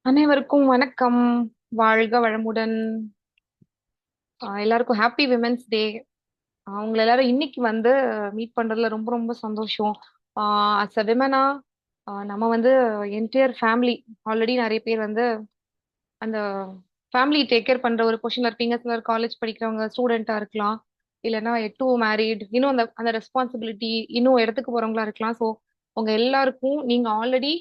அனைவருக்கும் வணக்கம். வாழ்க வளமுடன். எல்லாருக்கும் ஹாப்பி விமென்ஸ் டே. அவங்கள எல்லாரும் இன்னைக்கு வந்து மீட் பண்றதுல ரொம்ப ரொம்ப சந்தோஷம். அஸ் அ விமனா நம்ம வந்து என்டையர் ஃபேமிலி ஆல்ரெடி நிறைய பேர் வந்து அந்த ஃபேமிலி டேக் கேர் பண்ற ஒரு பொசிஷன்ல இருப்பீங்க. சிலர் காலேஜ் படிக்கிறவங்க ஸ்டூடெண்டா இருக்கலாம், இல்லைன்னா டூ மேரிட், இன்னும் அந்த அந்த ரெஸ்பான்சிபிலிட்டி இன்னும் இடத்துக்கு போறவங்களா இருக்கலாம். ஸோ உங்க எல்லாருக்கும் நீங்க ஆல்ரெடி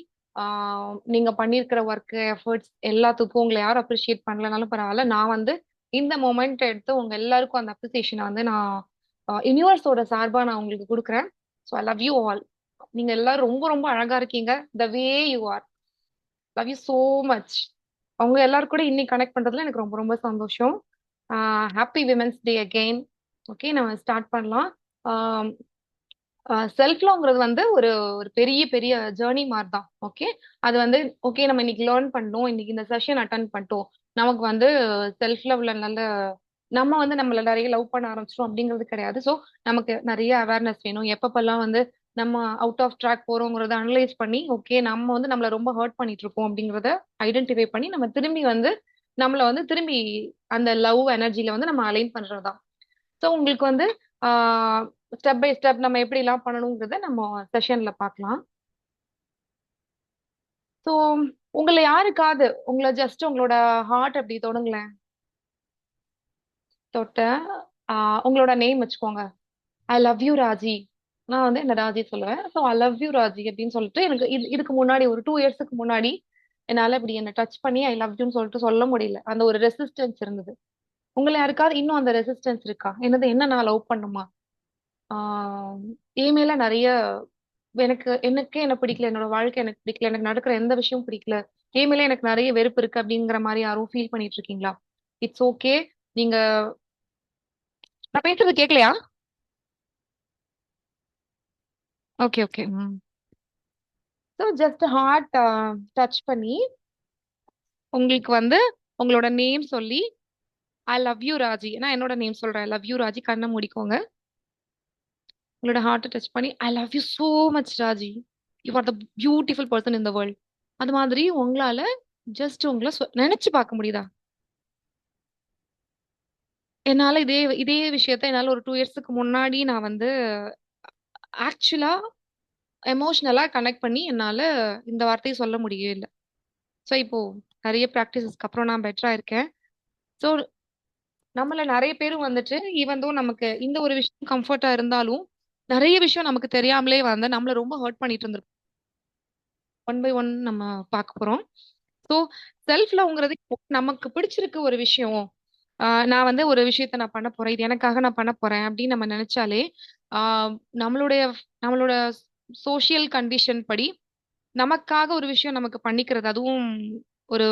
நீங்க பண்ணியிருக்கிற ஒர்க் எஃபர்ட்ஸ் எல்லாத்துக்கும் உங்களை யாரும் அப்ரிஷியேட் பண்ணலனாலும் பரவாயில்ல. நான் வந்து இந்த மொமெண்ட் எடுத்து உங்க எல்லாருக்கும் அந்த அப்ரிசியேஷனை வந்து நான் யூனிவர்ஸோட சார்பா நான் உங்களுக்கு கொடுக்குறேன். So I love you all. நீங்க எல்லாரும் ரொம்ப ரொம்ப அழகா இருக்கீங்க. The way you are. Love you so much. அவங்க எல்லாரும் கூட இன்னைக்கு கனெக்ட் பண்றதுல எனக்கு ரொம்ப ரொம்ப சந்தோஷம். Happy women's day again. Okay, நம்ம ஸ்டார்ட் பண்ணலாம். செல்ஃப் லவ்ங்கிறது வந்து ஒரு ஒரு பெரிய பெரிய ஜேர்னி மாதிரி தான். ஓகே, அது வந்து ஓகே நம்ம இன்னைக்கு லேர்ன் பண்ணோம், இன்னைக்கு இந்த செஷன் அட்டன் பண்ணிட்டோம், நமக்கு வந்து செல்ஃப் லவ்ல நல்ல நம்ம வந்து நம்மள நிறைய லவ் பண்ண ஆரம்பிச்சிட்டோம் அப்படிங்கிறது கிடையாது. ஸோ நமக்கு நிறைய அவேர்னஸ் வேணும். எப்பப்பெல்லாம் வந்து நம்ம அவுட் ஆஃப் ட்ராக் போறோங்கிறத அனலைஸ் பண்ணி ஓகே நம்ம வந்து நம்மள ரொம்ப ஹர்ட் பண்ணிட்டு இருக்கோம் அப்படிங்கிறத ஐடென்டிஃபை பண்ணி நம்ம திரும்பி வந்து நம்மள வந்து திரும்பி அந்த லவ் எனர்ஜில வந்து நம்ம அலைன் பண்றதுதான். ஸோ உங்களுக்கு வந்து ஸ்டெப் பை ஸ்டெப் நம்ம எப்படி எல்லாம் பண்ணணுங்கிறத நம்ம செஷன்ல பார்க்கலாம். ஸோ உங்களை யாருக்காவது உங்களை ஜஸ்ட் உங்களோட ஹார்ட் அப்படி தொடுங்களேன். தொட்ட உங்களோட நேம் வச்சுக்கோங்க. ஐ லவ் யூ ராஜி. நான் வந்து என்ன ராஜி சொல்லுவேன். So I love you Raji அப்படின்னு சொல்லிட்டு எனக்கு இதுக்கு முன்னாடி ஒரு 2 இயர்ஸ்க்கு முன்னாடி என்னால இப்படி என்ன டச் பண்ணி ஐ லவ் யூன்னு சொல்லிட்டு சொல்ல முடியல. அந்த ஒரு ரெசிஸ்டன்ஸ் இருந்தது. உங்களை யாருக்காவது இன்னும் அந்த ரெசிஸ்டன்ஸ் இருக்கா? என்னது, என்ன நான் லவ் பண்ணுமா? ஆஹ் இமெயில நிறைய எனக்கு எனக்கே என்ன பிடிக்கல, என்னோட வாழ்க்கை எனக்கு பிடிக்கல, எனக்கு நடக்கிற எந்த விஷயமும் பிடிக்கல, இமெயில எனக்கு நிறைய வெறுப்பு இருக்கு அப்படிங்கிற மாதிரி யாரும் ஃபீல் பண்ணிட்டு இருக்கீங்களா? It's okay. நீங்க நான் பேசுறது கேட்கலையா? Okay okay. So just heart touch பண்ணி உங்களுக்கு வந்து உங்களோட நேம் சொல்லி ஐ லவ் யூ ராஜி, நான் என்னோட நேம் சொல்றேன், ஐ லவ் யூ ராஜி. கண்ணை மூடிக்கோங்க. உங்களோட ஹார்ட்டை டச் பண்ணி I love you so much Raji, you are the beautiful person in the world. அது மாதிரி உங்களால ஜஸ்ட் உங்களை நினைச்சு பார்க்க முடியுதா? என்னால இதே இதே விஷயத்த என்னால ஒரு 2 இயர்ஸ்க்கு முன்னாடி நான் வந்து ஆக்சுவலா எமோஷனலா கனெக்ட் பண்ணி என்னால இந்த வார்த்தையை சொல்ல முடியவே இல்லை. ஸோ இப்போ நிறைய ப்ராக்டிசஸ்க்கு அப்புறம் நான் பெட்டரா இருக்கேன். ஸோ நம்மள நிறைய பேரும் வந்துட்டு ஈவன் தோ நமக்கு இந்த ஒரு விஷயம் கம்ஃபர்ட்டா இருந்தாலும் நிறைய விஷயம் நமக்கு தெரியாமலே வந்து நம்மள ரொம்ப ஹர்ட் பண்ணிட்டு இருந்திருக்கும். ஒன் பை ஒன் நம்ம பார்க்க போறோம். ஸோ செல்ஃப் லவ்ங்கிறது நமக்கு பிடிச்சிருக்கு ஒரு விஷயம். நான் வந்து ஒரு விஷயத்த நான் பண்ண போறேன், இது எனக்காக நான் பண்ண போறேன் அப்படின்னு நம்ம நினைச்சாலே ஆஹ் நம்மளுடைய நம்மளோட சோஷியல் கண்டிஷன் படி நமக்காக ஒரு விஷயம் நமக்கு பண்ணிக்கிறது, அதுவும் ஒரு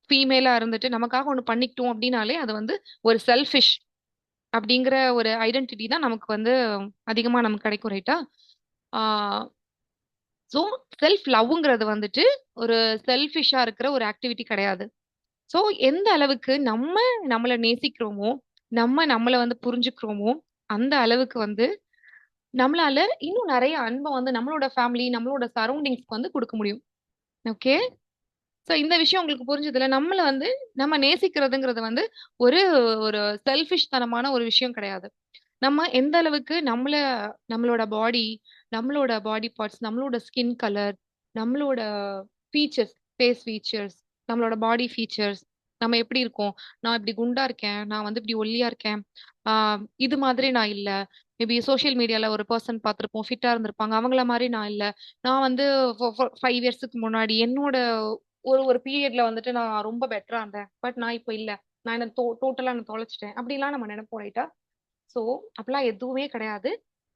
ஃபீமேலா இருந்துட்டு நமக்காக ஒண்ணு பண்ணிக்கிட்டோம் அப்படின்னாலே அது வந்து ஒரு செல்ஃபிஷ் அப்படிங்கிற ஒரு ஐடென்டிட்டி தான் நமக்கு வந்து அதிகமா நமக்கு கிடைக்கும், ரைட்டா? ஸோ செல்ஃப் லவ்ங்கிறது வந்துட்டு ஒரு செல்ஃபிஷா இருக்கிற ஒரு ஆக்டிவிட்டி கிடையாது. ஸோ எந்த அளவுக்கு நம்ம நம்மளை நேசிக்கிறோமோ, நம்ம நம்மளை வந்து புரிஞ்சுக்கிறோமோ, அந்த அளவுக்கு வந்து நம்மளால இன்னும் நிறைய அன்பை வந்து நம்மளோட ஃபேமிலி நம்மளோட சரௌண்டிங்ஸ்க்கு வந்து கொடுக்க முடியும். ஓகே, ஸோ இந்த விஷயம் உங்களுக்கு புரிஞ்சதுல நம்மள வந்து நம்ம நேசிக்கிறதுங்கிறது வந்து ஒரு ஒரு செல்ஃபிஷ் தனமான ஒரு விஷயம் கிடையாது. நம்ம எந்த அளவுக்கு நம்மளோட பாடி, நம்மளோட பாடி பார்ட்ஸ், நம்மளோட ஸ்கின் கலர், நம்மளோட ஃபீச்சர்ஸ், ஃபேஸ் ஃபீச்சர்ஸ், நம்மளோட பாடி ஃபீச்சர்ஸ், நம்ம எப்படி இருக்கோம், நான் இப்படி குண்டா இருக்கேன், நான் வந்து இப்படி ஒல்லியா இருக்கேன், இது மாதிரி நான் இல்ல. மேபி சோஷியல் மீடியால ஒரு பர்சன் பார்த்திருப்போம், ஃபிட்டா இருந்திருப்பாங்க, அவங்கள மாதிரி நான் இல்ல. நான் வந்து 5 இயர்ஸ்க்கு முன்னாடி என்னோட ஒரு ஒரு பீரியட்ல வந்துட்டு நான் ரொம்ப பெட்டரா இருந்தேன், பட் நான் இப்போ இல்ல, நான் என்ன டோட்டலா நான் தொலைச்சிட்டேன் அப்படிலாம் நம்ம நினைப்போம், ரைட்டா? சோ அப்பெல்லாம் எதுவுமே கிடையாது.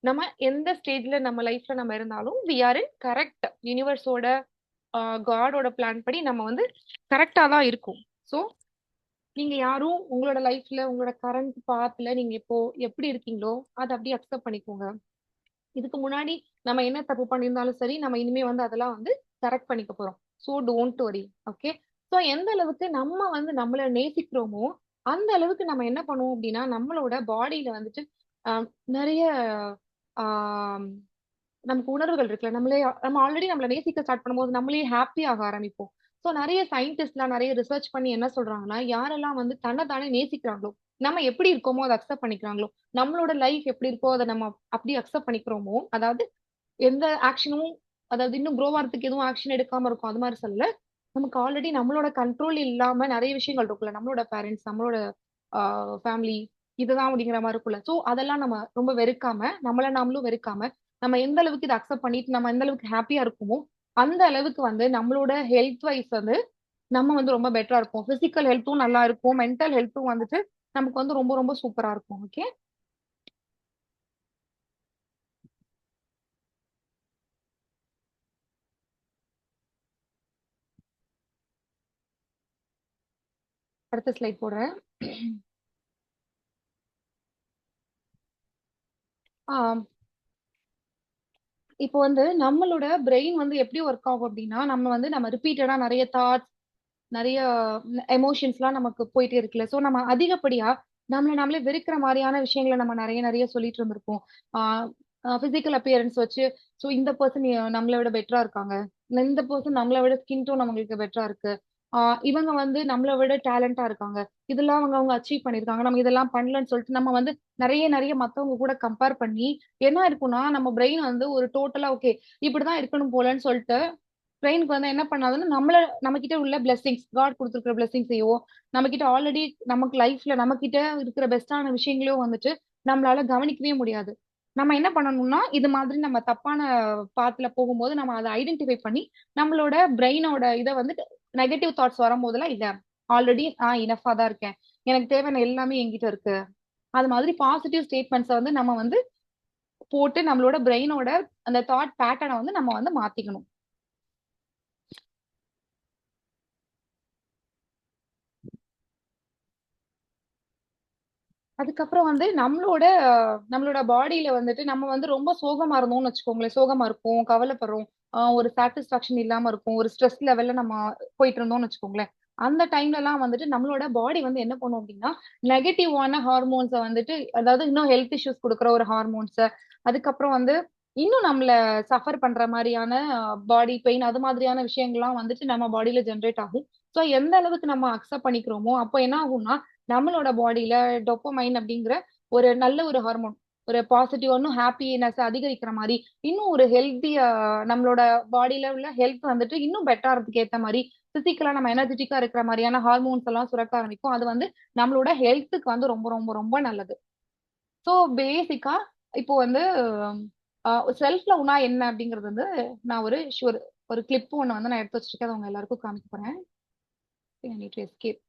நம்ம எந்த ஸ்டேஜ்ல நம்ம லைஃப்ல நம்ம இருந்தாலும் வி ஆர் இன் கரெக்ட் யூனிவர்ஸோட காடோட பிளான் படி நம்ம வந்து கரெக்டா தான் இருக்கும். சோ நீங்க யாரும் உங்களோட லைஃப்ல உங்களோட கரண்ட் பாத்ல நீங்க இப்போ எப்படி இருக்கீங்களோ அதை அப்படியே அக்செப்ட் பண்ணிக்கோங்க. இதுக்கு முன்னாடி நம்ம என்ன தப்பு பண்ணியிருந்தாலும் சரி, நம்ம இனிமே வந்து அதெல்லாம் வந்து கரெக்ட் பண்ணிக்க போறோம். So don't worry. Okay, so எந்த அளவுக்கு நம்ம வந்து நம்மள நேசிக்கிறோமோ அந்த அளவுக்கு நம்ம என்ன பண்ணுவோம் அப்படின்னா நம்மளோட பாடியில வந்துட்டு ஆஹ், நிறைய ஆஹ், நமக்கு உணர்வுகள் இருக்குல்ல, நம்ம ஆல்ரெடி நம்மள நேசிக்க ஸ்டார்ட் பண்ணும்போது நம்மளே ஹாப்பி ஆக ஆரம்பிப்போம். சோ நிறைய சயின்டிஸ்ட்லாம் நிறைய ரிசர்ச் பண்ணி என்ன சொல்றாங்கன்னா, யாரெல்லாம் வந்து தன்னை தானே நேசிக்கிறாங்களோ, நம்ம எப்படி இருக்கோமோ அதை அக்செப்ட் பண்ணிக்கிறாங்களோ, நம்மளோட லைஃப் எப்படி இருக்கோ அதை நம்ம அப்படி அக்செப்ட் பண்ணிக்கிறோமோ, அதாவது எந்த ஆக்ஷனும், அதாவது இன்னும் க்ரோ ஆகிறதுக்கு எதுவும் ஆக்ஷன் எடுக்காம இருக்கும் அது மாதிரி சொல்லல. நமக்கு ஆல்ரெடி நம்மளோட கண்ட்ரோல் இல்லாம நிறைய விஷயங்கள் இருக்குல்ல, நம்மளோட பேரண்ட்ஸ், நம்மளோட ஃபேமிலி, இதுதான் அப்படிங்கிற மாதிரி இருக்குல்ல. சோ அதெல்லாம் நம்ம ரொம்ப வெறுக்காம, நம்மள நாமளும் வெறுக்காம, நம்ம எந்த அளவுக்கு இதை அக்செப்ட் பண்ணிட்டு நம்ம எந்த அளவுக்கு ஹாப்பியா இருக்குமோ அந்த அளவுக்கு வந்து நம்மளோட ஹெல்த் வைஸ் வந்து நம்ம வந்து ரொம்ப பெட்டரா இருப்போம். பிசிக்கல் ஹெல்த்தும் நல்லா இருக்கும், மென்டல் ஹெல்த்தும் வந்துட்டு நமக்கு வந்து ரொம்ப ரொம்ப சூப்பரா இருக்கும். ஓகே, அடுத்த ஸ்லைட் போடுறேன். ஆஹ் இப்போ வந்து நம்மளோட பிரெயின் வந்து எப்படி ஒர்க் ஆகும் அப்படின்னா, நம்ம ரிப்பீட்டடா நிறைய தாட்ஸ், நிறைய எமோஷன்ஸ்லாம் நமக்கு போயிட்டே இருக்குல்ல. சோ நம்ம அதிகப்படியா நம்மள நாமளே வெறுக்கிற மாதிரியான விஷயங்களை நம்ம நிறைய நிறைய சொல்லிட்டு இருந்திருப்போம். பிசிக்கல் அப்பியரன்ஸ் வச்சு, சோ இந்த பர்சன் நம்மளை விட பெட்டரா இருக்காங்க, இல்ல இந்த பர்சன் நம்மளை விட ஸ்கின் டோன் அவங்களுக்கு பெட்டரா இருக்கு, இவங்க வந்து நம்மளை விட டேலண்டா இருக்காங்க, இதெல்லாம் அவங்க அச்சீவ் பண்ணிருக்காங்க, நம்ம இதெல்லாம் பண்ணலன்னு சொல்லிட்டு நம்ம வந்து நிறைய நிறைய மத்தவங்க கூட கம்பேர் பண்ணி என்ன இருக்கும்னா, நம்ம பிரெயின் வந்து ஒரு டோட்டலா ஓகே இப்படிதான் இருக்கணும் போலன்னு சொல்லிட்டு பிரெயினுக்கு வந்து என்ன பண்ணாதுன்னா, நம்ம கிட்ட உள்ள பிளெஸிங்ஸ், காட் கொடுத்துருக்கிற பிளெஸிங்ஸையோ, நம்ம கிட்ட ஆல்ரெடி நமக்கு லைஃப்ல நம்ம கிட்ட இருக்கிற பெஸ்டான விஷயங்களையோ வந்துட்டு நம்மளால கவனிக்கவே முடியாது. நம்ம என்ன பண்ணணும்னா, இது மாதிரி நம்ம தப்பான பாத்துல போகும்போது நம்ம அதை ஐடென்டிஃபை பண்ணி நம்மளோட பிரெயினோட இதை வந்து நெகட்டிவ் தாட்ஸ் வரும்போதெல்லாம் இல்ல, ஆல்ரெடி இனஃபா தான் இருக்கேன், எனக்கு தேவையான எல்லாமே என்கிட்ட இருக்கு, அது மாதிரி பாசிட்டிவ் ஸ்டேட்மெண்ட்ஸை வந்து நம்ம வந்து போட்டு நம்மளோட பிரெயினோட அந்த தாட் பேட்டர்னை வந்து நம்ம வந்து மாத்திக்கணும். அதுக்கப்புறம் வந்து நம்மளோட பாடியில வந்துட்டு நம்ம வந்து ரொம்ப சோகமா இருந்தோம்னு வச்சுக்கோங்களேன், சோகமா இருக்கும், கவலைப்படுறோம், ஒரு சாட்டிஸ்பாக்சன் இல்லாம இருக்கும், ஒரு ஸ்ட்ரெஸ் லெவல்ல நம்ம போயிட்டு இருந்தோம்னு வச்சுக்கோங்களேன். அந்த டைம்ல எல்லாம் வந்துட்டு நம்மளோட பாடி வந்து என்ன பண்ணும் அப்படின்னா, நெகட்டிவான ஹார்மோன்ஸை வந்துட்டு, அதாவது இன்னும் ஹெல்த் இஷ்யூஸ் கொடுக்குற ஒரு ஹார்மோன்ஸ், அதுக்கப்புறம் வந்து இன்னும் நம்மள சஃபர் பண்ற மாதிரியான பாடி பெயின், அது மாதிரியான விஷயங்கள்லாம் வந்துட்டு நம்ம பாடியில ஜென்ரேட் ஆகும். ஸோ எந்த அளவுக்கு நம்ம அக்செப்ட் பண்ணிக்கிறோமோ அப்போ என்ன ஆகும்னா, நம்மளோட பாடியில டொப்பமைன் அப்படிங்கிற ஒரு நல்ல ஒரு ஹார்மோன், ஒரு பாசிட்டிவ், இன்னும் ஹாப்பினஸ் அதிகரிக்கிற மாதிரி, இன்னும் ஒரு ஹெல்த்தி, நம்மளோட பாடியில உள்ள ஹெல்த் வந்துட்டு இன்னும் பெட்டராகிறதுக்கு ஏத்த மாதிரி, பிசிக்கலா நம்ம எனர்ஜெட்டிக்கா இருக்கிற மாதிரியான ஹார்மோன்ஸ் எல்லாம் சுரக்க ஆரம்பிக்கும். அது வந்து நம்மளோட ஹெல்த்துக்கு வந்து ரொம்ப ரொம்ப ரொம்ப நல்லது. ஸோ பேசிக்கா இப்போ வந்து செல்ஃப் லவ்னா என்ன அப்படிங்கிறது வந்து நான் ஒரு கிளிப் ஒன்று வந்து நான் எடுத்து வச்சிருக்கேன், அதை உங்க எல்லாருக்கும் காமிக்க போறேன். I need to escape.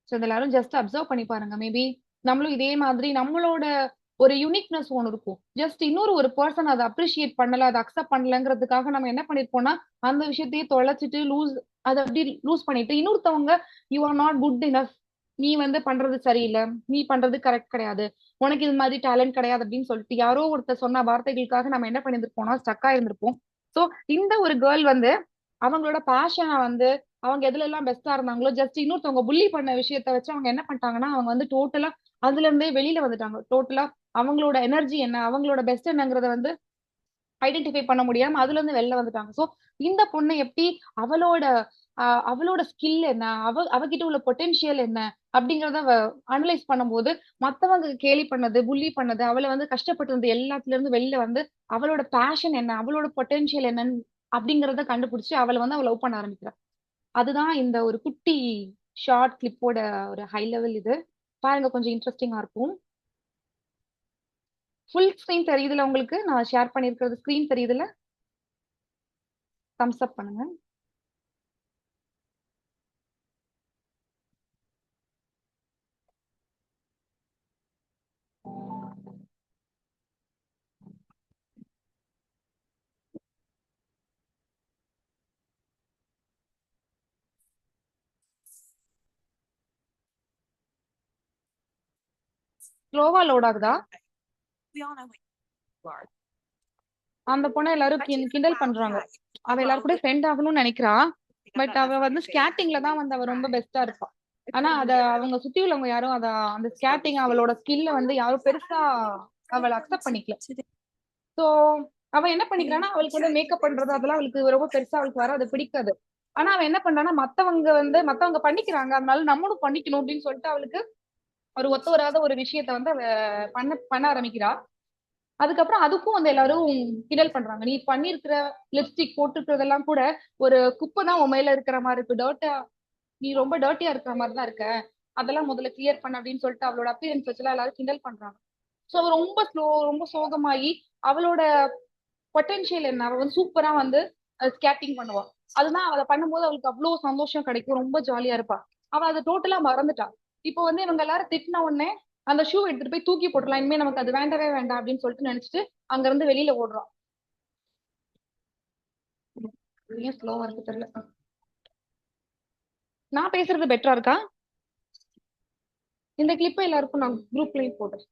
So இதை எல்லாரும் ஜஸ்ட் அப்சர்வ் பண்ணி பாருங்க. மேபி நம்மளும் இதே மாதிரி நம்மளோட ஒரு யூனிக்னஸ் ஒன்று இருக்கும். ஜஸ்ட் இன்னொரு ஒரு பர்சன் அதை அப்ரிஷியேட் பண்ணல, அதை அக்செப்ட் பண்ணலங்கிறதுக்காக நம்ம என்ன பண்ணிருப்போம்னா, அந்த விஷயத்தையே தொலைச்சிட்டு அதை அப்படி லூஸ் பண்ணிட்டு இன்னொருத்தவங்க, you are not good enough, நீ வந்து பண்றது சரியில்லை, நீ பண்றது கரெக்ட் கிடையாது, உனக்கு இது மாதிரி டேலண்ட் கிடையாது அப்படின்னு சொல்லிட்டு யாரோ ஒருத்தர் சொன்ன வார்த்தைகளுக்காக நம்ம என்ன பண்ணிருப்போம்னா ஸ்டக் ஆயிருந்திருப்போம். சோ இந்த ஒரு கேர்ள் வந்து அவங்களோட பேஷனை வந்து அவங்க எதுல எல்லாம் பெஸ்டா இருந்தாங்களோ, ஜஸ்ட் இன்னொருத்தவங்க புள்ளி பண்ண விஷயத்த வச்சு அவங்க என்ன பண்ணிட்டாங்கன்னா, அவங்க வந்து டோட்டலா அதுல இருந்தே வெளியில வந்துட்டாங்க. டோட்டலா அவங்களோட எனர்ஜி என்ன, அவங்களோட பெஸ்ட் என்னங்கறத வந்து ஐடென்டிஃபை பண்ண முடியாம அதுல இருந்து வெளில வந்துட்டாங்க. சோ இந்த பொண்ணு எப்படி அவளோட அவளோட ஸ்கில் என்ன, அவகிட்ட உள்ள பொட்டென்ஷியல் என்ன அப்படிங்கறத அனலைஸ் பண்ணும்போது, மத்தவங்க கேலி பண்ணது, புள்ளி பண்ணது, அவளை வந்து கஷ்டப்பட்டு இருந்த எல்லாத்துல இருந்து வெளில வந்து அவளோட பேஷன் என்ன, அவளோட பொட்டென்ஷியல் என்னன்னு அப்படிங்கறத கண்டுபிடிச்சு அவளை வந்து அவ லவ் பண்ண ஆரம்பிக்கிறா. அதுதான் இந்த ஒரு குட்டி ஷார்ட் கிளிப்போட ஒரு ஹை லெவல் இது. பாருங்க, கொஞ்சம் இன்ட்ரெஸ்டிங்கா இருக்கும். ஃபுல் ஸ்கிரீன் தெரியுதுல உங்களுக்கு? நான் ஷேர் பண்ணிருக்கிறது ஸ்கிரீன் தெரியுதுல? தம்ஸ் அப் பண்ணுங்க. ஸ்லோவா லோட் ஆகுதா? அந்த பொண்ணை எல்லாரும் கிண்டல் பண்றாங்க. அவ எல்லாரும் கூட ஃப்ரெண்ட் ஆகணும்னு நினைக்கிறா. பட் அவ வந்து ஸ்கேட்டிங்ல தான் வந்து அவ ரொம்ப பெஸ்டா இருப்பா. ஆனா அத அவங்க சுத்தி உள்ளவங்க யாரும் அந்த ஸ்கேட்டிங் அவளோட ஸ்கில்ல வந்து யாரும் பெருசா அவளை அக்செப்ட் பண்ணிக்கல. சோ அவ என்ன பண்ணிக்கிறான்னா, அவளுக்கு வந்து மேக்கப் பண்றது அதெல்லாம் அவளுக்கு ரொம்ப பெருசா அவளுக்கு வர அது பிடிக்காது. ஆனா அவ என்ன பண்றான்னா, மத்தவங்க பண்ணிக்கிறாங்க, அதனால நம்மளும் பண்ணிக்கணும் அப்படின்னு சொல்லிட்டு அவளுக்கு ஒரு ஒத்து வராத ஒரு விஷயத்த வந்து அவ பண்ண பண்ண ஆரம்பிக்கிறா. அதுக்கப்புறம் அதுக்கும் வந்து எல்லாரும் கிண்டல் பண்றாங்க. நீ பண்ணிருக்கிற லிப்ஸ்டிக் போட்டுக்கிறதெல்லாம் கூட ஒரு குப்பை தான் உன் மேல இருக்கிற மாதிரி இருக்கு. நீ ரொம்ப டர்ட்டியா இருக்கிற மாதிரி தான் இருக்க. அதெல்லாம் முதல்ல கிளியர் பண்ண அப்படின்னு சொல்லிட்டு அவளோட அப்பியரன்ஸ் வச்சுலாம் எல்லாரும் கிண்டல் பண்றாங்க. சோ அவ ரொம்ப சோகமாயி அவளோட பொட்டன்ஷியல் என்ன, அவ வந்து சூப்பரா வந்து ஸ்கேட்டிங் பண்ணுவா. அதுதான் அவளை பண்ணும்போது அவளுக்கு அவ்வளவு சந்தோஷம் கிடைக்கும், ரொம்ப ஜாலியா இருப்பா. அவ அதை டோட்டலா மறந்துட்டா. இப்போ வந்து இவங்க எல்லாரும் திட்டின உடனே அந்த ஷூ எடுத்துட்டு போய் தூக்கி போட்டுலாம், இனிமே நமக்கு அது வேண்டவே வேண்டாம் அப்படின்னு சொல்லிட்டு நினைச்சிட்டு அங்க இருந்து வெளியில ஓடுறான். ஏன் ஸ்லோவா இருக்கு தெரியல. நான் பேசுறது பெட்டரா இருக்கா? இந்த கிளிப்பை எல்லாருக்கும் நான் குரூப்லயும் போடுறேன்.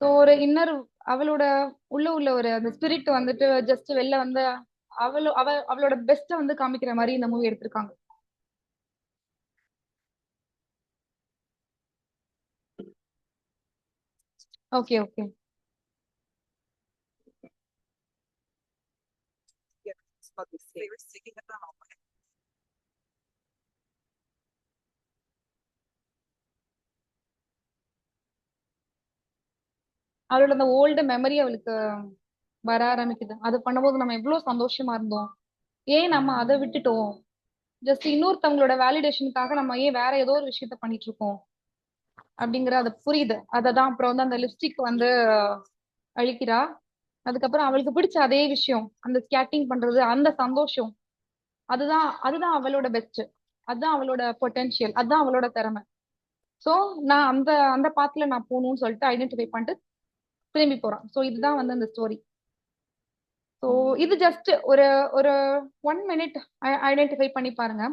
ஒரு இன்னர் அவளோட உள்ள ஒரு அந்த ஸ்பிரிட் வந்துட்டு ஜஸ்ட் வெளில வந்து அவளோட பெஸ்ட வந்து காமிக்கிற மாதிரி இந்த மூவி எடுத்திருக்காங்க. Okay okay. அவளோட அந்த ஓல்டு மெமரி அவளுக்கு வர ஆரம்பிக்குது. அது பண்ணும்போது நம்ம எவ்வளவு சந்தோஷமா இருந்தோம், ஏன் நம்ம அதை விட்டுட்டோம், ஜஸ்ட் இன்னொருத்தவங்களோட வேலிடேஷனுக்காக நம்ம ஏன் வேற ஏதோ ஒரு விஷயத்த பண்ணிட்டு இருக்கோம் அப்படிங்கிற அது புரியுது. அததான் அப்புறம் வந்து அந்த லிப்ஸ்டிக் வந்து அழிக்கிறா. அதுக்கப்புறம் அவளுக்கு பிடிச்ச அதே விஷயம், அந்த ஸ்கேட்டிங் பண்றது, அந்த சந்தோஷம், அதுதான் அவளோட பெஸ்ட். அதுதான் அவளோட பொட்டன்ஷியல், அதுதான் அவளோட திறமை. சோ நான் அந்த அந்த பாத்துல நான் போகணும்னு சொல்லிட்டு ஐடென்டிஃபை பண்ணிட்டு திரும்பி போறான். சோ இதுதான் வந்து அந்த ஸ்டோரி. ஸோ இது ஜஸ்ட் ஒரு ஒரு 1 மினிட் ஐடென்டிஃபை பண்ணி பாருங்க.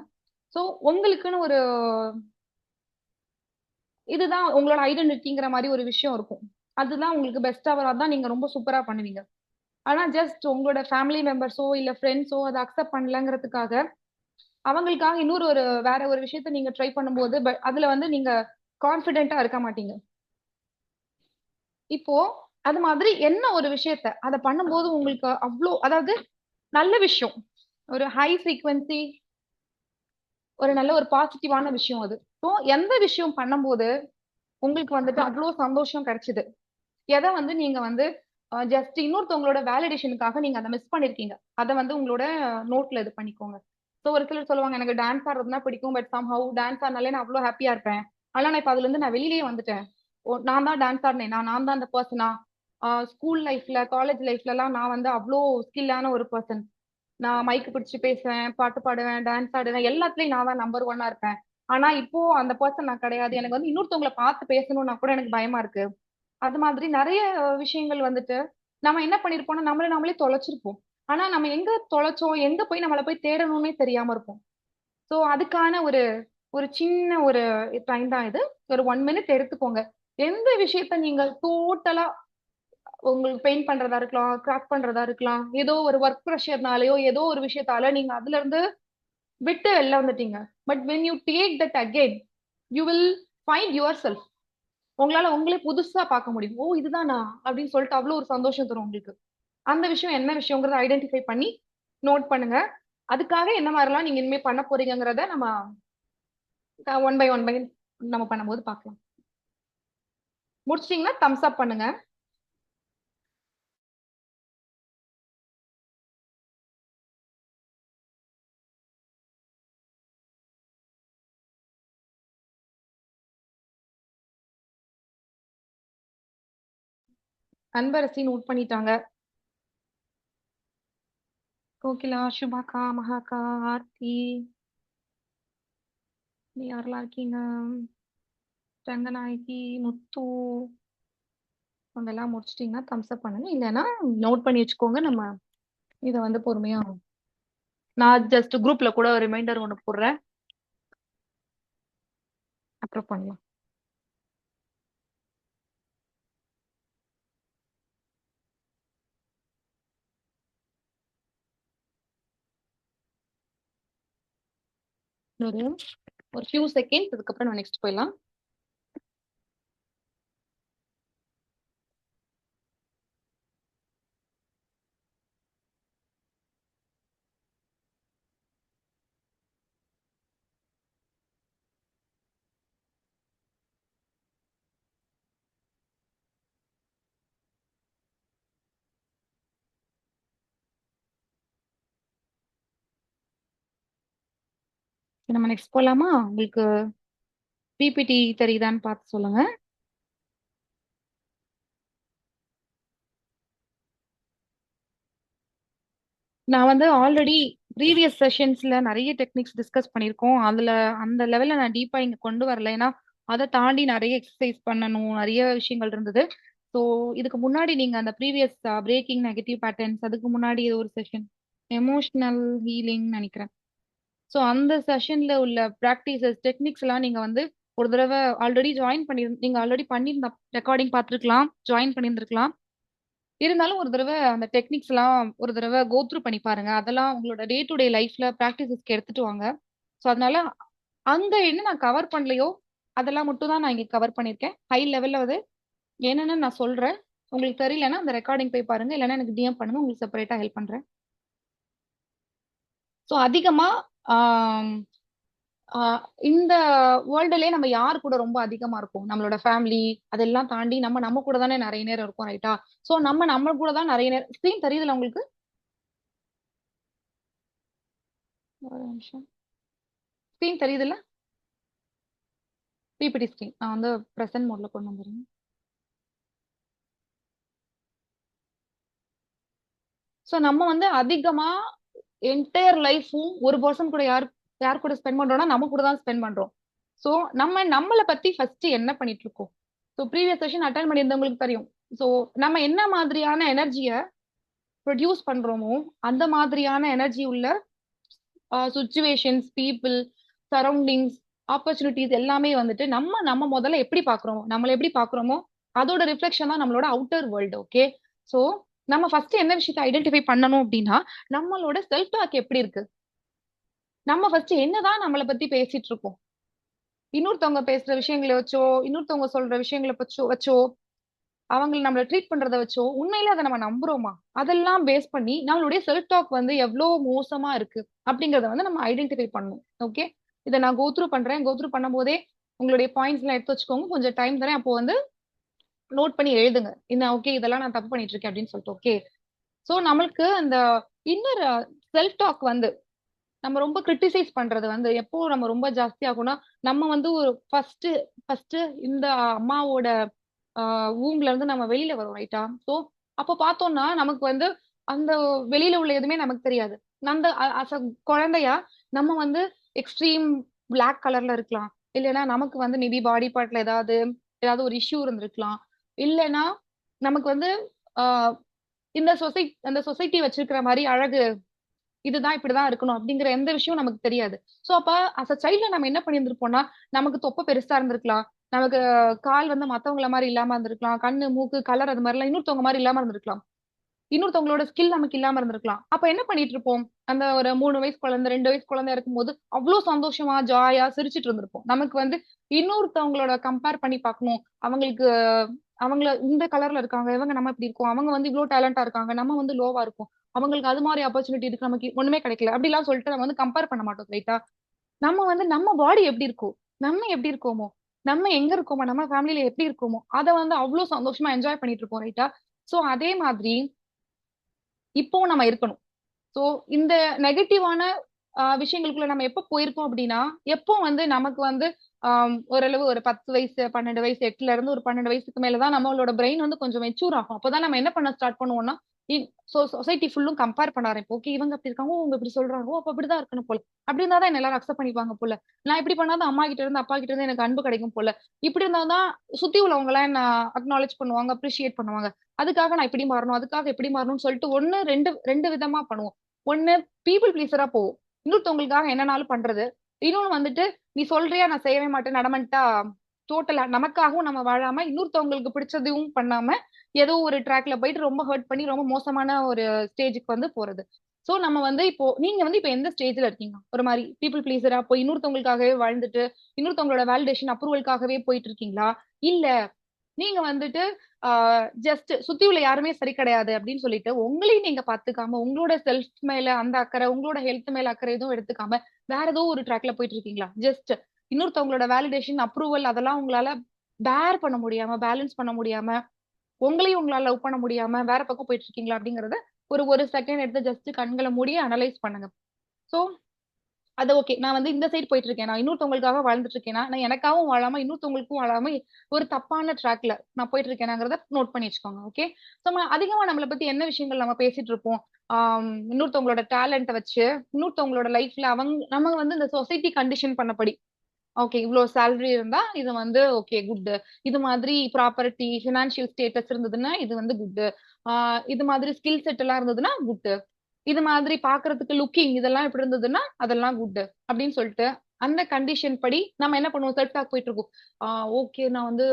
ஸோ உங்களுக்குன்னு ஒரு இதுதான் உங்களோட ஐடென்டிட்டிங்கிற மாதிரி ஒரு விஷயம் இருக்கும். அதுதான் உங்களுக்கு பெஸ்டா வராதான் நீங்க ரொம்ப சூப்பரா பண்ணுவீங்க. ஆனா ஜஸ்ட் உங்களோட ஃபேமிலி மெம்பர்ஸோ இல்ல ஃப்ரெண்ட்ஸோ அதை அக்செப்ட் பண்ணலங்கிறதுக்காக அவங்களுக்காக வேற ஒரு விஷயத்த நீங்க ட்ரை பண்ணும்போது அதுல வந்து நீங்க கான்பிடென்ட்டா இருக்க மாட்டீங்க. இப்போ அது மாதிரி என்ன ஒரு விஷயத்த அதை பண்ணும்போது உங்களுக்கு அவ்வளோ, அதாவது நல்ல விஷயம், ஒரு ஹை ஃப்ரீக்வன்சி, ஒரு நல்ல ஒரு பாசிட்டிவான விஷயம் அது. ஸோ எந்த விஷயம் பண்ணும்போது உங்களுக்கு வந்துட்டு அவ்வளோ சந்தோஷம் கிடைச்சது, எதை வந்து நீங்க வந்து ஜஸ்ட் இன்னொருத்தவங்களோட வேலிடேஷனுக்காக நீங்க அதை மிஸ் பண்ணிருக்கீங்க, அதை வந்து உங்களோட நோட்ல இது பண்ணிக்கோங்க. ஸோ ஒரு சிலர் சொல்லுவாங்க எனக்கு டான்ஸ் ஆடுறதுனா பிடிக்கும், பட் சம் ஹவு டான்ஸ் ஆடினாலே நான் அவ்வளோ ஹாப்பியா இருப்பேன், ஆனா நான் இப்ப அதுல இருந்து நான் வெளியிலேயே வந்துட்டேன். நான் தான் டான்ஸ் ஆடினேன், நான் தான் அந்த பர்சனா. ஸ்கூல் லைஃப்ல காலேஜ் லைஃப்ல எல்லாம் நான் வந்து அவ்வளோ ஸ்கில்லான ஒரு பர்சன். நான் மைக்கு பிடிச்சு பேசுவேன், பாட்டு பாடுவேன், டான்ஸ் ஆடுவேன், எல்லாத்துலயும் நான் தான் நம்பர் ஒன்னா இருப்பேன். ஆனா இப்போ அந்த பர்சன் நான் கிடையாது. எனக்கு வந்து இன்னொருத்தவங்களை பார்த்து பேசணும்னா கூட எனக்கு பயமா இருக்கு. அது மாதிரி நிறைய விஷயங்கள் வந்துட்டு நம்ம என்ன பண்ணிருப்போம்னா நம்மளே தொலைச்சிருப்போம். ஆனா நம்ம எங்க தொலைச்சோம், எங்க போய் நம்மளை போய் தேடணும்னே தெரியாம இருப்போம். சோ அதுக்கான ஒரு ஒரு சின்ன ஒரு டைம் தான் இது. ஒரு 1 மினிட் எடுத்துக்கோங்க. எந்த விஷயத்த நீங்க டோட்டலா உங்களுக்கு பெயிண்ட் பண்றதா இருக்கலாம், கிராஃப்ட் பண்றதா இருக்கலாம், ஏதோ ஒரு ஒர்க் ப்ரெஷர்னாலயோ ஏதோ ஒரு விஷயத்தால நீங்க அதுல இருந்து விட்டு வெளில வந்துட்டீங்க. But when you take that again you will find your self. உங்களால உங்களே புதுசா பார்க்க முடியும். ஓ இதுதானா அப்படின்னு சொல்லிட்டு அவ்வளவு ஒரு சந்தோஷம் தரும் உங்களுக்கு. அந்த விஷயம் என்ன விஷயங்கிறத ஐடென்டிஃபை பண்ணி நோட் பண்ணுங்க. அதுக்காக என்ன மாதிரிலாம் நீங்க இனிமே பண்ண போறீங்கிறத நம்ம ஒன் பை நம்ம பண்ணும்போது பார்க்கலாம். முடிச்சிட்டீங்கன்னா தம்ஸ் அப் பண்ணுங்க. அன்பரசி நோட் பண்ணிட்டாங்க. கோகிலா, சுபாக்கா, மகாக்கா, ஆர்த்தி, நீ யாரெல்லாம் இருக்கீங்க, ரங்கநாயகி, முத்து, அவங்க எல்லாம் முடிச்சிட்டீங்கன்னா தம்ஸ் அப் பண்ணுங்க. இல்லைன்னா நோட் பண்ணி வச்சுக்கோங்க. நம்ம இதை வந்து பொறுமையா நான் ஜஸ்ட் குரூப்ல கூட ஒரு ரிமைண்டர் ஒன்று போடுறேன், அப்புறம் பண்ணலாம். ஒரு ஒரு ஃபியூ செகண்ட்ஸ், அதுக்கப்புறம் நம்ம நெக்ஸ்ட் போயிடலாம். நம்ம நெக்ஸ்ட் போலாமா? உங்களுக்கு பிபிடி தெரியுதான்னு பார்த்து சொல்லுங்க. நான் வந்து ஆல்ரெடி ப்ரீவியஸ் செஷன்ஸ்ல நிறைய டெக்னிக்ஸ் டிஸ்கஸ் பண்ணியிருக்கோம். அதுல அந்த லெவல்ல நான் டீப்பா இங்க கொண்டு வரல. ஏன்னா அதை தாண்டி நிறைய எக்ஸசைஸ் பண்ணணும், நிறைய விஷயங்கள் இருந்தது. ஸோ இதுக்கு முன்னாடி நீங்க அந்த ப்ரீவியஸ் பிரேக்கிங் நெகட்டிவ் பேட்டர்ன்ஸ், அதுக்கு முன்னாடி ஏதோ ஒரு செஷன் எமோஷனல் ஹீலிங் நினைக்கிறேன். ஸோ அந்த செஷன்ல உள்ள ப்ராக்டிசஸ் டெக்னிக்ஸ் எல்லாம் நீங்க வந்து ஒரு தடவை ஆல்ரெடி ஜாயின் பண்ணி, நீங்க ஆல்ரெடி பண்ணியிருந்த ரெக்கார்டிங் பார்த்துருக்கலாம், ஜாயின் பண்ணியிருந்திருக்கலாம். இருந்தாலும் ஒரு தடவை அந்த டெக்னிக்ஸ் எல்லாம் ஒரு தடவை கோ த்ரூ பண்ணி பாருங்க. அதெல்லாம் உங்களோட டே டு டே லைஃப்ல ப்ராக்டிசஸ்க்கு எடுத்துட்டு வாங்க. ஸோ அதனால அங்க என்ன நான் கவர் பண்ணலையோ அதெல்லாம் மட்டும் தான் நான் இங்க கவர் பண்ணியிருக்கேன். ஹை லெவல்ல வந்து என்னன்னு நான் சொல்றேன். உங்களுக்கு தெரியலன்னா அந்த ரெக்கார்டிங் போய் பாருங்க, இல்லைன்னா எனக்கு டிஎம் பண்ணுங்க, உங்களுக்கு செப்பரேட்டா ஹெல்ப் பண்றேன். ஸோ அதிகமா ஆம், இந்த வேர்ல்டுலயே நம்ம யார் கூட ரொம்ப அதிகமா இருக்கும்? நம்மளோட ஃபேமிலி, அதெல்லாம் தாண்டி நம்ம நம்ம கூட தானே நிறைய நேரம் இருக்கும், ரைட்டா? ஸோ நம்ம கூட தான் நிறைய நேரம். ஸ்க்ரீன் தெரியுதுல உங்களுக்கு? ஒரு நிமிஷம். ஸ்க்ரீன் தெரியுதுல்ல? பிபிடி ஸ்க்ரீன் நான் வந்து ப்ரெசென்ட் மோட்ல கொண்டு வந்துடுறேன். ஸோ நம்ம வந்து அதிகமா என்டையர் லைஃப்பும் ஒரு பர்சன் கூட யார் யார் கூட ஸ்பெண்ட் பண்றோம்னா நம்ம கூட தான் ஸ்பெண்ட் பண்றோம். ஸோ நம்மளை பத்தி ஃபர்ஸ்ட் என்ன பண்ணிட்டு இருக்கோம்? ஸோ ப்ரீவியஸ் செஷன் அட்டன் பண்ணியிருந்தவங்களுக்கு தெரியும். ஸோ நம்ம என்ன மாதிரியான எனர்ஜியை ப்ரொடியூஸ் பண்றோமோ அந்த மாதிரியான எனர்ஜி உள்ள சுச்சுவேஷன்ஸ், பீப்புள், சரௌண்டிங்ஸ், ஆப்பர்ச்சுனிட்டிஸ் எல்லாமே வந்துட்டு நம்ம நம்ம முதல்ல எப்படி பாக்குறோமோ, நம்மளை எப்படி பாக்குறோமோ அதோட ரிஃப்ளெக்ஷன் தான் நம்மளோட அவுட்டர் வேர்ல்டு. ஓகே, ஸோ நம்ம ஃபர்ஸ்ட் என்ன விஷயத்தை ஐடென்டிஃபை பண்ணணும் அப்படின்னா, நம்மளோட செல்ஃப் டாக் எப்படி இருக்கு? நம்ம ஃபர்ஸ்ட் என்னதான் நம்மளை பத்தி பேசிட்டு இருக்கோம்? இன்னொருத்தவங்க பேசுற விஷயங்களை வச்சோ, இன்னொருத்தவங்க சொல்ற விஷயங்களை வச்சோ, அவங்களை நம்மளை ட்ரீட் பண்றதை வச்சோ உண்மையில அதை நம்ம நம்புறோமா? அதெல்லாம் பேஸ் பண்ணி நம்மளுடைய செல்ஃப் டாக் வந்து எவ்வளவு மோசமா இருக்கு அப்படிங்கறத வந்து நம்ம ஐடென்டிஃபை பண்ணணும். ஓகே, இதை நான் கோத்ரூ பண்றேன். கோத்ரூ பண்ணும் போதே உங்களுடைய பாயிண்ட்ஸ் எல்லாம் எடுத்து வச்சுக்கோங்க. கொஞ்சம் டைம் தரேன், அப்போ வந்து நோட் பண்ணி எழுதுங்க. இந்த ஓகே இதெல்லாம் நான் தப்பு பண்ணிட்டு இருக்கேன் அப்படின்னு சொல்லிட்டு. ஓகே, சோ நம்மளுக்கு அந்த இன்னர் செல்ஃப் டாக் வந்து நம்ம ரொம்ப கிரிட்டிசைஸ் பண்றது வந்து எப்போ நம்ம ரொம்ப ஜாஸ்தி ஆகும்னா, நம்ம வந்து ஒரு ஃபர்ஸ்ட் ஃபர்ஸ்ட் இந்த அம்மாவோட ஊம்ல இருந்து நம்ம வெளியில வரோம், ரைட்டா? சோ அப்ப பார்த்தோம்னா நமக்கு வந்து அந்த வெளியில உள்ள எதுவுமே நமக்கு தெரியாது. அந்த அஸ் அ குழந்தையா நம்ம வந்து எக்ஸ்ட்ரீம் பிளாக் கலர்ல இருக்கலாம். இல்லைன்னா நமக்கு வந்து மேபி பாடி பார்ட்ல ஏதாவது ஏதாவது ஒரு இஷ்யூ இருந்திருக்கலாம். இல்லைன்னா நமக்கு வந்து ஆஹ் இந்த அந்த சொசைட்டி வச்சிருக்கிற மாதிரி அழகு இதுதான் இப்படிதான் இருக்கணும் அப்படிங்கிற எந்த விஷயம் நமக்கு தெரியாது. சோ அப்ப அஸ் அ சைல்ட்ல நம்ம என்ன பண்ணியிருந்திருப்போம்னா, நமக்கு தொப்பை பெருசா இருந்திருக்கலாம், நமக்கு கால் வந்து மத்தவங்கள மாதிரி இல்லாம இருந்திருக்கலாம், கண்ணு மூக்கு கலர் அது மாதிரி எல்லாம் இன்னொருத்தவங்க மாதிரி இல்லாம இருந்திருக்கலாம், இன்னொருத்தவங்களோட ஸ்கில் நமக்கு இல்லாம இருந்திருக்கலாம். அப்ப என்ன பண்ணிட்டு இருப்போம்? அந்த ஒரு 3 வயசு குழந்தை 2 வயசு குழந்தை இருக்கும்போது அவ்வளவு சந்தோஷமா ஜாயா சிரிச்சிட்டு இருந்திருப்போம். நமக்கு வந்து இன்னொருத்தவங்களோட கம்பேர் பண்ணி பார்க்கணும். அவங்களுக்கு அவங்கள இந்த கலர்ல இருக்காங்க, இவங்க நம்ம இப்படி இருக்கோம், அவங்க வந்து இவ்வளவு டேலண்டா இருக்காங்க, நம்ம வந்து லோவா இருக்கும், அவங்களுக்கு அது மாதிரி ஆப்பர்ச்சுனிட்டி இருக்கு, நமக்கு ஒண்ணுமே கிடைக்கல அப்படிலாம் சொல்லிட்டு நம்ம வந்து கம்பேர் பண்ண மாட்டோம், ரைட்டா? நம்ம வந்து நம்ம பாடி எப்படி இருக்கும், நம்ம எப்படி இருக்கோமோ, நம்ம எங்க இருக்கோமோ, நம்ம ஃபேமிலியில எப்படி இருக்கோமோ அதை வந்து அவ்வளவு சந்தோஷமா என்ஜாய் பண்ணிட்டு இருக்கோம், ரைட்டா? சோ அதே மாதிரி இப்போ நம்ம இருக்கணும். சோ இந்த நெகட்டிவான விஷயங்களுக்குள்ள நம்ம எப்ப போயிருக்கோம் அப்படின்னா, எப்போ வந்து நமக்கு வந்து ஓரளவு ஒரு 10 வயசு 12 வயசு, 8ல இருந்து ஒரு 12 வயசுக்கு மேலதான் நம்மளோட பிரெயின் வந்து கொஞ்சம் மெச்சூர் ஆகும். அப்பதான் நம்ம என்ன பண்ண ஸ்டார்ட் பண்ணுவோம்னா, சொசைட்டி ஃபுல்லும் கம்பேர் பண்ண ஆரம்பிப்போம். ஓகே இவங்க அப்படி இருக்காங்க, அவங்க இப்படி சொல்றாங்க, அப்ப அப்படிதான் இருக்கணும் போல, அப்படி இருந்தா தான் என்ன எல்லாரும் அக்செப்ட் பண்ணிப்பாங்க போல, நான் இப்படி பண்ணாதான் அம்மா கிட்ட இருந்து அப்பா கிட்ட இருந்து எனக்கு அன்பு கிடைக்கும் போல, இப்படி இருந்தாதான் சுத்தி உள்ளவங்க எல்லாம் என்ன அக்னாலேஜ் பண்ணுவாங்க, அப்ரிஷியேட் பண்ணுவாங்க, அதுக்காக நான் இப்படி மாறணும், அதுக்காக எப்படி மாறணும்னு சொல்லிட்டு ஒண்ணு ரெண்டு ரெண்டு விதமா பண்ணுவோம். ஒண்ணு பீப்புள் ப்ளீஸரா போவோம், இன்னொருத்தவங்களுக்காக என்னனாலும் பண்றது. இன்னொன்னு வந்துட்டு நீ சொல்றியா நான் செய்யவே மாட்டேன் நடமெண்டா டோட்டலா நமக்காகவும் நம்ம வாழாம இன்னொருத்தவங்களுக்கு பிடிச்சதையும் பண்ணாம ஏதோ ஒரு ட்ராக்ல போயிட்டு ரொம்ப ஹர்ட் பண்ணி ரொம்ப மோசமான ஒரு ஸ்டேஜுக்கு வந்து போறது. சோ நம்ம வந்து இப்போ நீங்க வந்து இப்போ எந்த ஸ்டேஜ்ல இருக்கீங்க? ஒரு மாரி பீப்பிள் ப்ளீஸரா போய் இன்னொருத்தவங்களுக்காகவே வாழ்ந்துட்டு, இன்னொருத்தவங்களோட வேலிடேஷன் அப்ரூவல்காகவே போயிட்டு இருக்கீங்களா? இல்ல நீங்க வந்துட்டு ஆ ஜஸ்ட் சுத்தி உள்ள யாருமே சரி கிடையாது அப்படின்னு சொல்லிட்டு, உங்களையும் நீங்க பாத்துக்காம, உங்களோட செல்ஃப் மேல அந்த அக்கறை, உங்களோட ஹெல்த் மேல அக்கறை எதுவும் எடுத்துக்காம, வேற ஏதோ ஒரு ட்ராக்ல போயிட்டு இருக்கீங்களா? ஜஸ்ட் இன்னொருத்தவங்களோட வேலிடேஷன், அப்ரூவல் அதெல்லாம் உங்களால பேர் பண்ண முடியாம, பேலன்ஸ் பண்ண முடியாம, உங்களையும் உங்களால லவ் பண்ண முடியாம, வேற பக்கம் போயிட்டு இருக்கீங்களா? அப்படிங்கிறத ஒரு செகண்ட் எடுத்து ஜஸ்ட் கண்கள மூடி அனலைஸ் பண்ணுங்க. சோ அது ஓகே. நான் வந்து இந்த சைடு போயிட்டு இருக்கேன். நான் இன்னொருத்தவங்களுக்காக வாழ்ந்துட்டு இருக்கேனா, நான் எனக்காகவும் வாழாம, இன்னொருத்தவங்களுக்கும் வாழாம ஒரு தப்பான ட்ராக்ல நான் போயிட்டு இருக்கேனாங்கிறத நோட் பண்ணி வச்சுக்கோங்க. ஓகே. சோ அதிகமா நம்மள பத்தி என்ன விஷயங்கள் நம்ம பேசிட்டு இருப்போம். இன்னொருத்தவங்களோட டேலண்ட்ட வச்சு, இன்னொருத்தவங்களோட லைஃப்ல நம்ம வந்து இந்த சொசைட்டி கண்டிஷன் பண்ணபடி, ஓகே இவ்ளோ சேலரி இருந்தா இது வந்து ஓகே குட். இது மாதிரி ப்ராப்பர்ட்டி, பினான்சியல் ஸ்டேட்டஸ் இருந்ததுன்னா இது வந்து குட். இது மாதிரி ஸ்கில் செட் எல்லாம் இருந்ததுன்னா குட். இது மாதிரி பாக்குறதுக்கு லுக்கிங் இதெல்லாம் எப்படி இருந்ததுன்னா அதெல்லாம் குட் அப்படின்னு சொல்லிட்டு அந்த கண்டிஷன் படி நம்ம என்ன பண்ணுவோம் செல்ஃப் டாக் போயிட்டு இருக்கோம். ஓகே நான் வந்து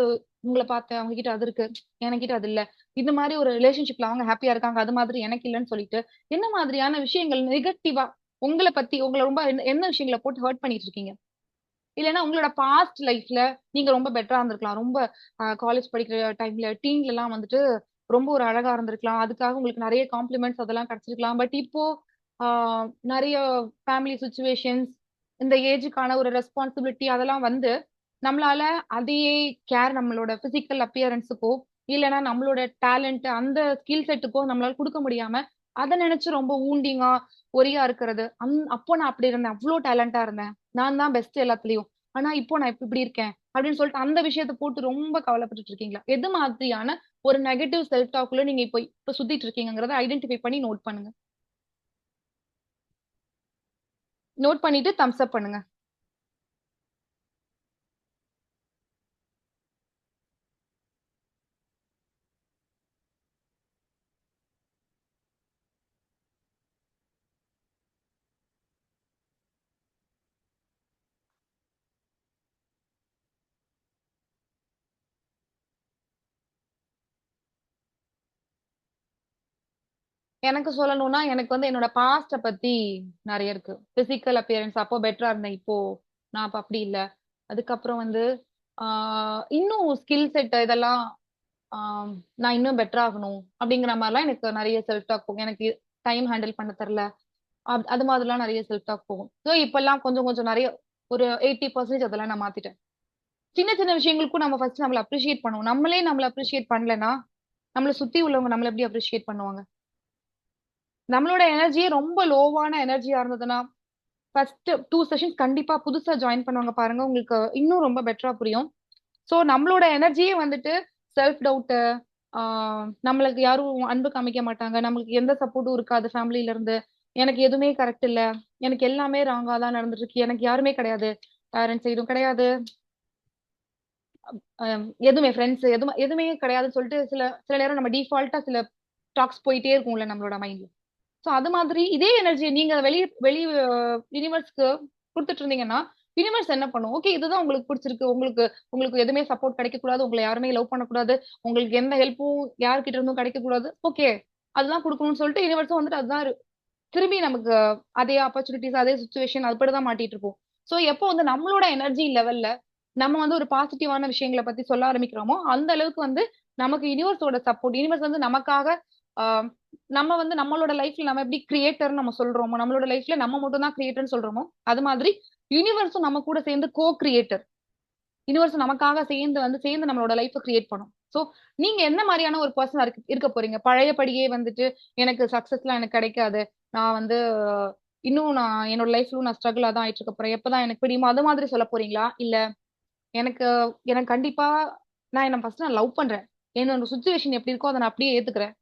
உங்களை பார்த்தேன் அவங்க கிட்ட அது இருக்கு என்கிட்ட அது இல்ல. இது மாதிரி ஒரு ரிலேஷன்ஷிப்ல அவங்க ஹாப்பியா இருக்காங்க அது மாதிரி எனக்கு இல்லைன்னு சொல்லிட்டு என்ன மாதிரியான விஷயங்கள் நெகட்டிவா உங்களை பத்தி உங்களை ரொம்ப என்ன விஷயங்களை போட்டு ஹர்ட் பண்ணிட்டு இருக்கீங்க. இல்லைன்னா உங்களோட பாஸ்ட் லைஃப்ல நீங்க ரொம்ப பெட்டரா இருந்திருக்கலாம். ரொம்ப காலேஜ் படிக்கிற டைம்ல டீன்ல எல்லாம் வந்துட்டு ரொம்ப ஒரு அழகா இருந்திருக்கலாம். அதுக்காக உங்களுக்கு நிறைய காம்ப்ளிமெண்ட்ஸ் அதெல்லாம் கிடைச்சிருக்கலாம். பட் இப்போ நிறைய ஃபேமிலி சுச்சுவேஷன்ஸ் இந்த ஏஜுக்கான ஒரு ரெஸ்பான்சிபிலிட்டி அதெல்லாம் வந்து நம்மளால அதையே கேர் நம்மளோட பிசிக்கல் அப்பியரன்ஸுக்கோ இல்லைன்னா நம்மளோட டேலண்ட் அந்த ஸ்கில் செட்டுக்கோ நம்மளால கொடுக்க முடியாம அதை நினைச்சு ரொம்ப ஊண்டிங்கா ஒரியா இருக்கிறது. அப்போ நான் அப்படி இருந்தேன் அவ்வளோ டேலண்டா இருந்தேன். நான் தான் பெஸ்ட் எல்லாத்துலயும். ஆனா இப்போ நான் இப்படி இருக்கேன் அப்படின்னு சொல்லிட்டு அந்த விஷயத்த போட்டு ரொம்ப கவலைப்பட்டுட்டு இருக்கீங்களா? எது மாதிரியான ஒரு நெகட்டிவ் செல்ஃப் டாக்குள்ள நீங்க இப்ப சுத்திட்டு இருக்கீங்கங்கறத ஐடென்டிஃபை பண்ணி நோட் பண்ணுங்க. நோட் பண்ணிட்டு தம்ஸ் அப் பண்ணுங்க. எனக்கு சொல்லணும்னா எனக்கு வந்து என்னோட பாஸ்ட பத்தி நிறைய இருக்கு. பிசிக்கல் அப்பியரன்ஸ் அப்போ பெட்டரா இருந்தேன். இப்போ நான் அப்ப அப்படி இல்ல. அதுக்கப்புறம் வந்து இன்னும் ஸ்கில் செட் இதெல்லாம் ஆஹ் நான் இன்னும் பெட்டர் ஆகணும் அப்படிங்கிற மாதிரிலாம் எனக்கு நிறைய செல்ஃப் டாக் போகும். எனக்கு டைம் ஹேண்டில் பண்ண தெரியல. அது மாதிரிலாம் நிறைய செல்ஃப் டாக் போகும். ஸோ இப்பெல்லாம் கொஞ்சம் கொஞ்சம் நிறைய ஒரு 80% அதெல்லாம் நான் மாத்திட்டேன். சின்ன சின்ன விஷயங்களுக்கும் நம்ம ஃபர்ஸ்ட் நம்மள அப்ரிஷியேட் பண்ணுவோம். நம்மளே நம்மள அப்ரிஷியேட் பண்ணலன்னா நம்மள சுத்தி உள்ளவங்க நம்மள எப்படி அப்ரிஷியேட் பண்ணுவாங்க? நம்மளோட எனர்ஜியே ரொம்ப லோவான எனர்ஜியா இருந்ததுன்னா ஃபர்ஸ்ட் 2 செஷன்ஸ் கண்டிப்பா புதுசா ஜாயின் பண்ணுவாங்க பாருங்க. உங்களுக்கு இன்னும் ரொம்ப பெட்டரா புரியும். சோ நம்மளோட எனர்ஜியே வந்துட்டு செல்ஃப் டவுட், நம்மளுக்கு யாரும் அன்பு காமிக்க மாட்டாங்க, நம்மளுக்கு எந்த சப்போர்ட்டும் இருக்காது ஃபேமிலில இருந்து, எனக்கு எதுவுமே கரெக்ட் இல்ல, எனக்கு எல்லாமே ராங்கா தான் நடந்துட்டு இருக்கு, எனக்கு யாருமே கிடையாது, பேரண்ட்ஸ் எதுவும் கிடையாது, எதுவுமே ஃப்ரெண்ட்ஸ் எதுவும் எதுவுமே கிடையாதுன்னு சொல்லிட்டு சில சில நேரம் நம்ம டிஃபால்ட்டா சில டாக்ஸ் போயிட்டே இருக்கும்ல நம்மளோட மைண்ட்ல. சோ அது மாதிரி இதே எனர்ஜி நீங்க வெளி வெளி யூனிவர்ஸ்க்கு கொடுத்துட்டு இருந்தீங்கன்னா யூனிவர்ஸ் என்ன பண்ணும்? ஓகே இதுதான் உங்களுக்கு பிடிச்சிருக்கு, உங்களுக்கு உங்களுக்கு எதுவுமே சப்போர்ட் கிடைக்க கூடாது, உங்களை யாருமே லவ் பண்ணக்கூடாது, உங்களுக்கு எந்த ஹெல்ப்பும் யார்கிட்ட இருந்தும் கிடைக்க கூடாது, ஓகே அதெல்லாம் கொடுக்கணும்னு சொல்லிட்டு யூனிவர்ஸும் வந்துட்டு அதுதான் திரும்பி நமக்கு அதே ஆப்பர்ச்சுனிட்டிஸ் அதே சுச்சுவேஷன் அதுபடிதான் மாட்டிட்டு இருப்போம். சோ எப்போ வந்து நம்மளோட எனர்ஜி லெவல்ல நம்ம வந்து ஒரு பாசிட்டிவான விஷயங்களை பத்தி சொல்ல ஆரம்பிக்கிறோமோ அந்த அளவுக்கு வந்து நமக்கு யூனிவர்ஸோட சப்போர்ட், யூனிவர்ஸ் வந்து நமக்காக ஆஹ் நம்ம வந்து நம்மளோட லைஃப்ல நம்ம எப்படி கிரியேட்டர் நம்ம சொல்றோமோ, நம்மளோட லைஃப்ல நம்ம மட்டும் தான் கிரியேட்டர்னு சொல்றோமோ அது மாதிரி யூனிவர்ஸும் நம்ம கூட சேர்ந்து கோ கிரியேட்டர். யூனிவர்ஸ் நமக்காக சேர்ந்து நம்மளோட லைஃப் கிரியேட் பண்ணும். சோ நீங்க என்ன மாதிரியான ஒரு பர்சன் இருக்க போறீங்க? பழையபடியே வந்துட்டு எனக்கு சக்சஸ்லாம் எனக்கு கிடைக்காது, நான் வந்து இன்னும் நான் என்னோட லைஃப்ல நான் ஸ்ட்ரகிளா தான் ஆயிட்டு இருக்க போறேன், எப்பதான் எனக்கு பிடிக்குமோ அது மாதிரி சொல்ல போறீங்களா? இல்ல எனக்கு எனக்கு கண்டிப்பா நான் என்ன ஃபர்ஸ்ட் நான் லவ் பண்றேன், என்னோட சுச்சுவேஷன் எப்படி இருக்கோ அதை நான் அப்படியே ஏத்துக்கிறேன்,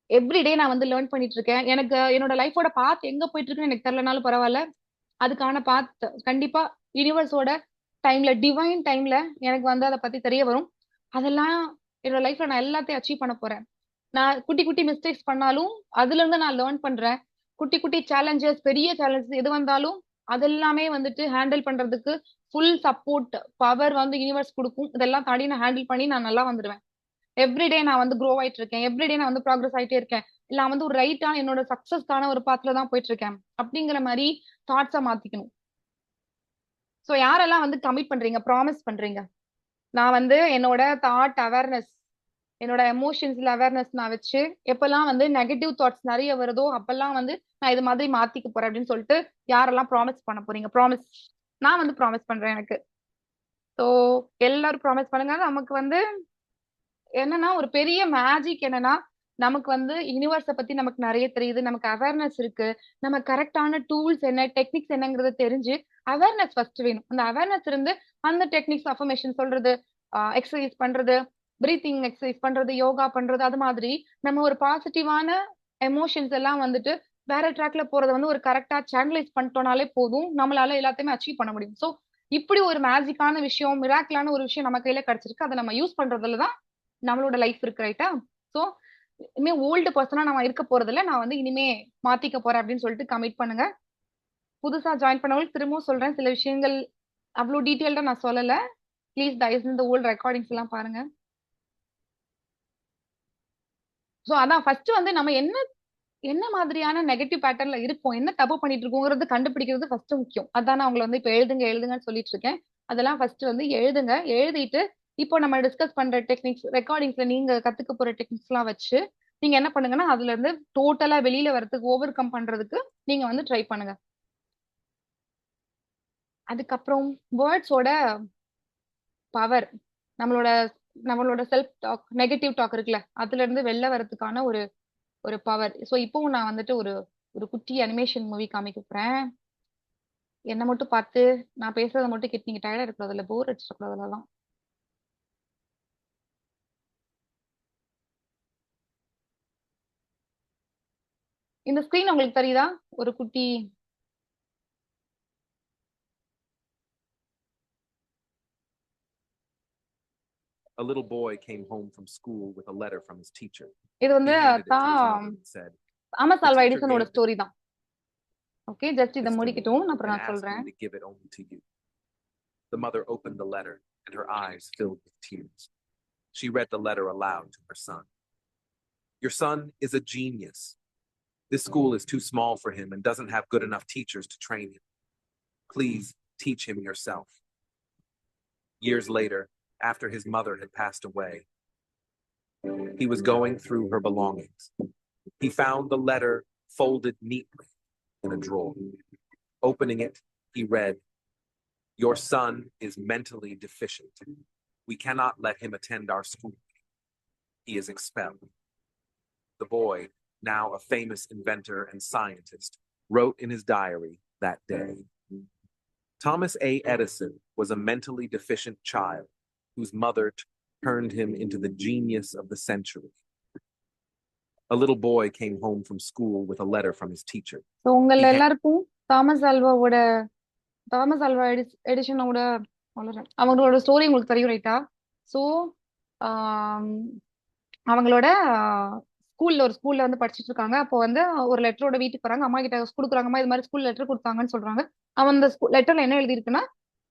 எவ்ரிடே நான் வந்து லேர்ன் பண்ணிட்டு இருக்கேன், எனக்கு என்னோட லைஃபோட பாத் எங்க போயிட்டு இருக்குன்னு எனக்கு தெரியலனாலும் பரவாயில்ல, அதுக்கான பாத் கண்டிப்பா யூனிவர்ஸோட டைம்ல டிவைன் டைம்ல எனக்கு வந்து அதை பத்தி தெரிய வரும். அதெல்லாம் என்னோட லைஃப்ல நான் எல்லாத்தையும் அச்சீவ் பண்ண போறேன். நான் குட்டி குட்டி மிஸ்டேக்ஸ் பண்ணாலும் அதுல இருந்து நான் லேர்ன் பண்றேன். குட்டி குட்டி சேலஞ்சஸ் பெரிய சேலஞ்சஸ் எது வந்தாலும் அதெல்லாமே வந்துட்டு ஹேண்டில் பண்றதுக்கு ஃபுல் சப்போர்ட் பவர் வந்து யூனிவர்ஸ் கொடுக்கும். இதெல்லாம் தாண்டி நான் ஹேண்டில் பண்ணி நான் நல்லா வந்துடுவேன். எவ்ரிடே நான் வந்து க்ரோ ஆயிட்டு இருக்கேன், எவ்ரிடே நான் வந்து ப்ராக்ரஸ் ஆயிட்டே இருக்கேன், இல்ல நான் வந்து ஒரு ரைட்டான என்னோட சக்சஸ்க்கான ஒரு பாத்துல தான் போயிட்டு இருக்கேன் அப்படிங்கிற மாதிரி தாட்ஸை மாத்திக்கணும். சோ யாரெல்லாம் வந்து கமிட் பண்றீங்க, ப்ராமிஸ் பண்றீங்க, நான் வந்து என்னோட தாட் அவேர்னஸ், என்னோட எமோஷன்ஸ்ல அவேர்னஸ் நான் வச்சு எப்பெல்லாம் வந்து நெகட்டிவ் தாட்ஸ் நிறைய வருதோ அப்பெல்லாம் வந்து நான் இது மாதிரி மாத்திக்க போறேன் அப்படின்னு சொல்லிட்டு யாரெல்லாம் ப்ராமிஸ் பண்ண போறீங்க? ப்ராமிஸ். நான் வந்து ப்ராமிஸ் பண்றேன் எனக்கு. ஸோ எல்லாரும் ப்ராமிஸ் பண்ணுங்க. நமக்கு வந்து என்னன்னா ஒரு பெரிய மேஜிக் என்னன்னா, நமக்கு வந்து யூனிவர்ஸ பத்தி நமக்கு நிறைய தெரியுது, நமக்கு அவேர்னஸ் இருக்கு, நம்ம கரெக்டான டூல்ஸ் என்ன, டெக்னிக்ஸ் என்னங்கறத தெரிஞ்சு அவேர்னஸ் ஃபர்ஸ்ட் வேணும். அந்த அவேர்னஸ் இருந்து அந்த டெக்னிக்ஸ் அஃபர்மேஷன் சொல்றது, எக்ஸசைஸ் பண்றது, பிரீத்திங் எக்ஸசைஸ் பண்றது, யோகா பண்றது, அது மாதிரி நம்ம ஒரு பாசிட்டிவான எமோஷன்ஸ் எல்லாம் வந்துட்டு வேற ட்ராக்ல போறத வந்து ஒரு கரெக்டா சேனலைஸ் பண்ணிட்டோம்னாலே போதும், நம்மளால எல்லாத்தையுமே அச்சீவ் பண்ண முடியும். சோ இப்படி ஒரு மேஜிக்கான விஷயம், மிராக்கிளான ஒரு விஷயம் நம்ம கையில கிடைச்சிருக்கு. அதை நம்ம யூஸ் பண்றதுல தான் நம்மளோட லைஃப் இருக்கு, ரைட்டா? சோ இனிமே ஓல்டு பர்சனா நான் இருக்க போறதில்ல, நான் வந்து இனிமே மாத்திக்க போறேன் அப்படின்னு சொல்லிட்டு கமிட் பண்ணுங்க. புதுசா ஜாயின் பண்ணவங்களுக்கு திரும்பவும் சொல்றேன், சில விஷயங்கள் அவ்வளவு டீட்டெயில்டா நான் சொல்லல. ப்ளீஸ் தயவு செஞ்சு இந்த ஓல்டு ரெக்கார்டிங்ஸ் எல்லாம் பாருங்க. சோ அதான் ஃபர்ஸ்ட் வந்து நம்ம என்ன என்ன மாதிரியான நெகட்டிவ் பேட்டர்ன்ல இருக்கோம், என்ன தப்பு பண்ணிட்டு இருக்கோங்கிறது கண்டுபிடிக்கிறது ஃபர்ஸ்ட் முக்கியம். அதான் நான் உங்களை வந்து இப்ப எழுதுங்க எழுதுங்கன்னு சொல்லிட்டு இருக்கேன். அதெல்லாம் ஃபர்ஸ்ட் வந்து எழுதுங்க. எழுதிட்டு இப்போ நம்ம டிஸ்கஸ் பண்ற டெக்னிக்ஸ், ரெக்கார்டிங்ஸ்ல நீங்க கத்துக்க போற டெக்னிக்ஸ் எல்லாம் வச்சு நீங்க என்ன பண்ணுங்கன்னா அதுல இருந்து டோட்டலா வெளியில வரதுக்கு, ஓவர் கம் பண்றதுக்கு நீங்க வந்து ட்ரை பண்ணுங்க. அதுக்கப்புறம் வேர்ட்ஸோட பவர், நம்மளோட நம்மளோட செல்ஃப் டாக், நெகட்டிவ் டாக் இருக்குல்ல, அதுல இருந்து வெளில வரதுக்கான ஒரு ஒரு பவர். சோ இப்பவும் நான் வந்துட்டு ஒரு ஒரு குட்டி அனிமேஷன் மூவி காமிக்க போறேன். என்ன மட்டும் பார்த்து நான் பேசுறத மட்டும் கேட்டு நீங்க டயர்டா இருக்கக்கூடாதுல்ல, போர் அடிச்சிடக்கூடாதுலாம். இந்த ஸ்கிரீன் உங்களுக்கு தெரியுதா? ஒரு குட்டி A little boy came home from school with a letter from his teacher. இது He வந்து handed it to his mother and said, Thomas "The Alva teacher எடிசனோட gave it story தான். ஓகே, ஜஸ்ட் இதை this to me முடிக்கட்டும், and அப்புறம் நான் asked சொல்றேன். me to give it only to you." The mother opened the letter and her eyes filled with tears. She read the letter aloud to her son. "Your son is a genius. This school is too small for him and doesn't have good enough teachers to train him. Please teach him yourself." Years later, after his mother had passed away, he was going through her belongings. He found the letter folded neatly in a drawer. Opening it, he read, "Your son is mentally deficient. We cannot let him attend our school. He is expelled." The boy, now a famous inventor and scientist, wrote in his diary that day, "Thomas A. Edison was a mentally deficient child whose mother turned him into the genius of the century." A little boy came home from school with a letter from his teacher. So உங்கள் He எல்லாருக்கும் Thomas Alva எடிசனோட அவங்களோட story உங்களுக்கு தெரியும், ரைட்டா? So அவங்களோட ஸ்கூல்ல வந்து படிச்சிட்டு இருக்காங்க. அப்போ வந்து ஒரு லெட்டரோட வீட்டுக்கு வராங்க, அம்மா கிட்ட கொடுக்குறாங்கம்மா, இது மாதிரி ஸ்கூல் லெட்டர் கொடுத்தாங்கன்னு சொல்றாங்க. அவன் அந்த லெட்டர்ல என்ன எழுதியிருக்குன்னா,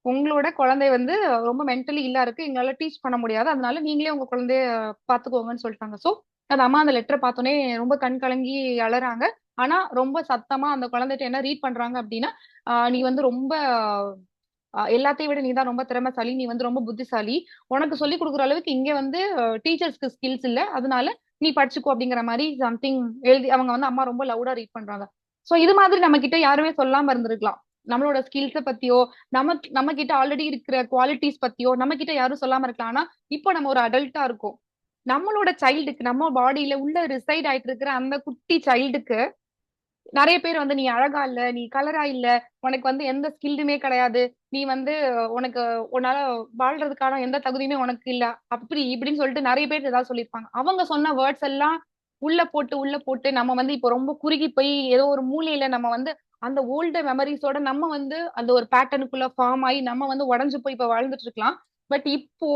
உங்களோட குழந்தை வந்து ரொம்ப மென்டலி இல்லா இருக்கு, எங்களால டீச் பண்ண முடியாது, அதனால நீங்களே உங்க குழந்தைய பாத்துக்கோங்கன்னு சொல்லிட்டாங்க. சோ அந்த அம்மா அந்த லெட்டரை பார்த்தோன்னே ரொம்ப கண் கலங்கி அழறாங்க. ஆனா ரொம்ப சத்தமா அந்த குழந்தைகிட்ட என்ன ரீட் பண்றாங்க அப்படின்னா, நீ வந்து ரொம்ப எல்லாத்தையும் விட நீ தான் ரொம்ப திறமைசாலி, நீ வந்து ரொம்ப புத்திசாலி, உனக்கு சொல்லி கொடுக்குற அளவுக்கு இங்க வந்து டீச்சர்ஸ்க்கு ஸ்கில்ஸ் இல்ல, அதனால நீ படிச்சுக்கோ அப்படிங்கிற மாதிரி சம்திங் எழுதி அவங்க வந்து அம்மா ரொம்ப லவுடா ரீட் பண்றாங்க. சோ இது மாதிரி நம்ம கிட்ட யாருமே சொல்லாம இருந்திருக்கலாம். நம்மளோட ஸ்கில்ஸ பத்தியோ, நம்ம கிட்ட ஆல்ரெடி இருக்கிற குவாலிட்டிஸ் பத்தியோ நம்ம கிட்ட யாரும் சொல்லாம இருக்கலாம். ஆனா இப்போ நம்ம ஒரு அடல்ட்டா இருக்கோம். நம்மளோட சைல்டுக்கு, நம்ம பாடியில உள்ள ரிசைட் ஆயிட்டு இருக்கிற அந்த குட்டி சைல்டுக்கு நிறைய பேர் வந்து நீ அழகா இல்ல, நீ கலரா இல்ல, உனக்கு வந்து எந்த ஸ்கில்லுமே கிடையாது, நீ வந்து உனக்கு உன்னால வாழ்றதுக்கான எந்த தகுதியுமே உனக்கு இல்ல, அப்படி இப்படின்னு சொல்லிட்டு நிறைய பேர் ஏதாவது சொல்லியிருப்பாங்க. அவங்க சொன்ன வேர்ட்ஸ் எல்லாம் உள்ள போட்டு நம்ம வந்து இப்போ ரொம்ப குறுகி போய் ஏதோ ஒரு மூலையில நம்ம வந்து அந்த ஓல்டு மெமரிஸோட நம்ம வந்து அந்த ஒரு பேட்டர்னுக்குள்ள ஃபார்ம் ஆகி நம்ம வந்து உடஞ்சு போய் இப்ப வாழ்ந்துட்டு இருக்கலாம். பட் இப்போ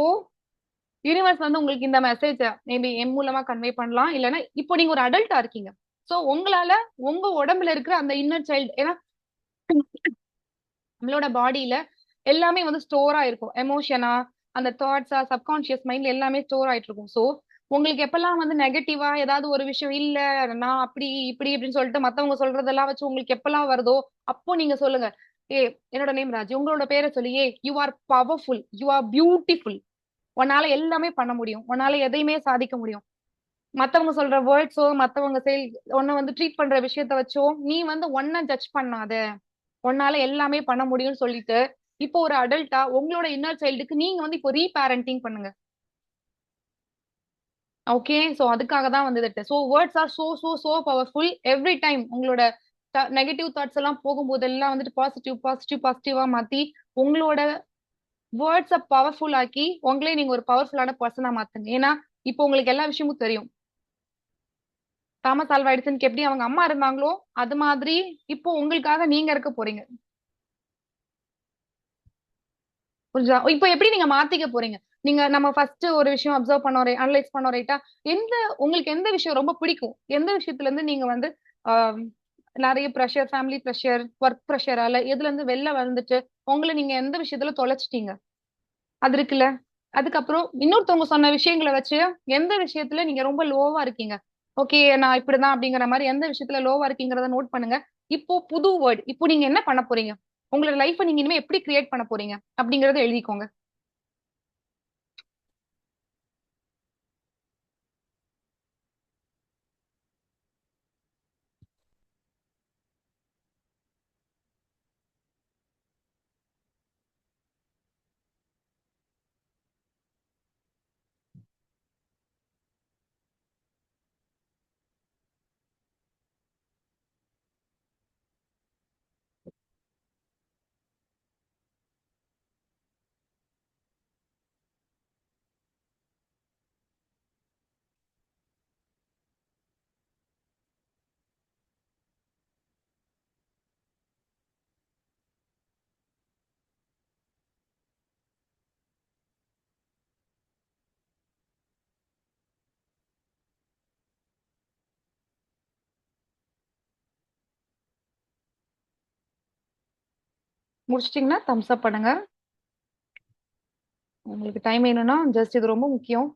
யூனிவர்ஸ் வந்து உங்களுக்கு இந்த மெசேஜ மேபி என் மூலமா கன்வே பண்ணலாம், இல்லைன்னா இப்போ நீங்க ஒரு அடல்ட்டா இருக்கீங்க. சோ உங்களால உங்க உடம்புல இருக்கிற அந்த இன்னர் சைல்டு, ஏன்னா நம்மளோட பாடியில எல்லாமே வந்து ஸ்டோர் ஆயிருக்கும், எமோஷனா, அந்த தாட்ஸா, சப்கான்சியஸ் மைண்ட்ல எல்லாமே ஸ்டோர் ஆயிட்டு இருக்கும். சோ உங்களுக்கு எப்பெல்லாம் வந்து நெகட்டிவா ஏதாவது ஒரு விஷயம் இல்ல நான் அப்படி இப்படி இப்படின்னு சொல்லிட்டு மத்தவங்க சொல்றதெல்லாம் வச்சு உங்களுக்கு எப்பெல்லாம் வருதோ அப்போ நீங்க சொல்லுங்க, ஏ என்னோட நேம் ராஜி, உங்களோட பேரை சொல்லி, ஏ you are powerful, you are beautiful, உன்னால எல்லாமே பண்ண முடியும், உன்னால எதையுமே சாதிக்க முடியும். மத்தவங்க சொல்ற வேர்ட்ஸோ மத்தவங்க செயல் உன்னை வந்து ட்ரீட் பண்ற விஷயத்த வச்சோ நீ வந்து ஒன்ன ஜட்ஜ் பண்ணாத, உன்னால எல்லாமே பண்ண முடியும்னு சொல்லிட்டு இப்போ ஒரு அடல்ட்டா உங்களோட இன்னர் சைல்டுக்கு நீங்க வந்து இப்போ ரீபேரண்டிங் பண்ணுங்க. ஓகே, சோ அதுக்காக தான் வந்து இது. So words are so powerful. Every time உங்களோட நெகட்டிவ் தாட்ஸ் எல்லாம் போகும்போதெல்லாம் வந்துட்டு பாசிட்டிவா மாத்தி உங்களோட வேர்ட்ஸ பவர்ஃபுல் ஆக்கி உங்களே நீங்க ஒரு பவர்ஃபுல்லான பர்சனா மாத்துங்க. ஏன்னா இப்போ உங்களுக்கு எல்லா விஷயமும் தெரியும். தாமஸ் ஆல்வா எடிசனுக்கு எப்படி அவங்க அம்மா இருந்தாங்களோ அது மாதிரி இப்போ உங்களுக்காக நீங்க இருக்க போறீங்க. புரிஞ்சா? இப்போ எப்படி நீங்க மாத்திக்க போறீங்க? நீங்க நம்ம ஃபர்ஸ்ட் ஒரு விஷயம் அப்சர்வ் பண்ணோம், அனலைஸ் பண்ணோம் ரைட்டா? எந்த உங்களுக்கு எந்த விஷயம் ரொம்ப பிடிக்கும்? எந்த விஷயத்துல இருந்து நீங்க வந்து ஆஹ் நிறைய பிரஷர், ஃபேமிலி பிரஷர், ஒர்க் பிரஷரால எதுல இருந்து வெளில வந்துட்டு உங்களை நீங்க எந்த விஷயத்துல தொலைச்சிட்டீங்க? அது இருக்குல்ல. அதுக்கப்புறம் இன்னொருத்தவங்க சொன்ன விஷயங்களை வச்சு எந்த விஷயத்துல நீங்க ரொம்ப லோவா இருக்கீங்க? ஓகே, நான் இப்படிதான் அப்படிங்கிற மாதிரி எந்த விஷயத்துல லோவா இருக்கீங்கிறத நோட் பண்ணுங்க. இப்போ புது வேர்ட், இப்போ நீங்க என்ன பண்ண போறீங்க? உங்களோட லைஃப்பை நீங்க இனிமே எப்படி கிரியேட் பண்ண போறீங்க அப்படிங்கறத எழுதிக்கோங்க. முடிச்சிட்டீங்கன்னா தம்ஸ் அப் பண்ணுங்க. உங்களுக்கு டைம் வேணும்னா ஜஸ்ட் இது ரொம்ப முக்கியம்.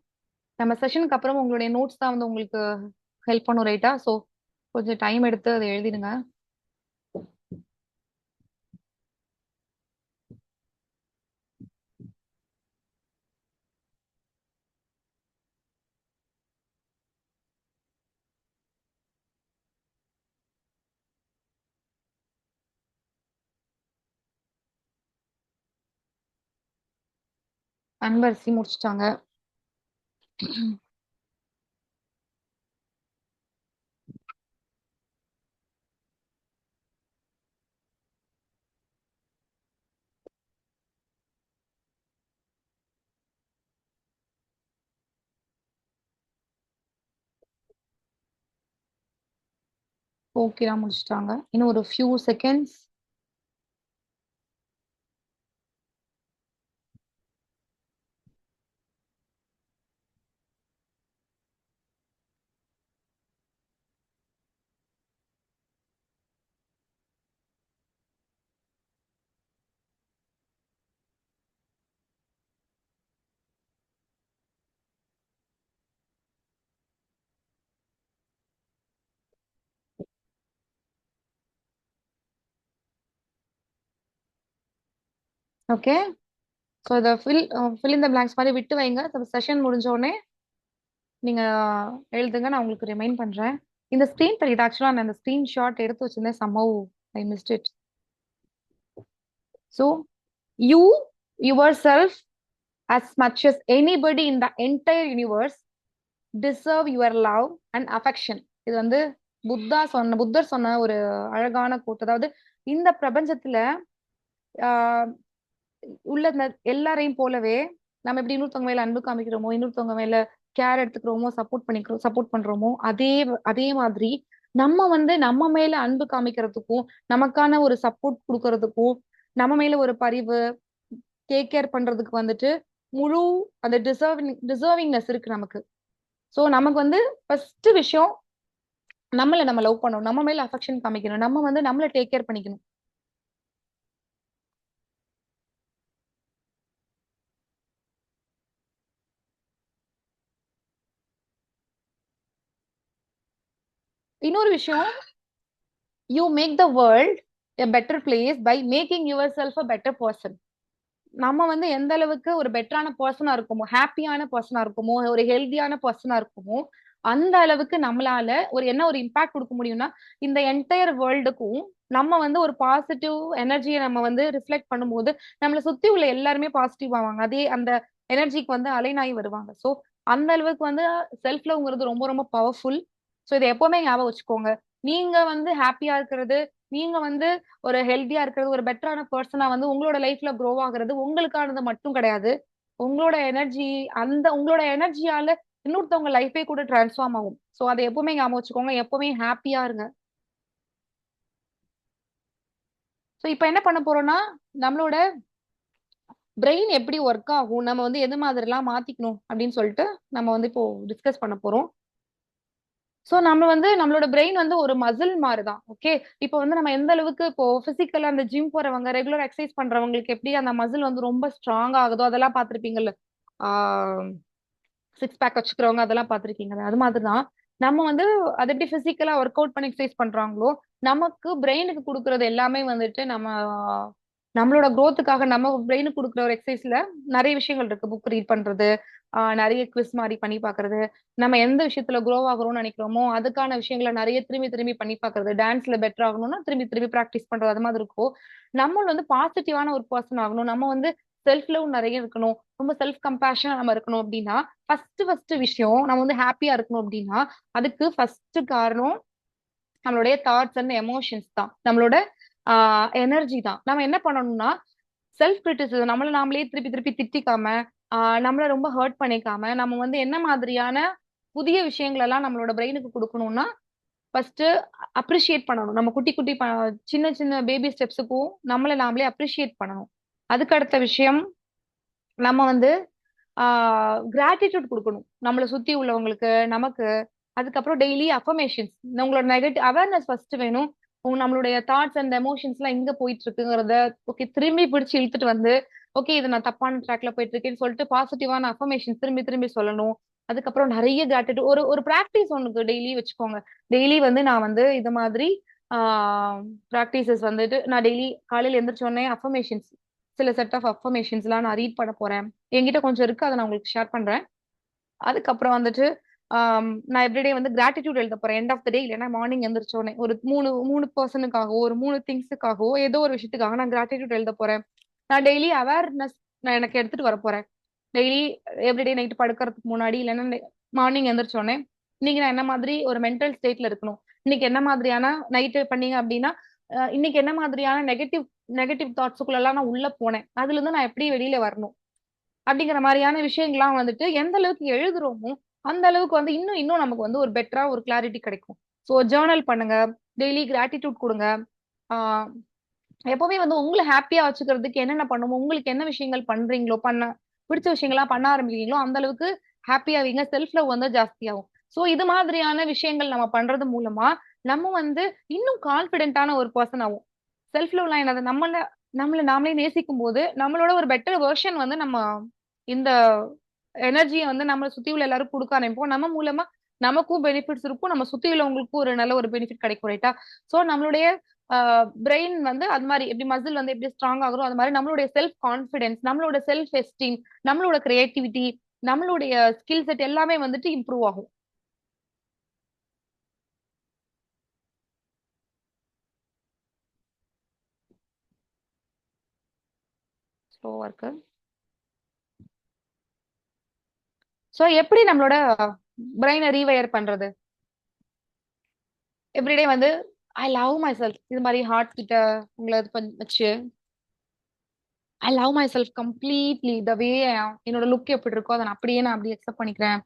நம்ம செஷனுக்கு அப்புறம் உங்களுடைய நோட்ஸ் தான் வந்து உங்களுக்கு ஹெல்ப் பண்ணும் ரைட்டா? ஸோ கொஞ்சம் டைம் எடுத்து அதை எழுதிடுங்க. அன்பரசி முடிச்சிட்டாங்க. ஓகேடா, முடிச்சிட்டாங்க. இன்னும் ஒரு ஃபியூ செகண்ட்ஸ். ஓகே, ஸோ இதை ஃபில் இந்த பிளாங்க்ஸ் மாதிரி விட்டு வைங்க. செஷன் முடிஞ்ச உடனே நீங்க எழுதுங்க, நான் உங்களுக்கு ரிமைண்ட் பண்றேன். இந்த ஸ்க்ரீன் இது ஆக்சுவலா நான் இந்த ஸ்க்ரீன் ஷாட் எடுத்து வச்சிருந்தேன். somehow I missed it. So you yourself as much as anybody in the entire universe deserve your love and affection. இது வந்து புத்தர் சொன்ன ஒரு அழகான கோட். அதாவது இந்த பிரபஞ்சத்துல ஆஹ் உள்ள எல்லாரையும் போலவே நம்ம எப்படி இன்னொருத்தவங்க மேல அன்பு காமிக்கிறோமோ, இன்னொருத்தவங்க மேல கேர் எடுத்துக்கிறோமோ, சப்போர்ட் பண்றோமோ, அதே மாதிரி நம்ம வந்து நம்ம மேல அன்பு காமிக்கிறதுக்கும் நமக்கான ஒரு சப்போர்ட் கொடுக்கறதுக்கும் நம்ம மேல ஒரு பரிவு டேக் கேர் பண்றதுக்கு வந்துட்டு முழு அந்த டிசர்விங்னஸ் இருக்கு நமக்கு. சோ நமக்கு வந்து ஃபர்ஸ்ட் விஷயம் நம்ம லவ் பண்ணணும், நம்ம மேல அஃபெக்ஷன் காமிக்கணும், நம்ம வந்து நம்மள டேக் கேர் பண்ணிக்கணும். இன்னொரு விஷயம், you make the world a better place by making yourself a better person. நம்ம வந்து எந்த அளவுக்கு ஒரு பெட்டரான பர்சனா இருக்குமோ, ஹாப்பியான பர்சனா இருக்குமோ, ஒரு ஹெல்தியான பர்சனா இருக்குமோ, அந்த அளவுக்கு நம்மளால ஒரு இம்பாக்ட் கொடுக்க முடியும்னா, இந்த என்டையர் வேர்ல்டுக்கும் நம்ம வந்து ஒரு பாசிட்டிவ் எனர்ஜியை நம்ம வந்து ரிஃப்ளெக்ட் பண்ணும்போது, நம்மள சுத்தி உள்ள எல்லாருமே பாசிட்டிவ் ஆவாங்க. அதே அந்த எனர்ஜிக்கு வந்து அலைன் ஆகி வருவாங்க. ஸோ அந்த அளவுக்கு வந்து செல்ஃப் லவ்ங்கிறது ரொம்ப ரொம்ப பவர்ஃபுல். ஸோ இதை எப்பவுமே ஞாபகம் வச்சுக்கோங்க. நீங்க வந்து ஹாப்பியா இருக்கிறது, நீங்க வந்து ஒரு ஹெல்தியா இருக்கிறது, ஒரு பெட்டரான பர்சனா வந்து உங்களோட லைஃப்ல க்ரோ ஆகுறது உங்களுக்கானது மட்டும் கிடையாது. உங்களோட எனர்ஜி, உங்களோட எனர்ஜியால இன்னொருத்தவங்க லைஃபே கூட டிரான்ஸ்ஃபார்ம் ஆகும். சோ அதை எப்பவுமே ஞாபகம் வச்சுக்கோங்க. எப்பவுமே ஹாப்பியா இருங்க. சோ இப்ப என்ன பண்ண போறோம்னா, நம்மளோட பிரெயின் எப்படி ஒர்க் ஆகும், நம்ம வந்து எது மாதிரி எல்லாம் மாத்திக்கணும் அப்படின்னு சொல்லிட்டு நம்ம வந்து இப்போ டிஸ்கஸ் பண்ண போறோம். சோ நம்ம வந்து நம்மளோட பிரெயின் வந்து ஒரு மசில் மாதிரிதான். ஓகே, இப்போ வந்து நம்ம எந்த அளவுக்கு இப்போ பிசிக்கலா அந்த ஜிம் போறவங்க, ரெகுலர் எக்ஸசைஸ் பண்றவங்களுக்கு எப்படி அந்த மசில் வந்து ரொம்ப ஸ்ட்ராங் ஆகுதோ அதெல்லாம் பார்த்திருப்பீங்கல்ல. சிக்ஸ் பேக் வச்சுக்கிறவங்க அதெல்லாம் பார்த்திருக்கீங்க. அது மாதிரிதான் நம்ம வந்து அதை எப்படி பிசிக்கலா ஒர்க் அவுட் பண்ணி எக்ஸசைஸ் பண்றாங்களோ, நமக்கு பிரெயினுக்கு கொடுக்கறது எல்லாமே வந்துட்டு நம்மளோட growthக்காக நம்ம பிரெயினுக்கு கொடுக்குற ஒரு எக்ஸசைஸ்ல நிறைய விஷயங்கள் இருக்கு. புக் ரீட் பண்றது, நிறைய குவிஸ் மாதிரி பண்ணி பாக்குறது, நம்ம எந்த விஷயத்துல க்ரோ ஆகுறோம்னு நினைக்கிறோமோ அதுக்கான விஷயங்களை நிறைய திரும்பி திரும்பி பண்ணி பாக்குறது, டான்ஸ்ல பெட்டர் ஆகணும்னா திரும்பி திரும்பி ப்ராக்டிஸ் பண்றது, அது மாதிரி இருக்கும். நம்ம வந்து பாசிட்டிவான ஒரு பர்சன் ஆகணும், நம்ம வந்து செல்ஃப் லவ் நிறைய இருக்கணும், ரொம்ப செல்ஃப் கம்பேஷனா நம்ம இருக்கணும் அப்படின்னா ஃபர்ஸ்ட் விஷயம் நம்ம வந்து ஹாப்பியா இருக்கணும் அப்படின்னா அதுக்கு ஃபர்ஸ்ட் காரணம் நம்மளுடைய தாட்ஸ் அண்ட் எமோஷன்ஸ் தான், நம்மளோட எனர்ஜி தான். நம்ம என்ன பண்ணணும்னா செல்ஃப் கிரிட்டிசிசம், நம்மள நாமளே திருப்பி திருப்பி திட்டிக்காம, நம்மள ரொம்ப ஹர்ட் பண்ணிக்காம, நம்ம வந்து என்ன மாதிரியான புதிய விஷயங்கள் எல்லாம் நம்மளோட பிரெயினுக்கு கொடுக்கணும்னா ஃபர்ஸ்ட் அப்ரிஷியேட் பண்ணணும். நம்ம குட்டி குட்டி சின்ன சின்ன பேபி ஸ்டெப்ஸுக்கும் நம்மள நாமளே அப்ரிஷியேட் பண்ணணும். அதுக்கு அடுத்த விஷயம், நம்ம வந்து கிராட்டிடியூட் கொடுக்கணும் நம்மளை சுத்தி உள்ளவங்களுக்கு, நமக்கு. அதுக்கப்புறம் டெய்லி அஃபர்மேஷன்ஸ், உங்களோட நெகட்டிவ் அவேர்னஸ் ஃபர்ஸ்ட் வேணும். நம்மளுடைய தாட்ஸ் அண்ட் எமோஷன்ஸ் எல்லாம் எங்க போயிட்டு இருக்குங்கிறத ஓகே திரும்பி பிடிச்சு இழுத்துட்டு வந்து, ஓகே இது நான் தப்பான ட்ராக்ல போயிட்டு இருக்கேன்னு சொல்லிட்டு பாசிட்டிவான அஃபர்மேஷன்ஸ் திரும்பி திரும்பி சொல்லணும். அதுக்கப்புறம் நிறைய கிராட்டிடியூட், ஒரு ப்ராக்டிஸ் ஒண்ணுக்கு டெய்லி வச்சுக்கோங்க. டெய்லி வந்து நான் வந்து இது மாதிரி ப்ராக்டிசஸ் வந்துட்டு நான் டெய்லி காலையில எந்திரிச்ச உடனே அஃபர்மேஷன்ஸ், சில செட் ஆஃப் அஃபர்மேஷன்ஸ் எல்லாம் நான் ரீட் பண்ண போறேன். என்கிட்ட கொஞ்சம் இருக்கு, அதை நான் உங்களுக்கு ஷேர் பண்றேன். அதுக்கப்புறம் வந்துட்டு நான் எவ்ரிடே வந்து கிராட்டிடியூட் எழுத போறேன் எண்ட் ஆஃப் த டே. இல்லைன்னா மார்னிங் எந்திரிச்சோடனே ஒரு மூணு மூணு பர்சனுக்காகவோ ஒரு மூணு திங்ஸுக்காகவோ ஏதோ ஒரு விஷயத்துக்காக நான் கிராட்டிடியூட் எழுத போறேன். நான் டெய்லி அவேர்னஸ் நான் எனக்கு எடுத்துட்டு வர போறேன். டெய்லி எவ்ரிடே நைட் படுக்கிறதுக்கு முன்னாடி இல்லைன்னா மார்னிங் எந்திரிச்சோடனே இன்னைக்கு நான் என்ன மாதிரி ஒரு மென்டல் ஸ்டேட்ல இருக்கணும், இன்னைக்கு என்ன மாதிரியான நைட்டு பண்ணீங்க அப்படின்னா இன்னைக்கு என்ன மாதிரியான நெகட்டிவ் நெகட்டிவ் தாட்ஸுக்குள்ள எல்லாம் நான் உள்ள போனேன், அதுல இருந்து நான் எப்படி வெளியில வரணும் அப்படிங்கிற மாதிரியான விஷயங்கள்லாம் வந்துட்டு எந்த அளவுக்கு எழுதுறோமோ அந்த அளவுக்கு வந்து இன்னும் இன்னும் நமக்கு வந்து ஒரு பெட்டரா ஒரு கிளாரிட்டி கிடைக்கும். ஸோ ஜேர்னல் பண்ணுங்க, டெய்லி கிராட்டிடியூட் கொடுங்க. ஆஹ் எப்பவுமே வந்து உங்களை ஹாப்பியா வச்சுக்கிறதுக்கு என்னென்ன பண்ணுமோ, உங்களுக்கு என்ன விஷயங்கள் பண்றீங்களோ, பிடிச்ச விஷயங்கள்லாம் பண்ண ஆரம்பிக்கிறீங்களோ அந்த அளவுக்கு ஹாப்பியாவீங்க, செல்ஃப் லவ் வந்து ஜாஸ்தியாகும். ஸோ இது மாதிரியான விஷயங்கள் நம்ம பண்றது மூலமா நம்ம வந்து இன்னும் கான்பிடென்ட்டான ஒரு பர்சன் ஆகும். செல்ஃப் லவ்லாம் என்னது, நம்மள நாமளே நேசிக்கும் போது நம்மளோட ஒரு பெட்டர் வெர்ஷன் வந்து நம்ம இந்த எனர்ஜியை வந்து நம்ம சுத்தி உள்ள எல்லாரும் கொடுக்க ஆரம்பிப்போம். நம்ம மூலமா நமக்கும் பெனிஃபிட்ஸ் இருக்கும், நம்ம சுத்தி உள்ளவங்களுக்கும் ஒரு நல்ல ஒரு பெனிஃபிட் கிடைக்கும், ரைட்டா? சோ நம்மளுடைய பிரெயின் வந்து அது மாதிரி எப்படி மசில் வந்து எப்படி ஸ்ட்ராங் ஆகுறோம் அது மாதிரி நம்மளுடைய செல்ஃப் கான்பிடன்ஸ், நம்மளோட செல்ஃப் எஸ்டீம், நம்மளோட கிரியேட்டிவிட்டி, நம்மளுடைய ஸ்கில் செட் எல்லாமே வந்துட்டு இம்ப்ரூவ் ஆகும். ஸ்லோவா இருக்கு. சோ எப்படி நம்மளோட பிரெயினை ரீவயர் பண்றது? எவ்ரிடே வந்து ஐ லவ் மை செல்ஃப், இது மாதிரி ஹார்ட் கிட்ட உங்களை இது வச்சு I love myself completely the way, என்னோட லுக் எப்படி இருக்கோ அதை நான் அப்படியே அக்செப்ட் பண்ணிக்கிறேன்.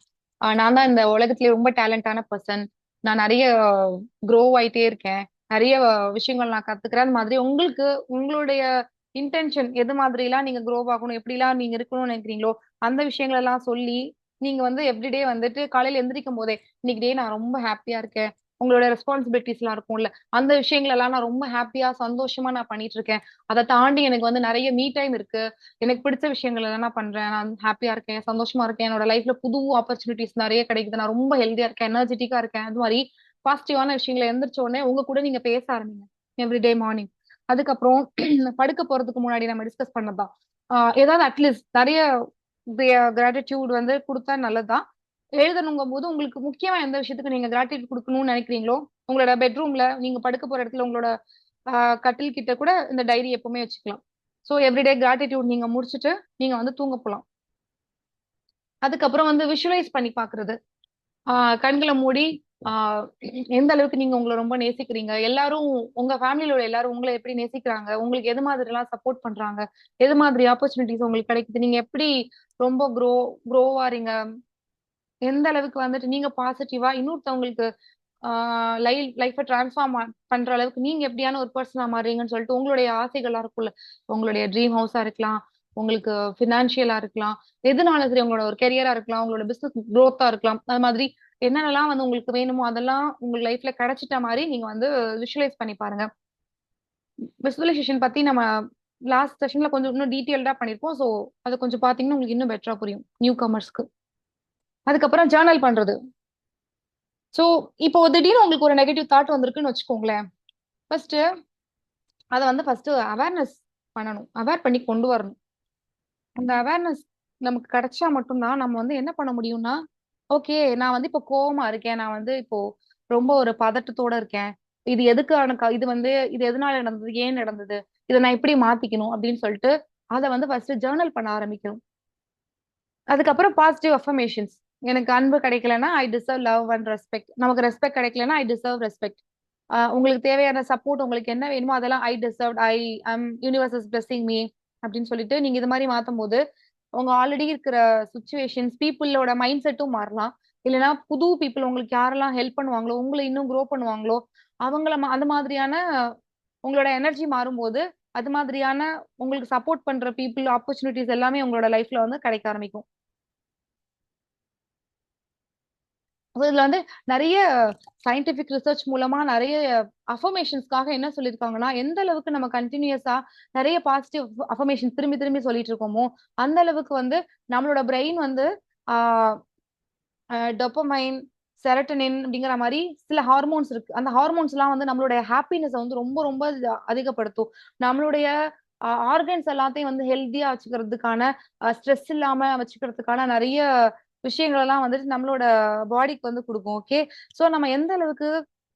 நான் தான் இந்த உலகத்திலேயே ரொம்ப டேலண்டான பர்சன், நான் நிறைய க்ரோ ஆயிட்டே இருக்கேன், நிறைய விஷயங்கள் நான் கத்துக்கிறேன். அது மாதிரி உங்களுக்கு உங்களுடைய இன்டென்ஷன் எது மாதிரி எல்லாம் நீங்க க்ரோ ஆகணும், எப்படி எல்லாம் நீங்க இருக்கணும்னு நினைக்கிறீங்களோ அந்த விஷயங்கள் எல்லாம் சொல்லி நீங்க வந்து எவ்ரிடே வந்துட்டு காலையில எந்திரிக்கும் போதே இன்னைக்கு டே நான் ரொம்ப ஹாப்பியா இருக்கேன், உங்களோட ரெஸ்பான்சிபிலிட்டிஸ் எல்லாம் இருக்கும்ல அந்த விஷயங்கள் எல்லாம் நான் ரொம்ப ஹாப்பியா சந்தோஷமா நான் பண்ணிட்டு இருக்கேன். அதை தாண்டி எனக்கு வந்து நிறைய மீ டைம் இருக்கு, எனக்கு பிடிச்ச விஷயங்கள் எல்லாம் நான் பண்றேன், நான் ஹாப்பியா இருக்கேன், சந்தோஷமா இருக்கேன், என்னோட லைஃப்ல புது ஆப்பர்ச்சுனிட்டிஸ் நிறைய கிடைக்குது, நான் ரொம்ப ஹெல்தியா இருக்கேன், எனர்ஜெட்டிக்கா இருக்கேன். அது மாதிரி பாசிட்டிவான விஷயங்களை எந்திரிச்ச உடனே உங்க கூட நீங்க பேச ஆரம்பிங்க எவ்ரிடே மார்னிங். அதுக்கப்புறம் படுக்க போறதுக்கு முன்னாடி நம்ம டிஸ்கஸ் பண்ணதான் ஏதாவது அட்லீஸ்ட் நிறைய கிராட்டிடியூட் வந்து கொடுத்தா நல்லதுதான். எழுதணுங்கும் போது உங்களுக்கு முக்கியமா எந்த விஷயத்துக்கு நீங்க கிராட்டிடியூட் கொடுக்கணும்னு நினைக்கிறீங்களோ உங்களோட பெட்ரூம்ல நீங்க படுக்க போற இடத்துல உங்களோட கட்டில் கிட்ட கூட இந்த டைரி எப்பவுமே வச்சுக்கலாம். ஸோ எவ்ரிடே கிராட்டிடியூட் நீங்க முடிச்சுட்டு நீங்க வந்து தூங்க போலாம். அதுக்கப்புறம் வந்து விஷுவலைஸ் பண்ணி பாக்குறது. கண்களை மூடி எந்த அளவுக்கு நீங்க உங்களை ரொம்ப நேசிக்கிறீங்க, எல்லாரும் உங்க ஃபேமிலியில உள்ள எல்லாரும் உங்களை எப்படி நேசிக்கிறாங்க, உங்களுக்கு எது மாதிரி எல்லாம் சப்போர்ட் பண்றாங்க, எது மாதிரி ஆப்பர்ச்சுனிட்டிஸ் உங்களுக்கு கிடைக்குது, நீங்க எப்படி ரொம்ப க்ரோவாறீங்க, எந்த அளவுக்கு வந்துட்டு நீங்க பாசிட்டிவா இன்னொருத்தவங்களுக்கு லைஃபை டிரான்ஸ்ஃபார்ம் பண்ற அளவுக்கு நீங்க எப்படியான ஒரு பர்சனா மாறுறீங்கன்னு சொல்லிட்டு உங்களுடைய ஆசைகளா இருக்கும்ல, உங்களுடைய ட்ரீம் ஹவுஸா இருக்கலாம், உங்களுக்கு பினான்சியலா இருக்கலாம், எதுனாலும் சரி, உங்களோட ஒரு கெரியரா இருக்கலாம், உங்களோட பிசினஸ் க்ரோத்தா இருக்கலாம், அது மாதிரி என்னென்னலாம் வந்து உங்களுக்கு வேணுமோ அதெல்லாம் உங்க லைஃப்ல கிடைச்சிட்ட மாதிரி நீங்க வந்து விஷுவலைஸ் பண்ணி பாருங்க. விசுவலைசேஷன் பத்தி நம்ம லாஸ்ட் செஷன்ல கொஞ்சம் இன்னும் டீட்டெயில்டா பண்ணிருப்போம். ஸோ அது கொஞ்சம் பாத்தீங்கன்னா உங்களுக்கு இன்னும் பெட்டரா புரியும் நியூ கமர்ஸ்க்கு. அதுக்கப்புறம் ஜேர்னல் பண்றது. ஸோ இப்போ திடீர்னு உங்களுக்கு ஒரு நெகட்டிவ் தாட் வந்திருக்குன்னு வச்சுக்கோங்களேன். ஃபர்ஸ்ட் அதை வந்து ஃபர்ஸ்ட் அவேர்னஸ் பண்ணணும், அவேர் பண்ணி கொண்டு வரணும். அந்த அவேர்னஸ் நமக்கு கிடைச்சா மட்டும்தான் நம்ம வந்து என்ன பண்ண முடியும்னா, ஓகே நான் வந்து இப்போ கோவமா இருக்கேன், நான் வந்து இப்போ ரொம்ப ஒரு பதட்டத்தோட இருக்கேன், இது எதுக்கான இது வந்து இது எதனால நடந்தது, ஏன் நடந்தது, இதை நான் எப்படி மாத்திக்கணும் அப்படின்னு சொல்லிட்டு அதை வந்து ஃபர்ஸ்ட் ஜேர்னல் பண்ண ஆரம்பிக்கணும். அதுக்கப்புறம் பாசிட்டிவ் அஃபர்மேஷன்ஸ். எனக்கு அன்பு கிடைக்கலன்னா I deserve love and respect, நமக்கு ரெஸ்பெக்ட் கிடைக்கலன்னா ஐ டிசர்வ் ரெஸ்பெக்ட், உங்களுக்கு தேவையான சப்போர்ட் உங்களுக்கு என்ன வேணுமோ அதெல்லாம் I deserve, universe is blessing me அப்படின்னு சொல்லிட்டு நீங்க இது மாதிரி மாத்தும் போது உங்க ஆல்ரெடி இருக்கிற சுச்சுவேஷன்ஸ் பீப்புளோட மைண்ட் செட்டும் மாறலாம். இல்லைன்னா புது பீப்புள் உங்களுக்கு யாரெல்லாம் ஹெல்ப் பண்ணுவாங்களோ, உங்களை இன்னும் க்ரோ பண்ணுவாங்களோ, அவங்கள அந்த மாதிரியான உங்களோட எனர்ஜி மாறும்போது அது மாதிரியான உங்களுக்கு சப்போர்ட் பண்ற பீப்புள் ஆப்பர்ச்சுனிட்டிஸ் எல்லாமே உங்களோட லைஃப்ல வந்து கிடைக்க ஆரம்பிக்கும். இதுல வந்து நிறைய சயின்டிபிக் ரிசர்ச் மூலமா நிறைய அஃபர்மேஷன்ஸ்க்காக என்ன சொல்லியிருக்காங்கன்னா, எந்த அளவுக்கு நம்ம கண்டினியூஸா நிறைய பாசிட்டிவ் அஃபர்மேஷன் திரும்பி திரும்பி சொல்லிட்டு இருக்கோமோ அந்த அளவுக்கு வந்து நம்மளோட பிரெயின் வந்து டொப்பமைன், செரட்டனின் அப்படிங்கிற மாதிரி சில ஹார்மோன்ஸ் இருக்கு. அந்த ஹார்மோன்ஸ் எல்லாம் வந்து நம்மளுடைய ஹாப்பினஸ் வந்து ரொம்ப ரொம்ப அதிகப்படுத்தும். நம்மளுடைய ஆர்கன்ஸ் எல்லாத்தையும் வந்து ஹெல்த்தியா வச்சுக்கிறதுக்கான, ஸ்ட்ரெஸ் இல்லாம வச்சுக்கிறதுக்கான நிறைய விஷயங்கள் எல்லாம் வந்துட்டு நம்மளோட பாடிக்கு வந்து கொடுக்கும். ஓகே, ஸோ நம்ம எந்த அளவுக்கு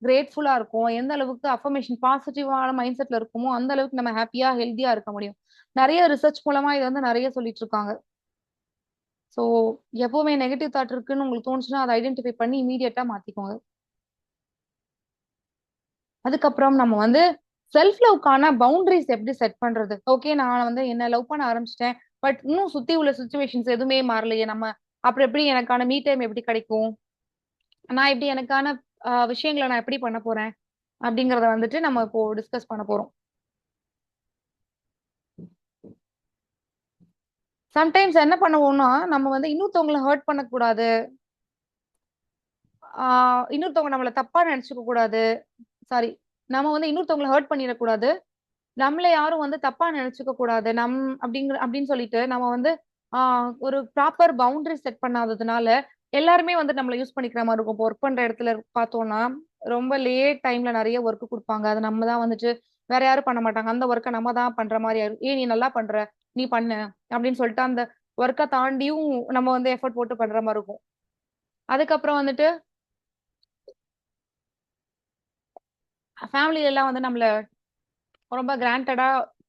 கிரேட்ஃபுல்லா இருக்கும், எந்த அளவுக்கு அஃபர்மேஷன் பாசிட்டிவான மைண்ட் செட்ல இருக்குமோ அந்த அளவுக்கு நம்ம ஹாப்பியா ஹெல்த்தியா இருக்க முடியும். நிறைய ரிசர்ச் மூலமா இது வந்து நிறைய சொல்லிட்டு இருக்காங்க. ஸோ எப்பவுமே நெகட்டிவ் தாட் இருக்குன்னு உங்களுக்கு தோணுச்சுன்னா அதை ஐடென்டிஃபை பண்ணி இமீடியட்டா மாத்திக்கோங்க. அதுக்கப்புறம் நம்ம வந்து செல்ஃப் லவ்க்கான பவுண்டரிஸ் எப்படி செட் பண்றது. ஓகே, நான் வந்து என்ன லவ் பண்ண ஆரம்பிச்சிட்டேன், பட் இன்னும் சுத்தி உள்ள சுச்சுவேஷன்ஸ் எதுவுமே மாறலையே, நம்ம அப்புறம் எப்படி எனக்கான மீ டைம் எப்படி கிடைக்கும், நான் எப்படி எனக்கான விஷயங்களை நான் எப்படி பண்ண போறேன் அப்படிங்கறத வந்துட்டு நம்ம இப்போ டிஸ்கஸ் பண்ண போறோம். சம்டைம்ஸ் என்ன பண்ணுவோம்னா நம்ம வந்து இன்னொருத்தவங்களை ஹர்ட் பண்ணக்கூடாது, இன்னொருத்தவங்க நம்மள தப்பா நினைச்சுக்க கூடாது, சாரி, நம்ம வந்து இன்னொருத்தவங்களை ஹர்ட் பண்ணிடக்கூடாது, நம்மள யாரும் வந்து தப்பா நினைச்சுக்க கூடாது அப்படின்னு சொல்லிட்டு நம்ம வந்து ஒரு ப்ராப்பர் பவுண்டரி செட் பண்ணாததுனால எல்லாருமே வந்து நம்மள யூஸ் பண்ணிக்கிற மாதிரி இருக்கும். இப்போ ஒர்க் பண்ற இடத்துல பார்த்தோம்னா ரொம்ப லேட் டைம்ல நிறைய ஒர்க் கொடுப்பாங்க, அது நம்ம தான் வந்துட்டு வேற யாரும் பண்ண மாட்டாங்க, அந்த ஒர்க்கை நம்ம தான் பண்ற மாதிரி நீ நல்லா பண்ற, நீ பண்ணு அப்படின்னு சொல்லிட்டு அந்த ஒர்க்கை தாண்டியும் நம்ம வந்து எஃபர்ட் போட்டு பண்ற மாதிரி இருக்கும். அதுக்கப்புறம் வந்துட்டு ஃபேமிலில எல்லாம் வந்து நம்மள ரொம்ப கிராண்டடா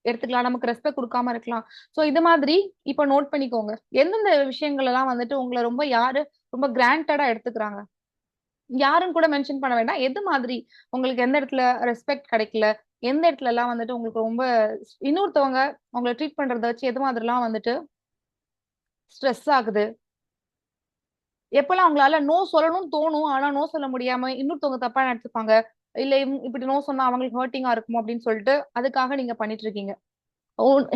எடுத்துக்கலாம், நமக்கு ரெஸ்பெக்ட் கொடுக்காம இருக்கலாம். சோ இது மாதிரி இப்ப நோட் பண்ணிக்கோங்க, எந்தெந்த விஷயங்கள் எல்லாம் வந்துட்டு உங்களை ரொம்ப யாரு ரொம்ப கிராண்டடா எடுத்துக்கிறாங்க, யாருன்னு கூட மென்ஷன் பண்ண வேண்டாம், எது மாதிரி உங்களுக்கு எந்த இடத்துல ரெஸ்பெக்ட் கிடைக்கல, எந்த இடத்துல எல்லாம் வந்துட்டு உங்களுக்கு ரொம்ப இன்னொருத்தவங்க உங்களை ட்ரீட் பண்றத வச்சு எது மாதிரி எல்லாம் வந்துட்டு ஸ்ட்ரெஸ் ஆகுது, எப்பெல்லாம் உங்களால நோ சொல்லணும்னு தோணும் ஆனா நோ சொல்ல முடியாம இன்னொருத்தவங்க தப்பா நினைச்சுப்பாங்க, இல்ல இப்படி நோ சொன்னா அவங்களுக்கு ஹர்ட்டிங்கா இருக்குமோ அப்படின்னு சொல்லிட்டு அதுக்காக நீங்க பண்ணிட்டு இருக்கீங்க.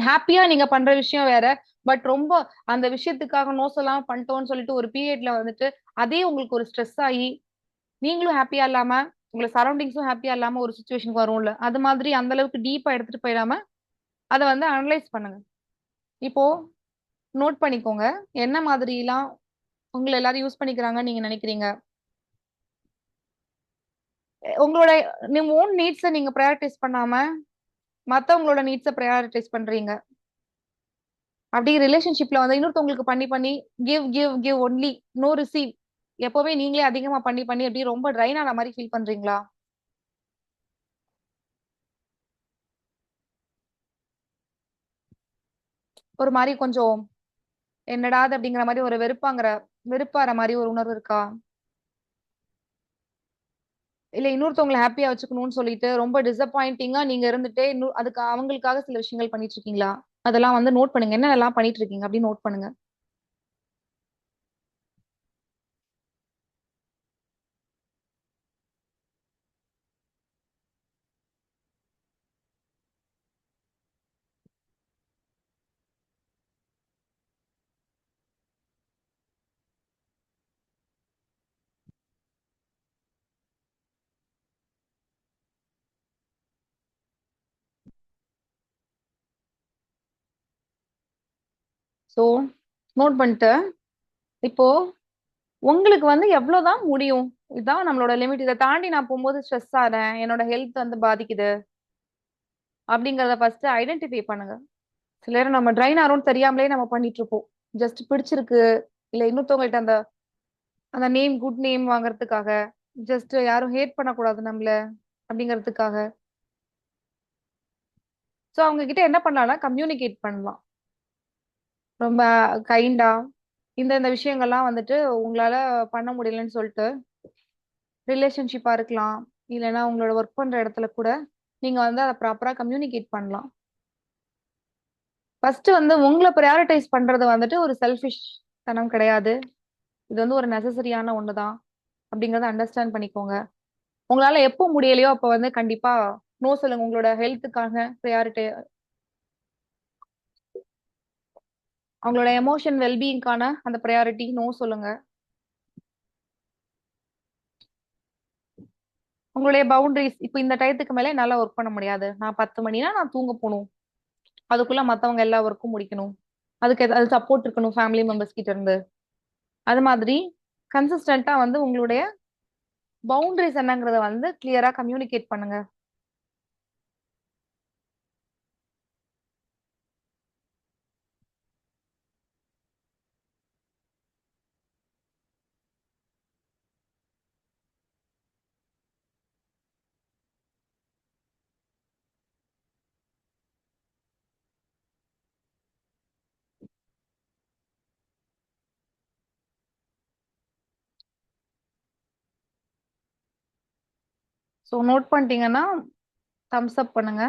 ஹாப்பியா நீங்க பண்ற விஷயம் வேற, பட் ரொம்ப அந்த விஷயத்துக்காக நோ சொல்லாம பண்ணிட்டோம்னு சொல்லிட்டு ஒரு பீரியட்ல வந்துட்டு அதே உங்களுக்கு ஒரு ஸ்ட்ரெஸ் ஆகி நீங்களும் ஹாப்பியா இல்லாம உங்களை சரௌண்டிங்ஸும் ஹாப்பியா இல்லாம ஒரு சுச்சுவேஷனுக்கு வரும்ல, அது மாதிரி அந்த அளவுக்கு டீப்பா எடுத்துட்டு போயிடாம அதை வந்து அனலைஸ் பண்ணுங்க. இப்போ நோட் பண்ணிக்கோங்க என்ன மாதிரி எல்லாம் உங்களை எல்லாரும் யூஸ் பண்ணிக்கிறாங்கன்னு நீங்க நினைக்கிறீங்க. உங்களோட ஓன் நீட்ஸை நீங்க ப்ரையாரிட்டைஸ் பண்ணாம மத்தவங்களோட நீட்ஸை ப்ரையாரிட்டைஸ் பண்றீங்க. அப்படி ரிலேஷன்ஷிப்ல வந்து இன்னொருத்தவங்களுக்கு பண்ணி பண்ணி give give give only no receive எப்பவுமே நீங்களே அதிகமா பண்ணி பண்ணி அப்படி ரொம்ப ட்ரைன் ஆன மாதிரி ஃபீல் பண்றீங்களா? ஒரு மாதிரி கொஞ்சம் என்னடாது அப்படிங்கிற மாதிரி ஒரு வெறுப்பாற மாதிரி ஒரு உணர்வு இருக்கா? இல்ல இன்னொருத்தவங்களை ஹாப்பியா வச்சுக்கணும்னு சொல்லிட்டு ரொம்ப டிசப்பாயிண்டிங்கா நீங்க இருந்துட்டே இன்னும் அதுக்கு அவங்களுக்காக சில விஷயங்கள் பண்ணிட்டு இருக்கீங்களா? அதெல்லாம் வந்து நோட் பண்ணுங்க. என்னென்னலாம் பண்ணிட்டு இருக்கீங்க அப்படின்னு நோட் பண்ணுங்க. ஸோ நோட் பண்ணிட்டு இப்போ உங்களுக்கு வந்து எவ்வளவுதான் முடியும், இதுதான் நம்மளோட லிமிட், இதை தாண்டி நான் போகும்போது ஸ்ட்ரெஸ் ஆறேன், என்னோட ஹெல்த் வந்து பாதிக்குது அப்படிங்கறத ஃபர்ஸ்ட் ஐடென்டிஃபை பண்ணுங்க. சில நேரம் நம்ம ட்ரைன் ஆறோம்னு தெரியாமலே நம்ம பண்ணிட்டு இருப்போம். ஜஸ்ட் பிடிச்சிருக்கு, இல்ல இன்னொருத்தவங்கள்ட்ட அந்த அந்த நேம் குட் நேம் வாங்குறதுக்காக, ஜஸ்ட் யாரும் ஹேட் பண்ணக்கூடாது நம்மள அப்படிங்கிறதுக்காக. ஸோ அவங்க கிட்ட என்ன பண்ணலாம்னா கம்யூனிகேட் பண்ணலாம் ரொம்ப கைண்டா. இந்த விஷயங்கள்லாம் வந்துட்டு உங்களால பண்ண முடியலன்னு சொல்லிட்டு ரிலேஷன்ஷிப்பா இருக்கலாம், இல்லைன்னா உங்களோட ஒர்க் பண்ற இடத்துல கூட நீங்க வந்து அதை ப்ராப்பரா கம்யூனிகேட் பண்ணலாம். ஃபர்ஸ்ட் வந்து உங்களை ப்ரையாரிட்டைஸ் பண்றது வந்துட்டு ஒரு செல்ஃபிஷ் தனம் கிடையாது. இது வந்து ஒரு நெசசரியான ஒண்ணுதான் அப்படிங்கறத அண்டர்ஸ்டாண்ட் பண்ணிக்கோங்க. உங்களால எப்போ முடியலையோ அப்ப வந்து கண்டிப்பா நோ சொல்லுங்க. உங்களோட ஹெல்த்துக்காக ப்ரையாரிட்டி, அவங்களோட எமோஷன் வெல்பீயிங்கான அந்த ப்ரையாரிட்டி நோ சொல்லுங்க. உங்களுடைய பவுண்டரிஸ், இப்போ இந்த டயத்துக்கு மேல என்னால ஒர்க் பண்ண முடியாது, நான் 10 மணினா நான் தூங்க போகணும், அதுக்குள்ள மத்தவங்க எல்லா ஒர்க்கும் முடிக்கணும், அதுக்கு ஏதாவது சப்போர்ட் இருக்கணும் ஃபேமிலி மெம்பர்ஸ் கிட்ட இருந்து. அது மாதிரி கன்சிஸ்டன்டா வந்து உங்களுடைய பவுண்டரிஸ் என்னங்கறத வந்து கிளியரா கம்யூனிகேட் பண்ணுங்க. ஸோ நோட் பண்ணிட்டீங்கன்னா தம்ஸ் அப் பண்ணுங்க.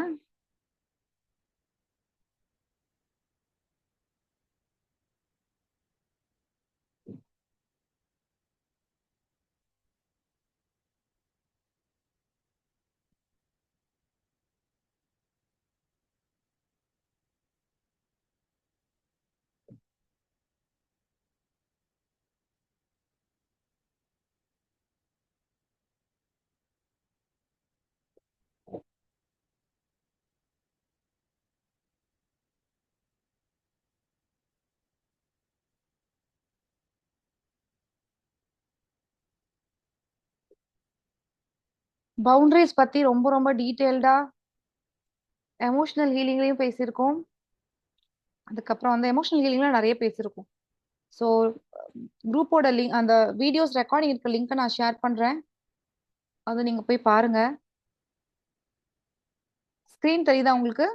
பவுண்டரிஸ் பத்தி ரொம்ப ரொம்ப டீட்டெயில்டா எமோஷனல் ஹீலிங்லயும் பேசியிருக்கோம். அதுக்கப்புறம் வந்து எமோஷனல் ஹீலிங்ல நிறைய பேசியிருக்கோம். ஸோ குரூப்போட லிங்க், அந்த வீடியோஸ் ரெக்கார்டிங் இருக்க லிங்க்கை நான் ஷேர் பண்றேன், அதை நீங்க போய் பாருங்க. ஸ்கிரீன் தெரியுதா உங்களுக்கு?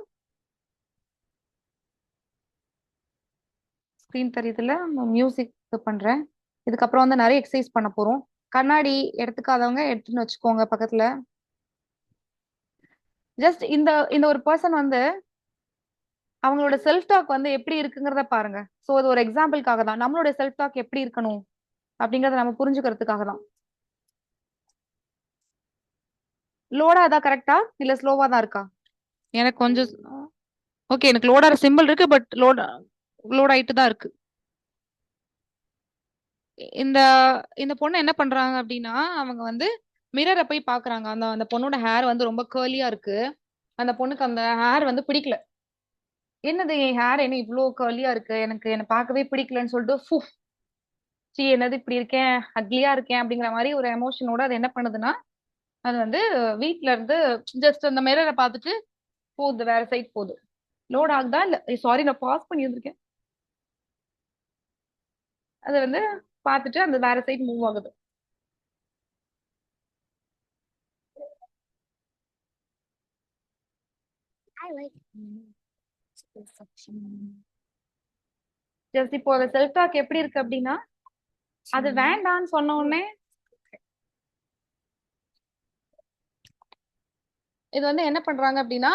ஸ்கிரீன் தெரியுதுல, மியூசிக் பண்றேன். இதுக்கப்புறம் வந்து நிறைய எக்ஸசைஸ் பண்ண போறோம். கண்ணாடி எடுத்துக்காதவங்க எடுத்துன்னு வச்சுக்கோங்க பக்கத்துல. ஜஸ்ட் இந்த இந்த ஒரு பர்சன் வந்து அவங்களோட செல்ஃப் டாக் வந்து எப்படி இருக்குங்கிறத பாருங்க. ஸோ அது ஒரு எக்ஸாம்பிளுக்காக தான், நம்மளோட செல்ஃப் டாக் எப்படி இருக்கணும் அப்படிங்கறத நம்ம புரிஞ்சுக்கிறதுக்காக தான். லோடா தான் கரெக்டா இல்ல ஸ்லோவா தான் இருக்கா? எனக்கு கொஞ்சம் ஓகே, எனக்கு லோட் ஆகிற சிம்பிள் இருக்கு, பட் லோட் ஆயிட்டு தான் இருக்கு. இந்த இந்த பொண்ணு என்ன பண்றாங்க அப்படின்னா, அவங்க வந்து மிரரை போய் பாக்குறாங்க. அந்த அந்த பொண்ணோட ஹேர் வந்து ரொம்ப கேர்லியா இருக்கு. அந்த பொண்ணுக்கு அந்த ஹேர் வந்து பிடிக்கல. என்னது என் ஹேர் என்ன இவ்ளோ கேர்லியா இருக்கு, எனக்கு என்ன பார்க்கவே பிடிக்கலன்னு சொல்லிட்டு என்னது இப்படி இருக்கேன், அக்லியா இருக்கேன் அப்படிங்கிற மாதிரி ஒரு எமோஷனோட அது என்ன பண்ணுதுன்னா அது வந்து வீட்ல இருந்து ஜஸ்ட் அந்த மிரரை பார்த்துட்டு போகுது, வேற சைட் போகுது. லோட் ஆகுதா இல்ல, சாரி நான் பாஸ் பண்ணி வந்திருக்கேன். அது வந்து பார்த்துட்டு அந்த வேற சைட் மூவ் ஆகுது. I like reflection. ஜஸ்ட் இப்போ அந்த செல்ஃப் டாக் எப்படி இருக்கு அப்படின்னா, அது வேண்டான்னு சொன்ன உடனே இது வந்து என்ன பண்றாங்க அப்படின்னா,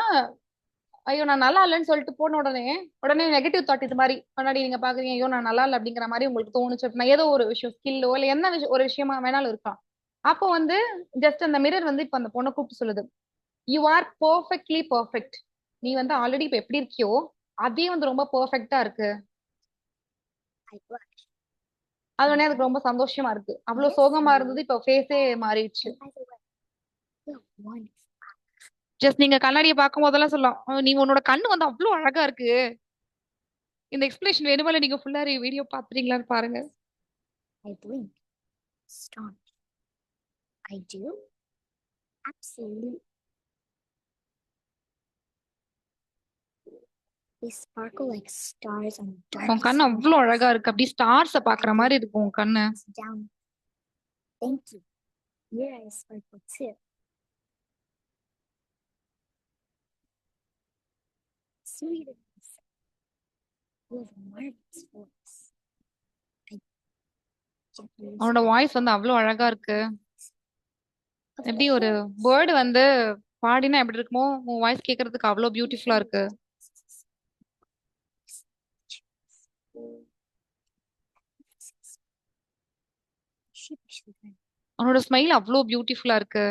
ஐயோ நான் நல்லா இல்லைன்னு சொல்லிட்டு போன உடனே நெகட்டிவ் தாட் இது மாதிரி முன்னாடி நீங்க பாக்குறீங்க, ஐயோ நான் நல்லா இல்லை அப்படிங்கிற மாதிரி உங்களுக்கு தோணுச்சு அப்படின்னா, ஏதோ ஒரு விஷயம் ஸ்கில்லோ இல்ல என்ன விஷயம் ஒரு விஷயமா வேணாலும் இருக்கலாம். அப்போ வந்து ஜஸ்ட் அந்த மிரர் வந்து இப்ப அந்த பொண்ணை கூப்பிட்டு சொல்லுது, யூ ஆர் பர்ஃபெக்ட்லி பர்ஃபெக்ட். நீ வந்து ஆல்ரெடி இப்ப எப்படி இருக்கியோ அதே வந்து ரொம்ப பர்ஃபெக்டா இருக்கு. I blush. அது உடனே அதுக்கு ரொம்ப சந்தோஷமா இருக்கு. அவ்வளவு சோகமா இருந்தது இப்ப ஃபேஸே மாறிடுச்சு. And by the way, you're wonderful. Just நீங்க கண்ணாடியை பார்க்கும் போதெல்லாம் சொல்லலாம், நீ உன்னோட கண்ணு வந்து அவ்வளவு அழகா இருக்கு. இந்த எக்ஸ்பிளேஷன் வேணுமா நீங்க ஃபுல்லா வீடியோ பாத்துறீங்களான்னு பாருங்க. I blink. Strong. I do? Absolutely. They sparkle like stars on dark. உன் கண்ணு அவ்வளவு அழகா இருக்கு, அப்படி ஸ்டார்ஸ பாக்குற மாதிரி இருக்கும் உன் கண்ணு. Down. Thank you. Your eyes sparkle too. Sweeter. You have a marvelous voice. I gently அவனோட வாய்ஸ் வந்து அவ்வளவு அழகா இருக்கு. எப்படி ஒரு பேர்டு வந்து பாடினா எப்படி இருக்குமோ உன் வாய்ஸ் கேட்கறதுக்கு அவ்வளவு பியூட்டிஃபுல்லா இருக்கு. அவனோட ஸ்மைல் அவ்வளவு பியூட்டிஃபுல்லா இருக்கு.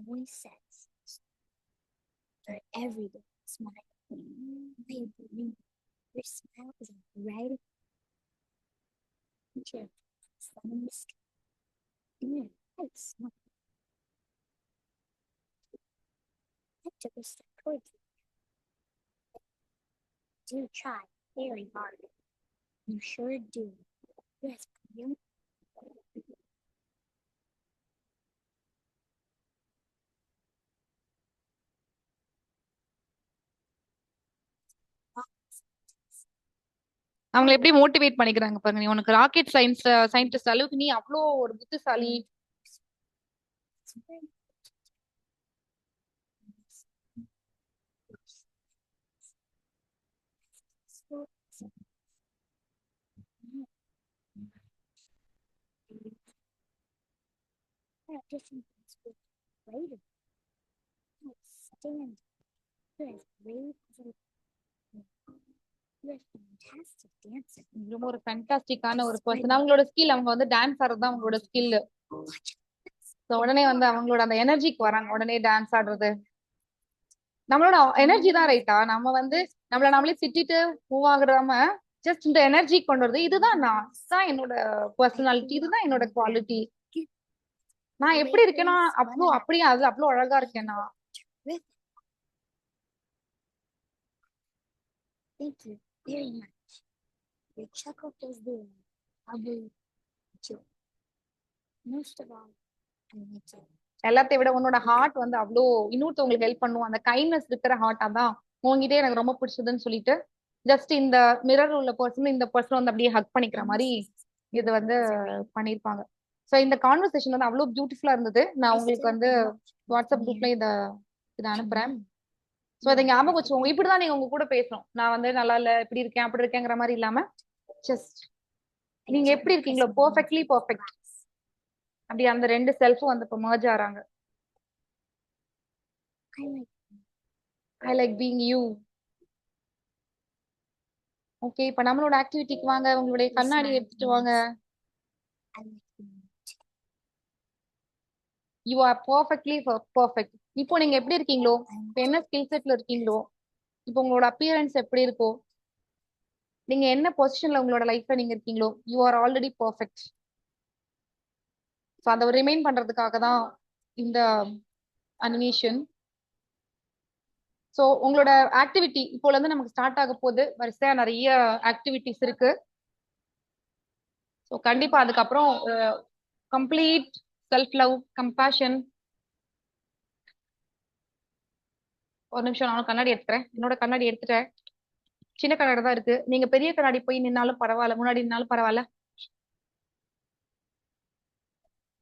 voice says for every day smile. Baby, your smile is a bright picture of the sun in the sky. And your head smile. I took a step towards you. Do try very hard. You sure do. Yes, you. அவங்களை எப்படி motivate பண்ணிக்கிறாங்க பாருங்க. நீ உனக்கு rocket scientist அளவுக்கு நீ அவ்வளோ ஒரு புத்திசாலி. It's very there are different things with later. Stand. You're as brave as a you're a fantastic dancer. ரொம்ப ஒரு ஃபேண்டாஸ்டிக்கான ஒரு பர்சன். அவங்களோட ஸ்கில், அவங்க வந்து டான்ஸ் ஆடுறது தான் அவங்களோட ஸ்கில். உடனே வந்து அவங்களோட அந்த எனர்ஜிக்கு வராங்க, உடனே டான்ஸ் ஆடுறது. நம்மளோட எனர்ஜி தான் ரைட்டா. நம்ம வந்து நம்மள நம்மளே திட்டிட்டு மூவ் ஆகுறாம ஜஸ்ட் இந்த எனர்ஜி கொண்டு வருது. இதுதான் நான், இதுதான் என்னோட பர்சனாலிட்டி, இதுதான் என்னோட குவாலிட்டி. நான் எப்படி இருக்கேன்னா அப்படியே அது அவ்வளவு அழகா இருக்கேன் நான். Thank you very much. Your chuckle fills the room. I'll be joy. Most of all, I like you. எல்லாத்தையும் விட உன்னோட ஹார்ட் வந்து அவ்வளோ இன்னொருத்தவங்களுக்கு ஹெல்ப் பண்ணும். அந்த கைண்ட்னஸ் இருக்கிற ஹார்ட் அதான் உங்ககிட்டே எனக்கு ரொம்ப பிடிச்சதுன்னு சொல்லிட்டு ஜஸ்ட் இந்த மிரர் உள்ள பர்சன் இந்த பர்சன் வந்து அப்படியே ஹக் பண்ணிக்கிற மாதிரி இது வந்து பண்ணியிருப்பாங்க. ஸோ இந்த கான்வர்சேஷன் வந்து அவ்வளோ பியூட்டிஃபுல்லா இருந்தது. நான் உங்களுக்கு வந்து வாட்ஸ்அப் குரூப்ல இதை அனுப்புறேன். ஸோ அதை ஞாபகம் வச்சுக்கோங்க. இப்படிதான் நீங்க உங்க கூட பேசணும். நான் வந்து நல்லா இல்ல இப்படி இருக்கேன் அப்படி இருக்கேங்கிற மாதிரி இல்லாம ஜஸ்ட் நீங்க எப்படி இருக்கீங்களோ பர்ஃபெக்ட்லி பர்ஃபெக்ட், அப்படி அந்த ரெண்டு செல்ஃபும் வந்து இப்போ மர்ஜ் ஆறாங்க. I like being you. Okay, இப்ப நம்மளோட ஆக்டிவிட்டிக்கு வாங்க. உங்களுடைய கண்ணாடி எடுத்துட்டு வாங்க. You are perfectly perfect. இப்போ நீங்க எப்படி இருக்கீங்களோ, இப்போ என்ன ஸ்கில் செட்ல இருக்கீங்களோ, இப்போ உங்களோட அப்பியரன்ஸ் எப்படி இருக்கோ, நீங்க என்ன பொசிஷன்ல உங்களோட லைஃப்ல நீங்க இருக்கீங்களோ, you are already perfect. So அதை ரிமைன் பண்றதுக்காக தான் இந்த அனிமேஷன். ஸோ உங்களோட ஆக்டிவிட்டி இப்போல இருந்து நமக்கு ஸ்டார்ட் ஆக போகுது. வரிசையா நிறைய ஆக்டிவிட்டிஸ் இருக்கு. ஸோ கண்டிப்பா அதுக்கப்புறம் கம்ப்ளீட் செல்ஃப் லவ், கம்பேஷன். ஒரு நிமிஷம், நானும் கண்ணாடி எடுத்துக்கிறேன். என்னோட கண்ணாடி எடுத்துட்டேன். சின்ன கண்ணாடி தான் இருக்கு. நீங்க பெரிய கண்ணாடி போய் நின்னாலும் பரவாயில்ல, முன்னாடி நின்னாலும் பரவாயில்ல.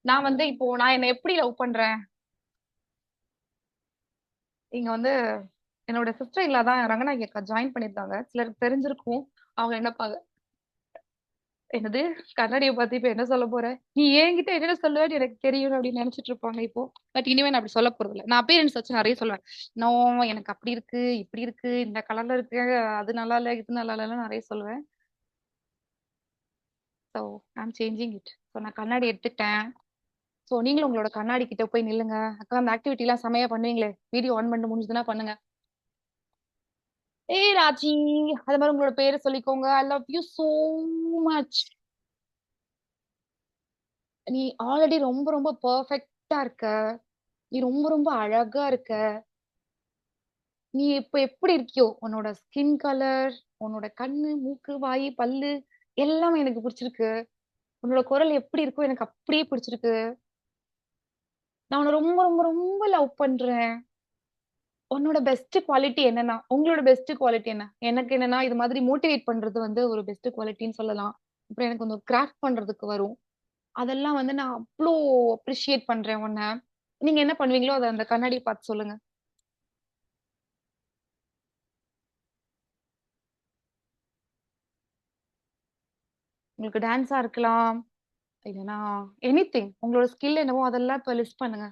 நான் வந்து இப்போ நான் என்ன எப்படி லவ் பண்றேன், இங்க வந்து என்னோட சிஸ்டர் இல்லா தான் ரங்கநாயகி அக்கா ஜாயின் பண்ணிருக்காங்க. சிலருக்கு தெரிஞ்சிருக்கும். அவங்க என்னப்பாங்க, என்னது கண்ணாடியை பார்த்து இப்ப என்ன சொல்ல போற, நீ என்கிட்ட என்ன சொல்லுவேன்னு எனக்கு தெரியும் அப்படின்னு நினைச்சிட்டு இருப்பாங்க இப்போ. பட் இனிமே நான் அப்படி சொல்ல போறது இல்லை. நான் அப்பீரன்ஸ் வச்சு நிறைய சொல்லுவேன். நோ, எனக்கு அப்படி இருக்கு, இப்படி இருக்கு, இந்த கலர்ல இருக்கு, அது நல்லா இல்ல, இது நல்லா இல்ல, நிறைய சொல்லுவேன். So I'm changing it. So நான் கண்ணாடி எடுத்துட்டேன். ஸோ நீங்களும் உங்களோட கண்ணாடி கிட்ட போய் நில்லுங்க. அக்கா அந்த ஆக்டிவிட்டி எல்லாம் செமையா பண்ணுவீங்களே, வீடியோ ஆன் பண்ணி முடிஞ்சதுன்னா பண்ணுங்க. ஏய் ராஜி, அது மாதிரி உங்களோட பேரை சொல்லிக்கோங்க. I love you so much. நீ ஆல்ரெடி ரொம்ப ரொம்ப பெர்ஃபெக்ட்டா இருக்க. நீ ரொம்ப ரொம்ப அழகா இருக்க. நீ இப்ப எப்படி இருக்கியோ, உன்னோட ஸ்கின் கலர், உன்னோட கண்ணு, மூக்கு, வாய், பல்லு எல்லாமே எனக்கு பிடிச்சிருக்கு. உன்னோட குரல் எப்படி இருக்கோ எனக்கு அப்படியே பிடிச்சிருக்கு. நான் உன்னை ரொம்ப ரொம்ப ரொம்ப லவ் பண்றேன். உன்னோட பெஸ்ட் குவாலிட்டி என்னன்னா, உங்களோட பெஸ்ட் குவாலிட்டி என்ன? எனக்கு என்னன்னா, இது மாதிரி மோட்டிவேட் பண்றது வந்து ஒரு பெஸ்ட் குவாலிட்டின்னு சொல்லலாம். அப்புறம் எனக்கு வந்து கிராஃப்ட் பண்றதுக்கு வரும். அதெல்லாம் வந்து நான் அவ்வளோ அப்ரிஷியேட் பண்றேன் உன்னை. நீங்க என்ன பண்ணுவீங்களோ அதை அந்த கண்ணாடி பார்த்து சொல்லுங்க. உங்களுக்கு டான்ஸா இருக்கலாம், இல்லைன்னா எனிதிங், உங்களோட ஸ்கில் என்னவோ அதெல்லாம் இப்ப லிஸ்ட் பண்ணுங்க.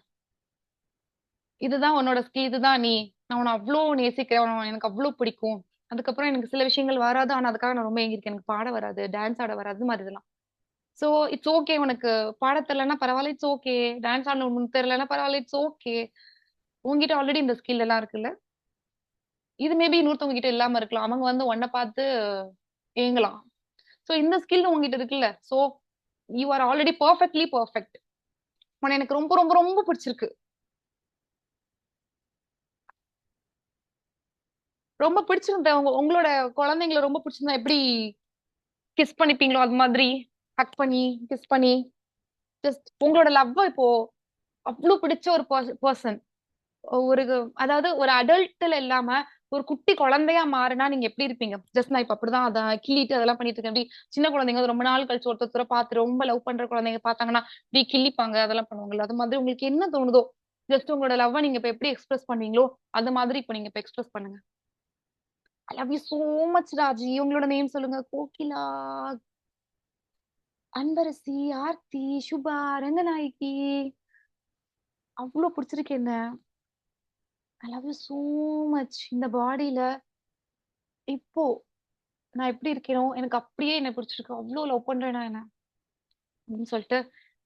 இதுதான் உன்னோட ஸ்கில், இதுதான் நீ. நான் உன்னை அவ்வளோ நேசிக்கிறேன், எனக்கு அவ்வளோ பிடிக்கும். அதுக்கப்புறம் எனக்கு சில விஷயங்கள் வராது, ஆனா அதுக்காக நான் ரொம்ப ஏங்கிருக்கேன். எனக்கு பாட வராது, டான்ஸ் ஆட வராது, இது மாதிரி இதெல்லாம். So it's okay. உனக்கு பாட தெரியலன்னா பரவாயில்ல, இட்ஸ் ஓகே. டான்ஸ் ஆட உனக்கு தெரியலன்னா பரவாயில்ல, இட்ஸ் ஓகே. உங்ககிட்ட ஆல்ரெடி இந்த ஸ்கில் எல்லாம் இருக்குல்ல. இது மேபி இன்னொருத்தவங்க கிட்ட இல்லாம இருக்கலாம். அவங்க வந்து உன்னை பார்த்து ஏங்கலாம். சோ இந்த ஸ்கில் உங்ககிட்ட இருக்குல்ல. So you are already perfectly perfect. உன்னை எனக்கு ரொம்ப ரொம்ப ரொம்ப பிடிச்சிருக்கு. ரொம்ப பிடிச்சிருந்த உங்களோட குழந்தைங்களை ரொம்ப பிடிச்சிருந்தா எப்படி கிஸ் பண்ணிப்பீங்களோ அது மாதிரி ஹக் பண்ணி கிஸ் பண்ணி ஜஸ்ட் உங்களோட லவ் இப்போ அவ்வளவு பிடிச்ச ஒரு பர்சன், ஒரு அதாவது ஒரு அடல்ட்ல இல்லாம ஒரு குட்டி குழந்தையா மாறினா நீங்க எப்படி இருப்பீங்க? ஜஸ்ட் நான் இப்ப அப்படிதான் அதை கிள்ளிட்டு அதெல்லாம் பண்ணிட்டு இருக்கேன். அப்படி சின்ன குழந்தைங்க வந்து ரொம்ப நாள் கழிச்சு ஒருத்தர பார்த்து ரொம்ப லவ் பண்ற குழந்தைங்க பார்த்தாங்கன்னா இப்படி கிள்ளிப்பாங்க, அதெல்லாம் பண்ணுவாங்கல்ல. அது மாதிரி உங்களுக்கு என்ன தோணுதோ, ஜஸ்ட் உங்களோட லவ் நீங்க இப்ப எப்படி எக்ஸ்பிரஸ் பண்ணீங்களோ அது மாதிரி இப்ப நீங்க இப்ப எக்ஸ்பிரஸ் பண்ணுங்க. ஐ love you so much Raji. உங்களோட நேம் சொல்லுங்க. கோகிலா, அன்பரசி, ஆர்த்தி, சுபா, ரங்கநாயகி. அவ்வளவு பிடிச்சிருக்கு என்ன. ஐ லவ் யூ சோ மச். இந்த பாடியில இப்போ நான் எப்படி இருக்கேனோ எனக்கு அப்படியே என்ன பிடிச்சிருக்கு. அவ்வளவு லவ் பண்றேன் நான் என்ன அப்படின்னு சொல்லிட்டு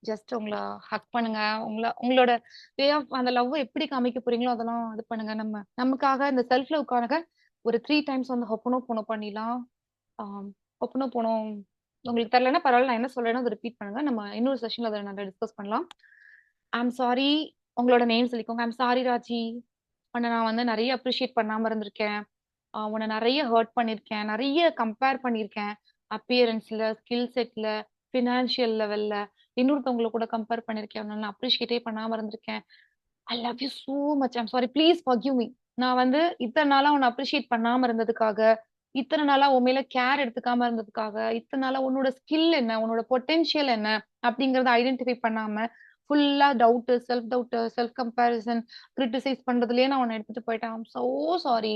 ஜஸ்ட் உங்களை ஹக் பண்ணுங்க. உங்களோட வே ஆஃப் அந்த லவ் எப்படி காமிக்க போறீங்களோ அதெல்லாம் இது பண்ணுங்க. நமக்காக இந்த செல்ஃப் லவ்க்காக ஒரு 3 டைம்ஸ் வந்து ஹொப்பனோ போனோ பண்ணிடலாம். ஹொப்பனோ போனோ உங்களுக்கு தெரியலன்னா பரவாயில்ல, நான் என்ன சொல்றேனோ அதை ரிப்பீட் பண்ணுங்க. நம்ம இன்னொரு செஷன்ல அதை நல்லா டிஸ்கஸ் பண்ணலாம். I'm sorry. உங்களோட நேம் சொல்லிக்கோங்க. I'm sorry Raji. உன்னை நான் வந்து நிறைய அப்ரிஷியேட் பண்ணாம இருந்திருக்கேன். உன்னை நிறைய ஹர்ட் பண்ணிருக்கேன், நிறைய கம்பேர் பண்ணிருக்கேன். அப்பியரன்ஸ்ல, ஸ்கில் செட்ல, பினான்சியல் லெவல்ல இன்னொருத்தவங்களை கூட கம்பேர் பண்ணிருக்கேன். உன்னை நான் அப்ரிஷியேட்டே பண்ணாம இருந்திருக்கேன். ஐ love you so much. I'm sorry, please forgive me. நான் வந்து இத்தனை நாளா உன்னை அப்ரிஷியேட் பண்ணாம இருந்ததுக்காக, இத்தனை நாளா உன் மேல கேர் எடுத்துக்காம இருந்ததுக்காக, இத்தனை நாளா உன்னோட ஸ்கில் என்ன, உன்னோட பொட்டென்ஷியல் என்ன அப்படிங்கறத ஐடென்டிஃபை பண்ணாம ஃபுல்லா டவுட், செல்ஃப் கம்பேரிசன், கிரிட்டிசைஸ் பண்றதுலயே நான் உன்னை எடுத்துட்டு போயிட்டேன். I'm so sorry.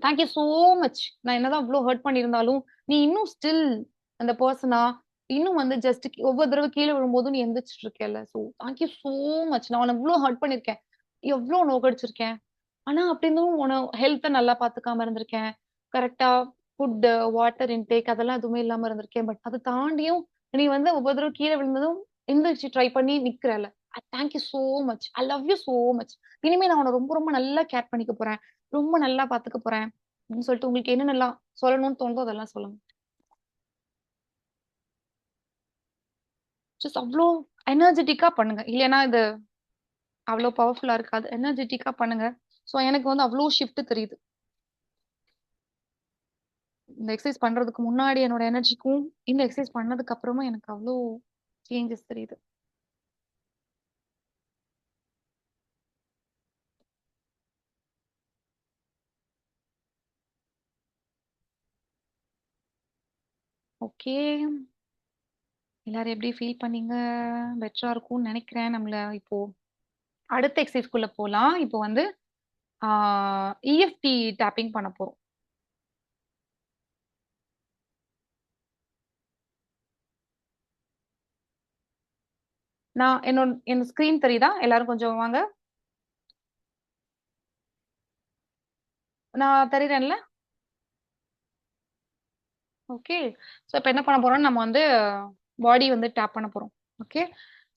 Thank you so much. நான் என்னதான் அவ்வளவு ஹர்ட் பண்ணியிருந்தாலும் நீ இன்னும் ஸ்டில் அந்த பர்சனா, இன்னும் வந்து ஜஸ்ட் ஒவ்வொரு தடவை கீழே விழும்போதும் நீ எந்திரிச்சிட்டு இருக்கல. So thank you so much. நான் உன்னை எவ்வளவு ஹர்ட் பண்ணிருக்கேன், எவ்வளவு நோக்கடிச்சிருக்கேன். ஆனா அப்படி இருந்தும் உன ஹெல்த்தை நல்லா பாத்துக்காம இருந்திருக்கேன். கரெக்டா ஃபுட், வாட்டர் இன்டேக் அதெல்லாம் எதுவுமே இல்லாம இருந்திருக்கேன். பட் அதை தாண்டியும் நீ வந்து ஒவ்வொரு தடவை கீழே விழுந்ததும் எந்திரிச்சு ட்ரை பண்ணி நிக்கிறல. Thank you so much. I love you so much. இனிமே நான் உன்னை ரொம்ப ரொம்ப நல்லா கேர் பண்ணிக்க போறேன், ரொம்ப நல்லா பாத்துக்க போறேன் அப்படின்னு சொல்லிட்டு உங்களுக்கு என்னென்னலாம் சொல்லணும்னு தோணுதோ அதெல்லாம் சொல்லுங்க. ஜஸ்ட் அவ்வளோ எனர்ஜெட்டிக்கா பண்ணுங்க. இல்லைன்னா இது அவ்வளோ பவர்ஃபுல்லா இருக்காது. எனர்ஜெட்டிக்கா பண்ணுங்க. ஸோ எனக்கு வந்து அவ்வளோ ஷிஃப்ட் தெரியுது. இந்த எக்ஸசைஸ் பண்றதுக்கு முன்னாடி என்னோட எனர்ஜிக்கும் இந்த எக்ஸசைஸ் பண்ணதுக்கு அப்புறமா எனக்கு அவ்வளோ சேஞ்சஸ் தெரியுது. ஓகே, எல்லாரும் எப்படி ஃபீல் பண்ணீங்க? பெட்டரா இருக்கும்னு நினைக்கிறேன். நம்மள இப்போ அடுத்த எக்ஸசைஸ்க்குள்ள போலாம். இப்போ வந்து இஎஃப்டி டேப்பிங் பண்ண போறோம். நான் என் ஸ்கிரீன் தெரியுதா? எல்லாரும் கொஞ்சம் வாங்க. நான் தெரியுறேன்ல? ஓகே. ஸோ இப்போ என்ன பண்ண போறோம், நம்ம வந்து பாடி வந்து டேப் பண்ண போறோம். ஓகே.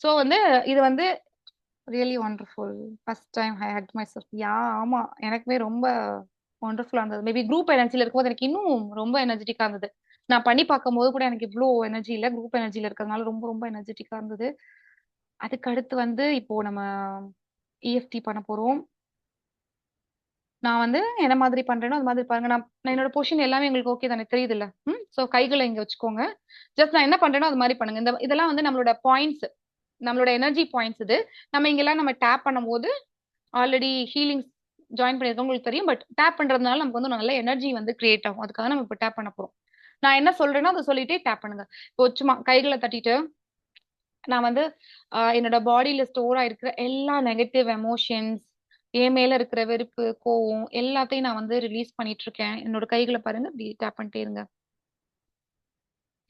ஸோ வந்து இது வந்து really wonderful. First time I hug myself. ஆமா, எனக்குமே ரொம்ப ஒண்டர்ஃபுல்லா இருந்தது. மேபி குரூப் எனர்ஜில இருக்கும்போது எனக்கு இன்னும் ரொம்ப எனர்ஜெட்டிக்கா இருந்தது. நான் பண்ணி பார்க்கும்போது கூட எனக்கு இவ்வளோ எனர்ஜி இல்ல. குரூப் எனர்ஜில இருக்கிறதுனால ரொம்ப ரொம்ப எனர்ஜெட்டிக்கா இருந்தது. அதுக்கு அடுத்து வந்து இப்போ நம்ம இஎஃப்டி பண்ண போறோம். நான் வந்து என்ன மாதிரி பண்றேனோ அது மாதிரி பாருங்க. நான் என்னோட பொசிஷன் எல்லாமே உங்களுக்கு ஓகே தானே, தெரியுதுல்ல? ஸோ கைகளை இங்க வச்சுக்கோங்க. ஜஸ்ட் நான் என்ன பண்றேனோ அது மாதிரி பண்ணுங்க. இதெல்லாம் வந்து நம்மளோட பாயிண்ட்ஸ், நம்மளோட எனர்ஜி பாயிண்ட்ஸ். இது நம்ம டேப் பண்ணும்போது ஆல்ரெடி ஹீலிங்ஸ் ஜாயின் பண்ணியிருக்கோம், உங்களுக்கு தெரியும். பட் டேப் பண்றதுனால நமக்கு வந்து நல்ல எனர்ஜி வந்து கிரியேட் ஆகும். அதுக்காக நம்ம இப்போ டேப் பண்ண போறோம். நான் என்ன சொல்றேனோ அதை சொல்லிட்டே டேப் பண்ணுங்க. இப்போ சும்மா கைகளை தட்டிட்டு நான் வந்து என்னோட பாடியில ஸ்டோர் ஆயிருக்கிற எல்லா நெகட்டிவ் எமோஷன்ஸ், என் மேல இருக்கிற வெறுப்பு, கோவம் எல்லாத்தையும் நான் வந்து ரிலீஸ் பண்ணிட்டு இருக்கேன். என்னோட கைகளை பாருங்க, இப்படி டேப் பண்ணிட்டே இருங்க.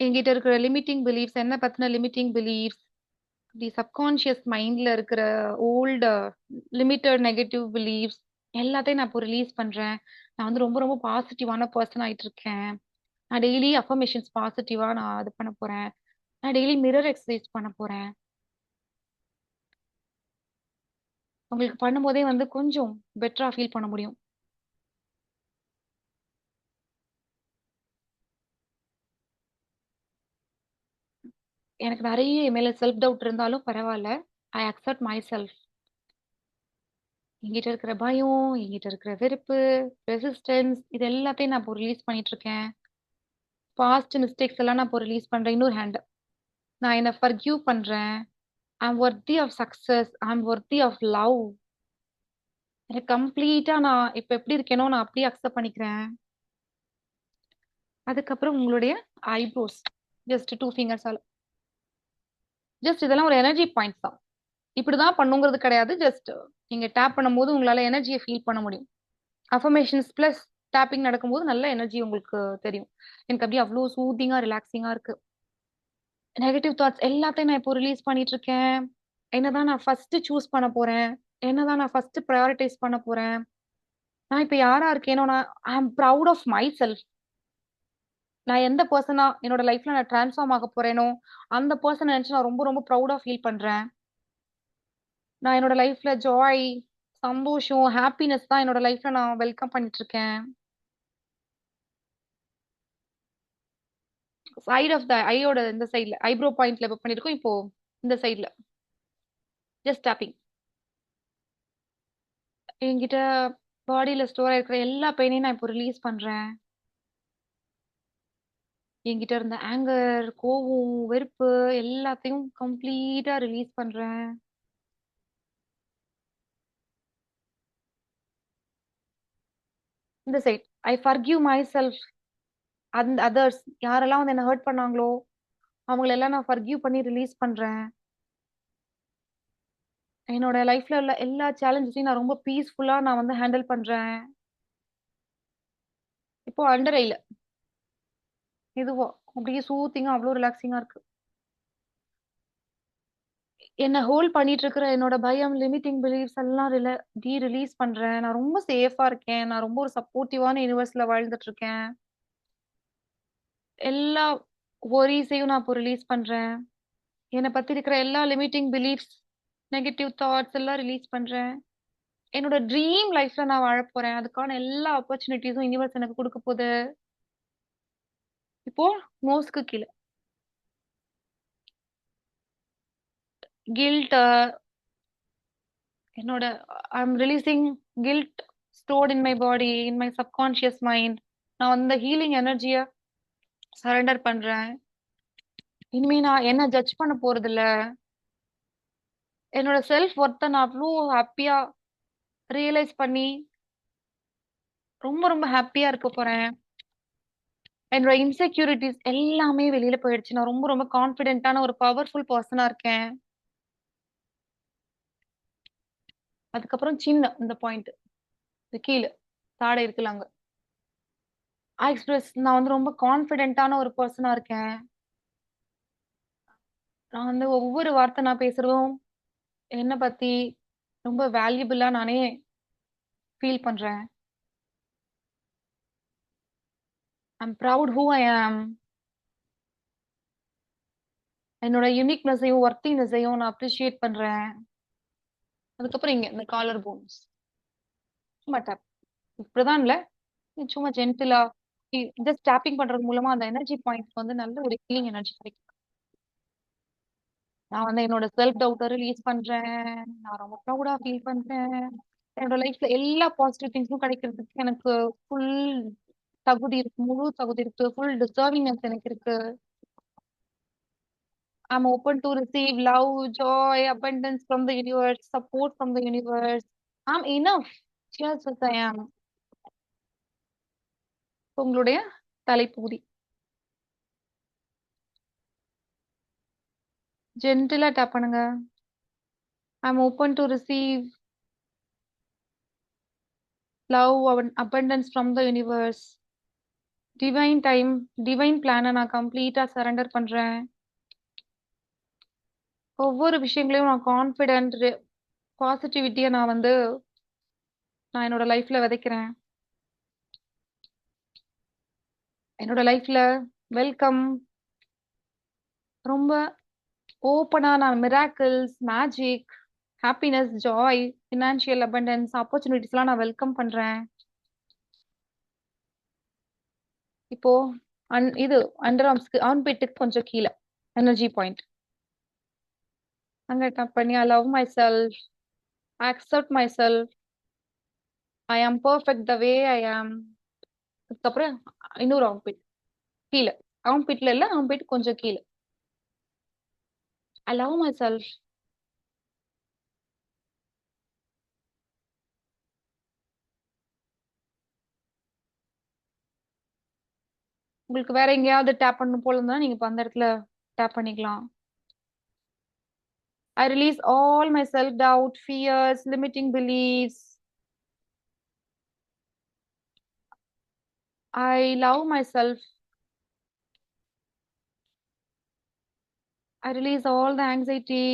என்கிட்ட இருக்கிற லிமிட்டிங் பிலீஃப்ஸ், என்ன பத்தின லிமிட்டிங் பிலீஃப்ஸ், இப்படி சப்கான்ஷியஸ் மைண்ட்ல இருக்கிற ஓல்டு லிமிட்டட் நெகட்டிவ் பிலீஃப்ஸ் எல்லாத்தையும் நான் இப்போ ரிலீஸ் பண்றேன். நான் வந்து ரொம்ப ரொம்ப பாசிட்டிவான பர்சன் ஆயிட்டு இருக்கேன். நான் டெய்லி அஃபர்மேஷன்ஸ் பாசிட்டிவா நான் இது பண்ண போறேன். நான் டெய்லி மிரர் எக்ஸசைஸ் பண்ண போறேன். உங்களுக்கு பண்ணும்போதே வந்து கொஞ்சம் பெட்டரா ஃபீல் பண்ண முடியும். எனக்கு நிறைய என் மேல செல்ஃப் டவுட் இருந்தாலும் பரவாயில்ல. ஐ அக்செப்ட் மை செல்ஃப். என்கிட்ட இருக்கிற பயம், என்கிட்ட இருக்கிற வெறுப்பு, ரெசிஸ்டன்ஸ், இது எல்லாத்தையும் நான் இப்போ ரிலீஸ் பண்ணிட்டு இருக்கேன். பாஸ்ட் மிஸ்டேக்ஸ் எல்லாம் நான் இப்போ ரிலீஸ் பண்றேன். இன்னொரு ஹேண்ட், நான் என்ன ஃபர்கிவ் பண்றேன். I am worthy of success. I am worthy of love. எனக்கு கம்ப்ளீட்டா நான் இப்ப எப்படி இருக்கேனோ நான் அப்படியே அக்செப்ட் பண்ணிக்கிறேன். அதுக்கப்புறம் உங்களுடைய ஐப்ரோஸ், ஜஸ்ட் 2 ஃபிங்கர்ஸால, ஜஸ்ட் இதெல்லாம் ஒரு எனர்ஜி பாயிண்ட்ஸ் தான். இப்படிதான் பண்ணுங்கிறது கிடையாது. ஜஸ்ட் நீங்க டேப் பண்ணும்போது உங்களால எனர்ஜியை ஃபீல் பண்ண முடியும். அஃபர்மேஷன்ஸ் பிளஸ் டேப்பிங் நடக்கும்போது நல்ல எனர்ஜி உங்களுக்கு தெரியும். எனக்கு அப்படியே அவ்வளோ சூதிங்கா ரிலாக்ஸிங்கா இருக்கு. நெகட்டிவ் தாட்ஸ் எல்லாத்தையும் நான் இப்போ ரிலீஸ் பண்ணிட்டு இருக்கேன். என்னதான் நான் ஃபர்ஸ்ட் சூஸ் பண்ண போறேன், என்னதான் நான் ஃபர்ஸ்ட் ப்ரையாரிட்டைஸ் பண்ண போறேன். நான் இப்ப யாரா இருக்கேனோ, நான் ஐ அம் ப்ரவுட் ஆஃப் மை செல்ஃப். நான் எந்த பர்சனா என்னோட லைஃப்ல நான் டிரான்ஸ்ஃபார்ம் ஆக போறேனோ அந்த பர்சன் நினைச்சு நான் ரொம்ப ரொம்ப ப்ரௌடா ஃபீல் பண்றேன். நான் என்னோட லைஃப்ல ஜாய், சந்தோஷம், ஹாப்பினஸ் தான் என்னோட லைஃப்ல நான் வெல்கம் பண்ணிட்டு இருக்கேன். சைட் ஆஃப் த ஐயோட இந்த சைட்ல, ஐப்ரோ பாயிண்ட்ல இப்போ பண்ணிருக்கோம். இப்போ இந்த சைட்ல ஜஸ்ட் டேப்பிங். என்கிட்ட பாடியில ஸ்டோர் ஆயிருக்கிற எல்லா பெயினையும் நான் இப்போ ரிலீஸ் பண்றேன். என்கிட்ட இருந்த ஆங்கர், கோவம், வெறுப்பு எல்லாத்தையும் கம்ப்ளீட்டா ரிலீஸ் பண்றேன். இந்த side, I forgive myself and others. யாரெல்லாம் வந்து என்ன ஹர்ட் பண்ணாங்களோ அவங்களெல்லாம் நான் ஃபர்கிவ் பண்ணி ரிலீஸ் பண்றேன். என்னோட லைஃப்ல உள்ள எல்லா சேலஞ்சஸையும் நான் ரொம்ப பீஸ்ஃபுல்லா நான் வந்து ஹேண்டில் பண்றேன். இப்போ அண்டர் ஐல இதுவோ அப்படியே சூத்திங்கா அவ்வளோ ரிலாக்ஸிங்கா இருக்கு. என்ன ஹோல்ட் பண்ணிட்டு இருக்கிற என்னோட பயம், லிமிட்டிங் பிலீஃப்ஸ் எல்லாம் ரிலீஸ் பண்றேன். நான் ரொம்ப சேஃபா இருக்கேன். நான் ரொம்ப ஒரு சப்போர்ட்டிவான யூனிவர்ஸ்ல வாழ்ந்துட்டு இருக்கேன். எல்லா ஒரீஸையும் நான் இப்போ ரிலீஸ் பண்றேன். என்னை பத்தி இருக்கிற எல்லா லிமிட்டிங் பிலீஃப்ஸ், நெகட்டிவ் தாட்ஸ் எல்லாம் ரிலீஸ் பண்றேன். என்னோட ட்ரீம் லைஃப்ல நான் வாழ போறேன். அதுக்கான எல்லா ஆப்பர்ச்சுனிட்டிஸும் யூனிவர்ஸ் எனக்கு கொடுக்க போகுது. இப்போ நோஸ்க்கு கீழே கில்ட், என்னோட I am releasing guilt stored in my body, in my subconscious mind. நான் அந்த ஹீலிங் எனர்ஜிய சரண்டர் பண்றேன். இனிமே நான் என்ன ஜட்ஜ் பண்ண போறது இல்ல. என்னோட செல்ஃப் ஒர்த்த நான் அவ்ளோ ஹாப்பியா ரியலைஸ் பண்ணி ரொம்ப ரொம்ப ஹாப்பியா இருக்க போறேன். என்னோட இன்செக்யூரிட்டீஸ் எல்லாமே வெளியில போயிடுச்சு. நான் ரொம்ப ரொம்ப கான்ஃபிடென்ட்டான ஒரு பவர்ஃபுல் பர்சனா இருக்கேன். அதுக்கப்புறம் சின்ன இந்த பாயிண்ட் கீழ தாடை இருக்குல்ல அங்க. ஐ எக்ஸ்பிரஸ் நான் வந்து ரொம்ப கான்ஃபிடென்ட்டான ஒரு பர்சனா இருக்கேன். நான் வந்து ஒவ்வொரு வார்த்தை நான் பேசுறதும் என்ன பத்தி ரொம்ப வேல்யூபிளா நானே ஃபீல் பண்றேன். ஐம் ப்ரவுட் ஹூ ஐ ஆம். என்னோட யூனிக்னஸையும் ஒர்த்தினஸையும் நான் அப்ரிஷியேட் பண்றேன். அதுக்கப்புறம் இங்க இந்த காலர் போன்ஸ் சும்மா டேப் இப்படிதான் இல்ல சும்மா ஜென்டிலா ஜஸ்ட் டேப்பிங் பண்றது மூலமா அந்த எனர்ஜி பாயிண்ட் வந்து நல்ல ஒரு ஹீலிங் எனர்ஜி கிடைக்கும். நான் வந்து என்னோட செல்ஃப் டவுட்டை ரிலீஸ் பண்றேன். நான் ரொம்ப ப்ரௌடா ஃபீல் பண்றேன். என்னோட லைஃப்ல எல்லா பாசிட்டிவ் திங்ஸும் கிடைக்கிறதுக்கு எனக்கு ஃபுல் தகுதி இருக்கு, முழு தகுதி இருக்கு, ஃபுல் டிசர்விங்னஸ் எனக்கு இருக்கு. I'm open to receive love, joy, abundance from the universe, support from the universe. I'm enough just as I am. உங்களுடைய தலைப்பகுதி ஜென்டிலா டேப் பண்ணுங்க. I'm open to receive love and abundance from the universe. Divine time, divine plan நான் கம்ப்ளீட்டா surrender பண்றேன். ஒவ்வொரு விஷயங்களையும் நான் confident பாசிட்டிவிட்டியை நான் என்னோட லைஃப்ல விதைக்கிறேன். என்னோட லைஃப்ல வெல்கம் ரொம்ப ஓப்பனா நான் miracles, magic, happiness, joy, financial abundance, ஆப்பர்ச்சுனிட்டிஸ்லாம் நான் வெல்கம் பண்றேன். இப்போ இது அண்டர் ஆர்ம்ஸ்க்கு ஆர்ம்பிட்டுக்கு கொஞ்சம் கீழே எனர்ஜி பாயிண்ட் அங்க டேப் பண்ணி I love myself, I accept myself, I am perfect த வே ஐ ஆம். அதுக்கப்புறம் இன்னொரு ஆர்ம்பிட் கீழே, ஆர்ம்பிட்ல இல்ல ஆர்ம்பிட் கொஞ்சம் கீழே. ஐ லவ் மை செல்ஃப். உங்களுக்கு வேற எங்கேயாவது டேப் பண்ணணும் போல இருந்தா நீங்க இப்ப அந்த இடத்துல டேப் பண்ணிக்கலாம். I release all my self-doubt, fears, limiting beliefs. I love myself. I release all the anxiety.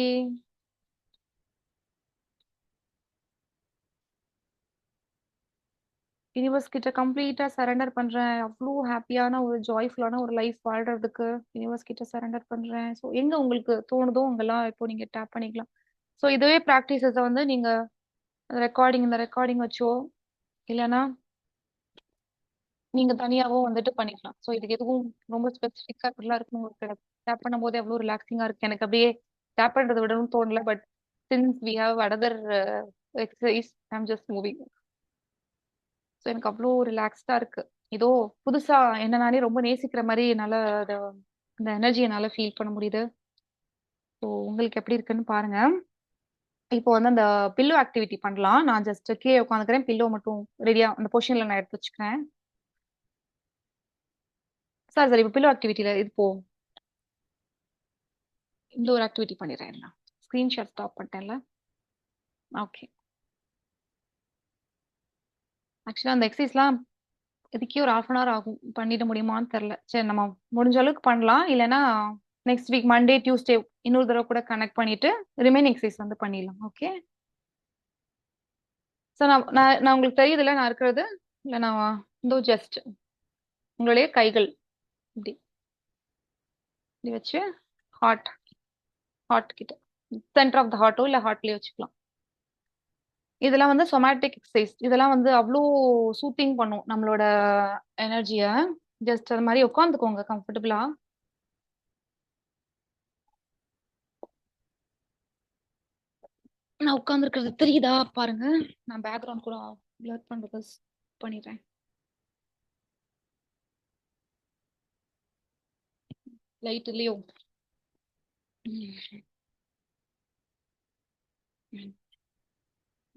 Universe கிட்ட கம்ப்ளீட்டா சரண்டர் பண்றேன். அவ்வளோ ஹாப்பியான ஒரு ஜாய்ஃபுல்லான ஒரு லைஃப் வாழ்றதுக்கு யூனிவர்ஸ் கிட்ட சரண்டர் பண்றேன். ஸோ எங்க உங்களுக்கு தோணுதோ அங்கெல்லாம் இப்போ நீங்க டேப் பண்ணிக்கலாம். ஸோ இதுவே ப்ராக்டிசஸை நீங்க இந்த ரெக்கார்டிங் வச்சோ இல்லைன்னா நீங்க தனியாவோ பண்ணிக்கலாம். ஸோ இதுக்கு எதுவும் ரொம்ப ஸ்பெசிஃபிக்கா இப்படிலாம் இருக்கணும் உங்களுக்கு டேப் பண்ணும் போது எவ்வளவு ரிலாக்ஸிங்கா இருக்கு. எனக்கு அப்படியே டேப் பண்றதை விடவும் தோணல. But since we have another exercise I'm just moving. So எனக்கு அவ்வளோ ரிலாக்ஸ்டா இருக்கு. ஏதோ புதுசா என்ன நானே ரொம்ப நேசிக்கிற மாதிரி என்னால அந்த எனர்ஜி என்னால ஃபீல் பண்ண முடியுது. ஸோ உங்களுக்கு எப்படி இருக்குன்னு பாருங்க. இப்போ அந்த பில்லோ ஆக்டிவிட்டி பண்ணலாம். நான் ஜஸ்ட் கீழே உட்காந்துக்கிறேன். பில்லோ மட்டும் ரெடியா அந்த பொசிஷன்ல நான் எடுத்து வச்சுக்கிறேன். சார் இப்போ பில்லோ ஆக்டிவிட்டியில இப்போ இந்த ஒரு ஆக்டிவிட்டி பண்ணிடுறேன். நான் ஸ்கிரீன்ஷாட் ஸ்டாப் பண்ணிட்டேன்ல. ஓகே. ஆக்சுவலா அந்த எக்ஸசைஸ்லாம் இதுக்கே ஒரு 1/2 hour ஆகும். பண்ணிட முடியுமான்னு தெரியல. சரி நம்ம முடிஞ்ச அளவுக்கு பண்ணலாம். இல்லைன்னா நெக்ஸ்ட் வீக் மண்டே டியூஸ்டே இன்னொரு தடவை கூட கனெக்ட் பண்ணிட்டு ரிமைனிங் எக்ஸசைஸ் பண்ணிடலாம். ஓகே. ஸோ நான் உங்களுக்கு தெரியுதுல்ல நான் இருக்கிறது. இல்லை நான் ஜஸ்ட் உங்களுடைய கைகள் இப்படி இப்படி வச்சு ஹார்ட் கிட்ட சென்டர் ஆஃப் த ஹார்ட்டோ இல்லை ஹார்ட்லயே வச்சுக்கலாம். இதெல்லாம் சொமேட்டிக் எக்ஸசைஸ். இதெல்லாம் அவ்வளோ சூத்திங் பண்ணும் நம்மளோட எனர்ஜியை. ஜஸ்ட் அது மாதிரி உட்காந்துக்கோங்க கம்ஃபர்டபுளா. நான் உட்காந்துருக்கிறது தெரியுதா பாருங்க. நான் பேக்ரவுண்ட் கூட பிளர் பண்றது பண்ணிடுறேன். லைட் இல்லையோ?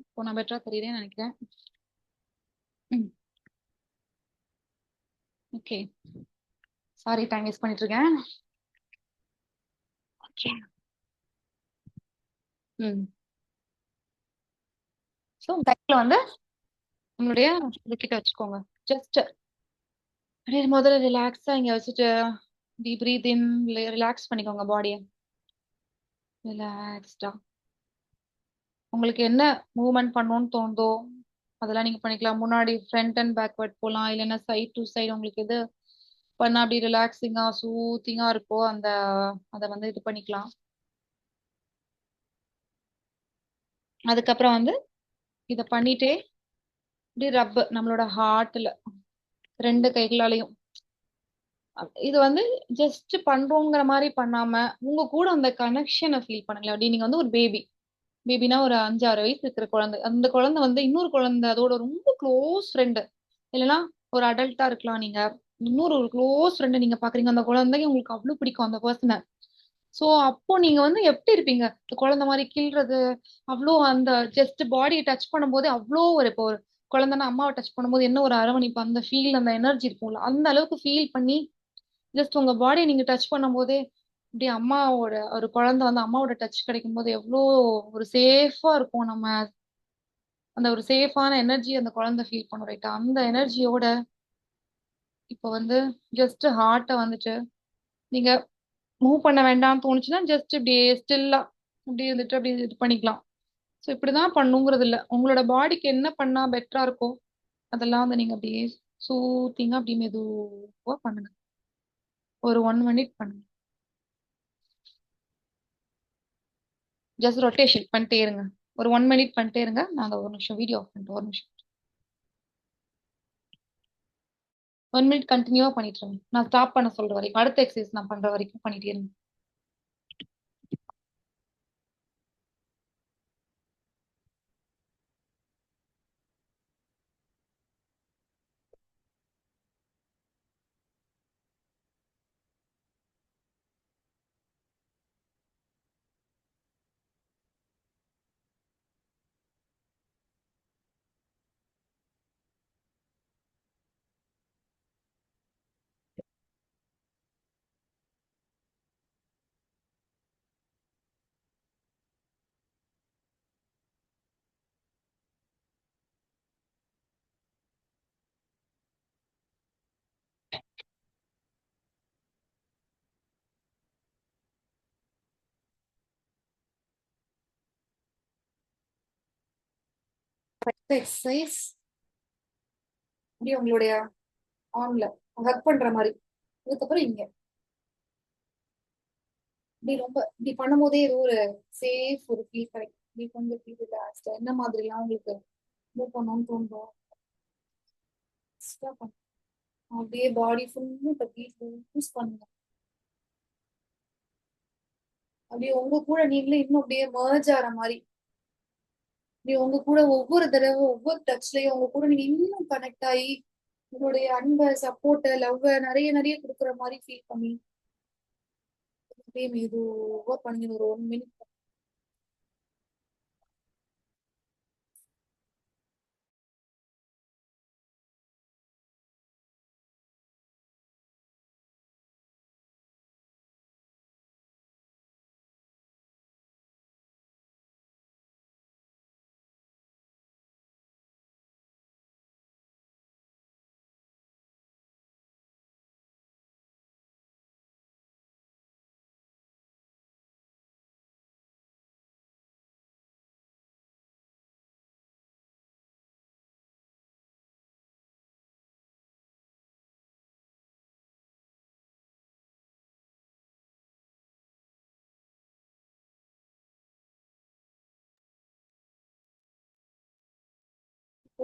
இப்போ நான் பெட்டரா தெரியுறேன்னு நினைக்கிறேன். ஓகே, சாரி டைம் வேஸ்ட் பண்ணிட்டு இருக்கேன். ஓகே. ஸோ கையில வந்து நம்மளுடைய இதுக்கிட்ட வச்சுக்கோங்க. ஜஸ்ட் அப்படியே முதல்ல ரிலாக்ஸா இங்க வச்சுட்டு டீப் பிரீத் இன், ரிலாக்ஸ் பண்ணிக்கோங்க பாடியை. ரிலாக்ஸ்டா உங்களுக்கு என்ன மூவ்மெண்ட் பண்ணணும்னு தோணுதோ அதெல்லாம் நீங்க பண்ணிக்கலாம். முன்னாடி ஃப்ரண்ட் அண்ட் பேக்வர்ட் போகலாம், இல்லைன்னா சைட் டு சைடு உங்களுக்கு எது பண்ணா அப்படி ரிலாக்ஸிங்கா சூத்திங்கா இருக்கோ அதை வந்து இது பண்ணிக்கலாம். அதுக்கப்புறம் வந்து இதை பண்ணிட்டே இப்படி ரப் நம்மளோட ஹார்ட்ல 2 கைகளாலையும் இது வந்து ஜஸ்ட் பண்றோங்கிற மாதிரி பண்ணாம உங்க கூட அந்த கனெக்ஷனை ஃபீல் பண்ணுங்களேன். அப்படி நீங்க வந்து ஒரு பேபினா ஒரு 5-6 வயசு இருக்கிற குழந்தை, அந்த குழந்தை வந்து இன்னொரு குழந்தை அதோட ரொம்ப க்ளோஸ் ஃப்ரெண்டு, இல்லைன்னா ஒரு அடல்ட்டா இருக்கலாம். நீங்க இன்னொரு ஒரு க்ளோஸ் ஃப்ரெண்டு நீங்க பாக்குறீங்க, அந்த குழந்தைக்கு உங்களுக்கு அவ்வளவு பிடிக்கும் அந்த பர்சனை. சோ அப்போ நீங்க வந்து எப்படி இருப்பீங்க? இந்த குழந்தை மாதிரி கிள்றது, அவ்வளோ அந்த ஜஸ்ட் பாடியை டச் பண்ணும்போது அவ்வளோ ஒரு இப்போ ஒரு குழந்தைன்னா அம்மாவை டச் பண்ணும்போது என்ன ஒரு அரவணைப்பு, அந்த ஃபீல், அந்த எனர்ஜி இருக்கும்ல, அந்த அளவுக்கு ஃபீல் பண்ணி ஜஸ்ட் உங்க பாடியை நீங்க டச் பண்ணும் போதே அப்படியே அம்மாவோட ஒரு குழந்தை வந்து அம்மாவோட டச் கிடைக்கும் போது எவ்வளோ ஒரு சேஃபா இருக்கும். நம்ம அந்த ஒரு சேஃபான எனர்ஜி அந்த குழந்தை ஃபீல் பண்ணும், ரைட்டா? அந்த எனர்ஜியோட இப்போ வந்து ஜஸ்ட் ஹார்ட்டை வந்துட்டு நீங்க மூவ் பண்ண வேண்டாம்னு தோணுச்சுன்னா ஜஸ்ட் இப்படியே ஸ்டில்லா அப்படியே இருந்துட்டு அப்படியே இது பண்ணிக்கலாம். ஸோ இப்படிதான் பண்ணுங்கிறது இல்லை, உங்களோட பாடிக்கு என்ன பண்ணா பெட்டரா இருக்கோ அதெல்லாம் வந்து நீங்க அப்படியே சூத்திங்க அப்படியே மெதுவா பண்ணுங்க. ஒரு 1 மினிட் பண்ணுங்க. ஜஸ்ட் ரொட்டேஷன் பண்ணிட்டே இருங்க. ஒரு 1 மினிட் பண்ணிட்டே இருங்க. நான் அந்த 1 நிமிஷம் வீடியோ ஆஃப் பண்ணிட்டு 1 நிமிஷம் 1 மினிட் கண்டினியூவா பண்ணிட்டு இருங்க. நான் ஸ்டாப் பண்ண சொல்ற வரைக்கும், அடுத்த எக்ஸசைஸ் நான் பண்ற வரைக்கும் பண்ணிட்டே இருங்க. அடுத்த எக்ஸசைஸ் அப்படியே உங்களுடைய ஆன்ல ஹக் பண்ற மாதிரி, அதுக்கப்புறம் இங்க இப்படி ரொம்ப இப்படி பண்ணும்போதே ஏதோ ஒரு சேஃப் ஒரு ஃபீல் கிடைக்கும். இப்படி கொஞ்சம் ஃபீல் ரிலாக்ஸ்டா என்ன மாதிரிலாம் உங்களுக்கு மூவ் பண்ணணும்னு தோணுதோ stop பண்ணுங்க. அப்படியே பாடி ஃபுல்லும் பத்தி யூஸ் பண்ணுங்க. அப்படியே உங்க கூட நீங்களே இன்னும் அப்படியே மர்ஜ் ஆற மாதிரி, இப்படி உங்க கூட ஒவ்வொரு தடவை ஒவ்வொரு டச்லயும் உங்க கூட நீங்க இன்னும் கனெக்ட் ஆகி உங்களுடைய அன்பை, சப்போர்ட்டை, லவ்வ நிறைய நிறைய கொடுக்குற மாதிரி ஃபீல் பண்ணி அப்படியே மெதுவா பண்ணுங்க. ஒரு 1 மினிட்.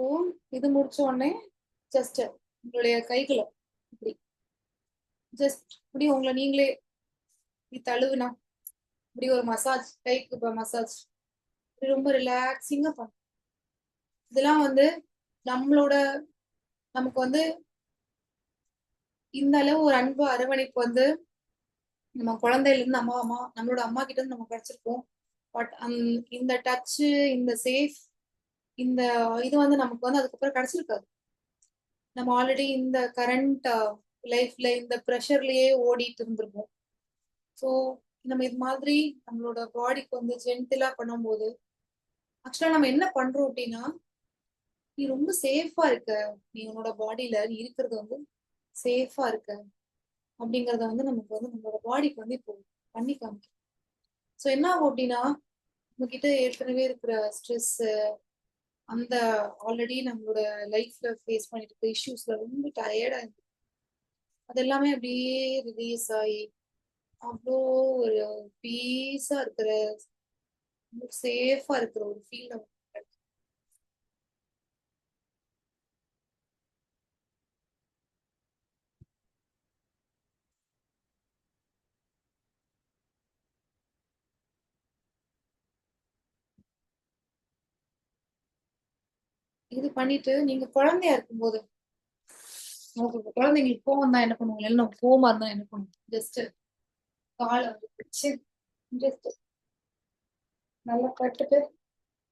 இப்போ இது முடிச்ச உடனே ஜஸ்ட் உங்களுடைய கைகளை இப்படி ஜஸ்ட் இப்படி உங்களை நீங்களே இப்படி தழுவுனா இப்படி ஒரு மசாஜ், கைக்கு இப்போ மசாஜ் ரொம்ப ரிலாக்ஸிங்கா பண்ணும். இதெல்லாம் வந்து நம்மளோட நமக்கு வந்து இந்த அளவு ஒரு அன்பு அரவணைப்பு வந்து நம்ம குழந்தையில இருந்து அம்மா அம்மா நம்மளோட அம்மா கிட்ட இருந்து நம்ம கிடைச்சிருப்போம். பட் இந்த டச்சு, இந்த சேஃப், இந்த இது வந்து நமக்கு வந்து அதுக்கப்புறம் கிடைச்சிருக்காது. நம்ம ஆல்ரெடி இந்த கரண்ட் லைஃப்ல இந்த ப்ரெஷர்லயே ஓடிட்டு இருந்திருப்போம். ஸோ நம்ம இது மாதிரி நம்மளோட பாடிக்கு வந்து ஜென்டிலா பண்ணும்போது ஆக்சுவலா நம்ம என்ன பண்றோம் அப்படின்னா, நீ ரொம்ப சேஃபா இருக்க, நீ உன்னோட பாடியில நீ இருக்கிறது வந்து சேஃபா இருக்க அப்படிங்கறத வந்து நமக்கு வந்து நம்மளோட பாடிக்கு வந்து இப்போ பண்ணி காமிக்கும். ஸோ என்ன ஆகும் அப்படின்னா, நம்ம கிட்ட ஏற்கனவே இருக்கிற ஸ்ட்ரெஸ், அந்த ஆல்ரெடி நம்மளோட லைஃப்ல ஃபேஸ் பண்ணிட்டு இருக்க இஷ்யூஸ்ல ரொம்ப டயர்டா இருக்கு, அது எல்லாமே அப்படியே ரிலீஸ் ஆகி அவ்வளோ ஒரு பீஸா இருக்கிற, சேஃபா இருக்கிற ஒரு ஃபீல் நமக்கு கிடைக்கும். இது பண்ணிட்டு நீங்க குழந்தையா இருக்கும்போது, உங்களுக்கு குழந்தைங்களுக்கு கோவம் தான் என்ன பண்ணுவாங்க, இல்லை நம்ம கோவமா இருந்தா என்ன பண்ணுவோம், ஜஸ்ட் காலை வந்து பிடிச்சு ஜஸ்ட் நல்லா கட்டுட்டு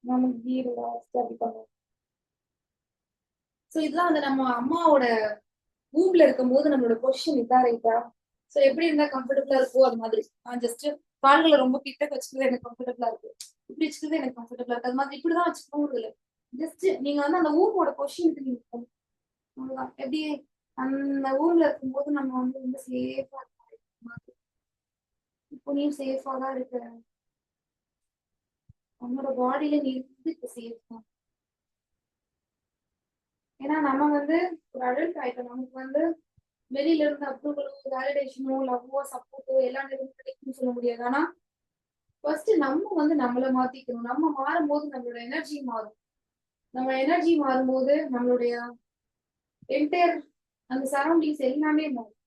நமக்கு வீடுல அப்படி பண்ணுவோம். ஸோ இதெல்லாம் வந்து நம்ம அம்மாவோட ஊம்ல இருக்கும்போது நம்மளோட பொசிஷன் இதா ரைட்டா, ஸோ எப்படி இருந்தா கம்ஃபர்டபுளா இருக்கோ அது மாதிரி நான் ஜஸ்ட் கால்களை ரொம்ப கிட்ட வச்சுக்கிறது எனக்கு கம்ஃபர்டபுளா இருக்கு, இப்படி வச்சுக்கிறது எனக்கு கம்ஃபர்டபுளா இருக்கு, அது மாதிரி இப்படிதான் வச்சுக்கணும் இல்லை. ஜஸ்ட் நீங்க வந்து அந்த ஊமோட பொசிஷனுக்கு நீங்க போகணும். அவ்வளவுதான். எப்படி அந்த ஊர்ல இருக்கும்போது நம்ம வந்து ரொம்ப சேஃபா இருக்க, இப்போ நீ சேஃபா தான் இருக்க, உன்னோட பாடியில நீ இருந்து இப்ப சேஃப் தான். ஏன்னா நம்ம வந்து ஒரு அடல்ட் ஆயிட்டோம், நமக்கு வந்து வெளியில இருந்து அப்ரூவலோ வேலிடேஷனோ லவ்வோ சப்போர்ட்டோ எல்லாம் கிடைக்கும்னு சொல்ல முடியாது. ஆனா ஃபர்ஸ்ட் நம்ம வந்து நம்மளை மாத்திக்கணும். நம்ம மாறும்போது நம்மளோட எனர்ஜி மாறும். நம்ம எனர்ஜி மாறும்போது நம்மளுடைய என்டையர் அந்த சரௌண்டிங்ஸ் எல்லாமே மாறும்.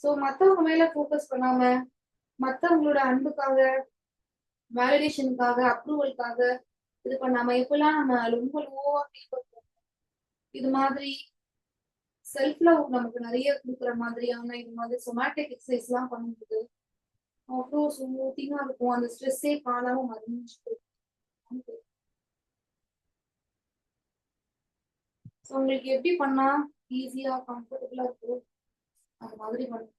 ஸோ மத்தவங்க மேல ஃபோக்கஸ் பண்ணாம, மத்தவங்களோட அன்புக்காக, வேலிடேஷனுக்காக, அப்ரூவலுக்காக இது பண்ணாம, எப்பெல்லாம் நம்ம ரொம்ப லோவா ஃபீல் பண்றோம், இது மாதிரி செல்ஃப் லவ் நமக்கு நிறைய கொடுக்குற மாதிரியான இது மாதிரி சொமேட்டிக் எக்ஸசைஸ் எல்லாம் பண்ணும்போது அவ்வளோ ஸ்மூத்திங்கா இருக்கும். அந்த ஸ்ட்ரெஸ்ஸே காணாம மறைஞ்சு போயிடும். ஸோ உங்களுக்கு எப்படி பண்ணா ஈஸியா கம்ஃபர்டபுளா இருக்கும் அது மாதிரி பண்ணும்.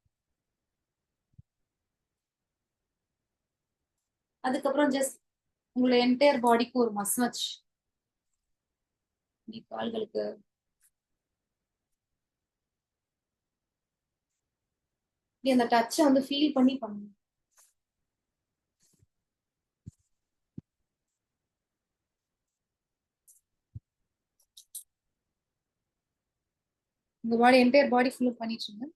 அதுக்கப்புறம் ஜஸ்ட் உங்களோட என்டையர் பாடிக்கு ஒரு மசாஜ், நீ கால்களுக்கு நீ அந்த டச்சை வந்து ஃபீல் பண்ணி பண்ணணும். உங்க பாடி என்டையர் பாடி ஃபுல்லா பண்ணிட்டு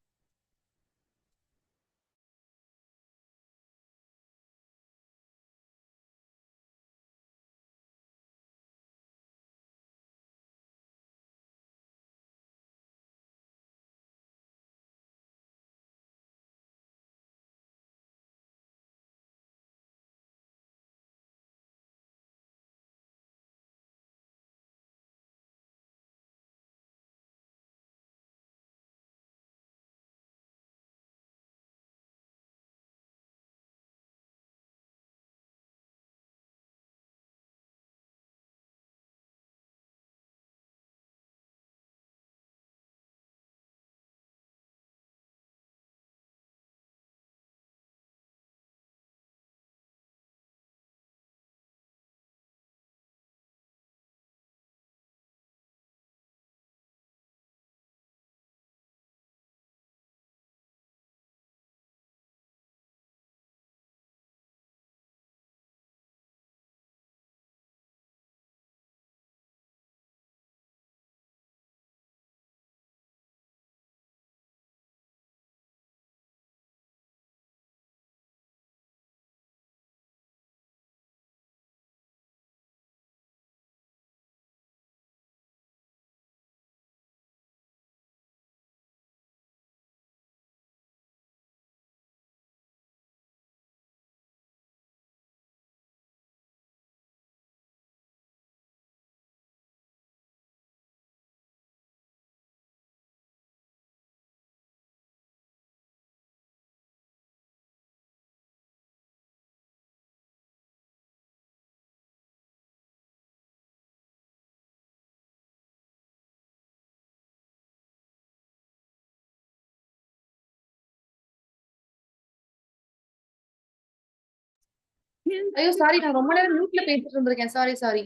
ஐயோ சாரி, நான் ரொம்ப நேரம் மியூட்ல பேசிட்டு இருந்திருக்கேன். Sorry sorry.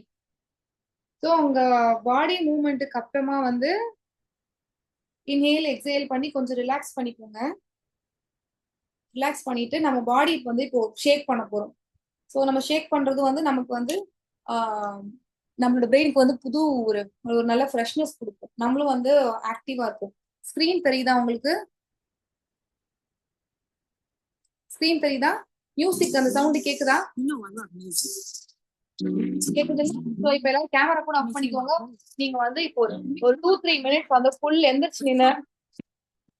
ஸோ உங்க பாடி மூவ்மெண்ட்டுக்கு அப்புறமா வந்து இன்ஹேல் எக்ஸேல் பண்ணி கொஞ்சம் ரிலாக்ஸ் பண்ணிக்கோங்க. ரிலாக்ஸ் பண்ணிட்டு நம்ம பாடி வந்து இப்போ ஷேக் பண்ண போறோம். ஸோ நம்ம ஷேக் பண்றது வந்து நமக்கு வந்து ஆஹ், நம்மளோட பிரெயினுக்கு வந்து புது ஒரு ஒரு நல்ல ஃப்ரெஷ்னஸ் கொடுக்கும். நம்மளும் வந்து ஆக்டிவா இருக்கும். ஸ்கிரீன் தெரியுதா உங்களுக்கு? ஸ்கிரீன் தெரியுதா? மியூசிக் அந்த சவுண்ட் கேக்குதா? கேக்குது. ஸோ இப்போ எல்லாரும் கேமரா கூட ஆஃப் பண்ணிக்கோங்க. நீங்க வந்து இப்போ ஒரு 2-3 மினிட்ஸ் வந்து ஃபுல் எந்திரிச்சு நின்று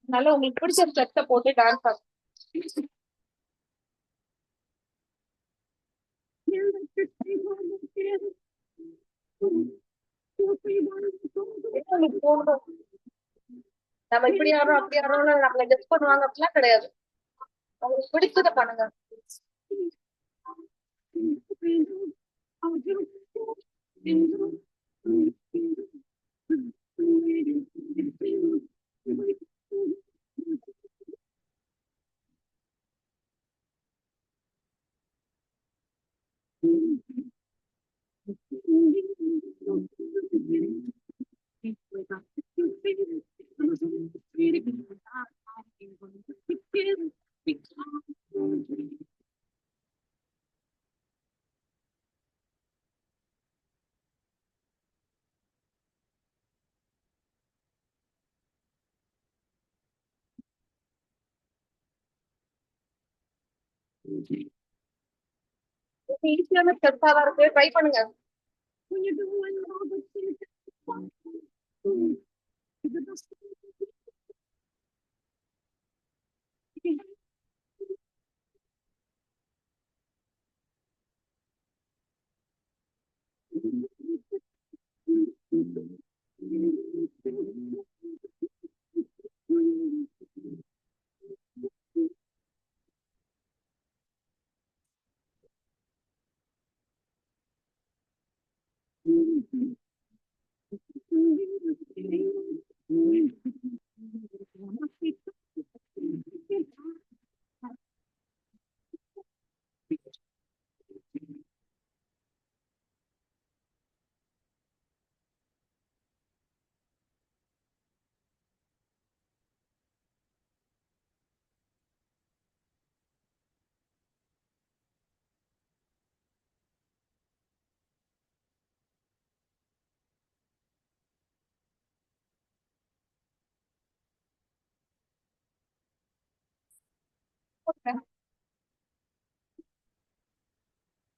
நல்லா உங்களுக்கு பிடிச்ச ஸ்டெப்ஸை போட்டு டான்ஸ் ஆகும். உங்களுக்கு தோணும், நம்ம இப்படி ஆடுறோம் அப்படி ஆடுறோம்னு நம்மள ஜட்ஜ் பண்ணுவாங்க அப்படிலாம் கிடையாது. உங்களுக்கு பிடிச்சதை பண்ணுங்க. ஈஸியான ஸ்டெப்ஸா தான் இருக்கு, ட்ரை பண்ணுங்க.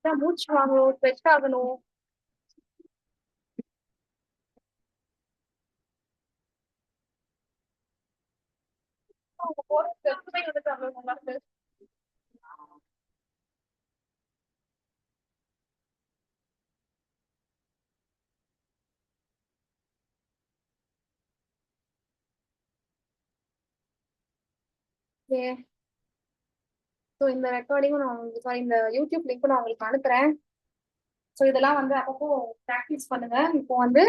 மூச்சு வாங்கணும், ஸ்ட்ரெச் ஆகணும். அவங்க போற ஸ்டெப்ஸுமே வந்துட்டு அவ்வளவு நல்லா இருக்கு. ஸோ இந்த ரெக்கார்டிங்கும் நான் உங்களுக்கு சாரி இந்த யூடியூப் லிங்க்கும் நான் உங்களுக்கு அனுப்புறேன். ஸோ இதெல்லாம் வந்து அப்பப்போ ப்ராக்டிஸ் பண்ணுங்க. இப்போ வந்து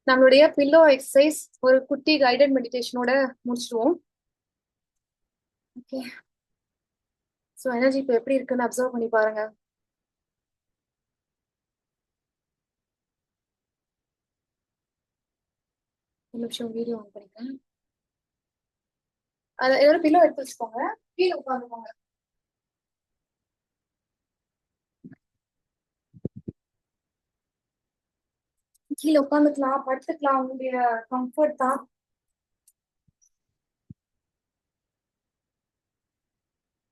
நம்மளுடைய பில்லோ எக்ஸசைஸ் ஒரு குட்டி கைடட் மெடிடேஷனோட முடிச்சிடுவோம். ஓகே. ஸோ எனர்ஜி இப்போ எப்படி இருக்குன்னு அப்சர்வ் பண்ணி பாருங்க. ஒரு நிமிஷம் வீடியோ ஆன் பண்ணிக்கிறேன். அதை ஏதோ பில்லோ எடுத்து வச்சுக்கோங்க, கீழே உட்காந்துக்கோங்க. கீழே உட்காந்துக்கலாம், படுத்துக்கலாம், உங்களுடைய கம்ஃபர்ட் தான்.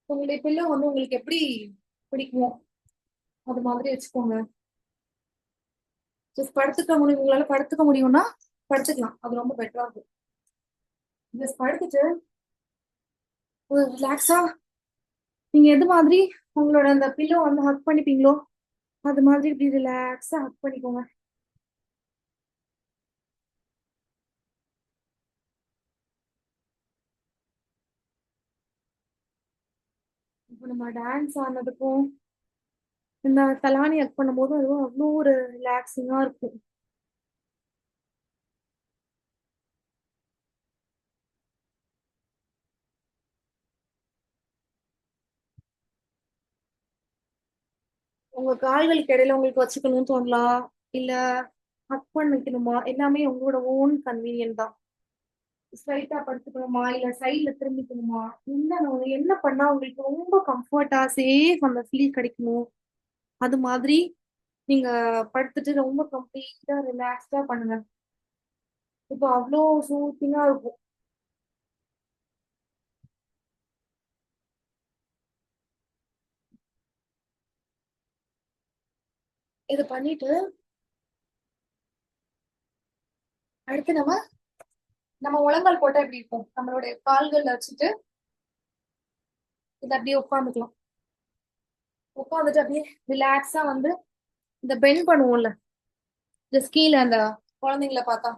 உங்களுடைய பில்லோ வந்து உங்களுக்கு எப்படி பிடிக்குமோ அது மாதிரி வச்சுக்கோங்க. ஜஸ்ட் படுத்துக்க முடியும், உங்களால படுத்துக்க முடியும்னா படுத்துக்கலாம், அது ரொம்ப பெட்டரா இருக்கும். ஜஸ்ட் படுத்துட்டு ஒரு ரிலாக்ஸா நீங்க எது மாதிரி உங்களோட அந்த பில்லோ வந்து ஹக் பண்ணிப்பீங்களோ அது மாதிரி இப்படி ரிலாக்ஸா ஹக் பண்ணிக்கோங்க. இப்போ நம்ம டான்ஸ் ஆனதுக்கும் இந்த தலானி ஹக் பண்ணும்போது அதுவும் அவ்வளோ ஒரு ரிலாக்ஸிங்கா இருக்கும். உங்க கால்களுக்கு இடையில உங்களுக்கு வச்சுக்கணும்னு தோணலாம், இல்ல ஹக் பண்ணிக்கணுமா, எல்லாமே உங்களோட ஓன் கன்வீனியன்ட் தான். ஸ்ட்ரைட்டா படுத்துக்கணுமா, இல்ல சைட்ல திரும்பிக்கணுமா, என்ன பண்ணா உங்களுக்கு ரொம்ப கம்ஃபர்ட்டா சேஃப் அந்த ஃபீல் கிடைக்குமோ அது மாதிரி நீங்க படுத்துட்டு ரொம்ப கம்ப்ளீட்டா ரிலாக்ஸ்டா பண்ணுங்க. இப்போ அவ்வளோ சூத்திங்கா இருக்கும். இது பண்ணிட்டு அடுத்து நம்ம முழங்கால் போட்டா எப்படி இருக்கும், நம்மளுடைய கால்கள்ல வச்சுட்டு இதை அப்படியே உட்காந்துக்கலாம். உட்காந்துட்டு அப்படியே ரிலாக்ஸா வந்து இந்த பெண்ட் பண்ணுவோம்ல, இந்த கீழே அந்த குழந்தைங்களை பார்த்தா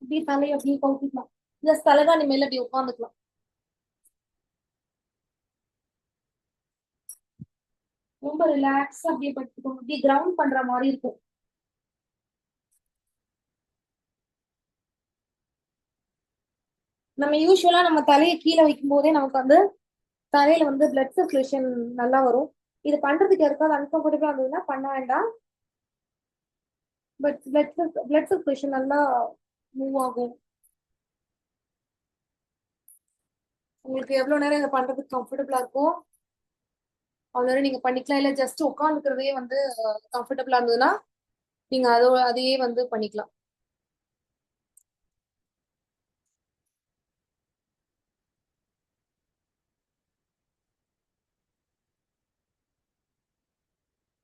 அப்படியே தலையை அப்படியே கவுத்திக்கலாம். இந்த தலகாணி மேல அப்படியே உட்காந்துக்கலாம். ரொம்ப ரிலாக்ஸா அப்படியே படுத்துக்கோங்க. அப்படியே கிரவுண்ட் பண்ற மாதிரி இருக்கும். நம்ம யூஸ்வலா நம்ம தலையை கீழே வைக்கும் போதே நமக்கு வந்து தலையில வந்து பிளட் சர்க்குலேஷன் நல்லா வரும். இது பண்றதுக்கு யாருக்காவது அன்கம்ஃபர்டபுளா இருந்ததுன்னா பண்ண வேண்டாம். பட் பிளட் சர்க்குலேஷன் நல்லா மூவ் ஆகும். உங்களுக்கு எவ்வளவு நேரம் இதை பண்றதுக்கு கம்ஃபர்டபுளா இருக்கும் அவ்வளவு நேரம் நீங்க பண்ணிக்கலாம். இல்ல ஜஸ்ட் உட்காந்துக்கிறதே வந்து கம்ஃபர்டபுளா இருந்ததுன்னா நீங்க அதையே வந்து பண்ணிக்கலாம்.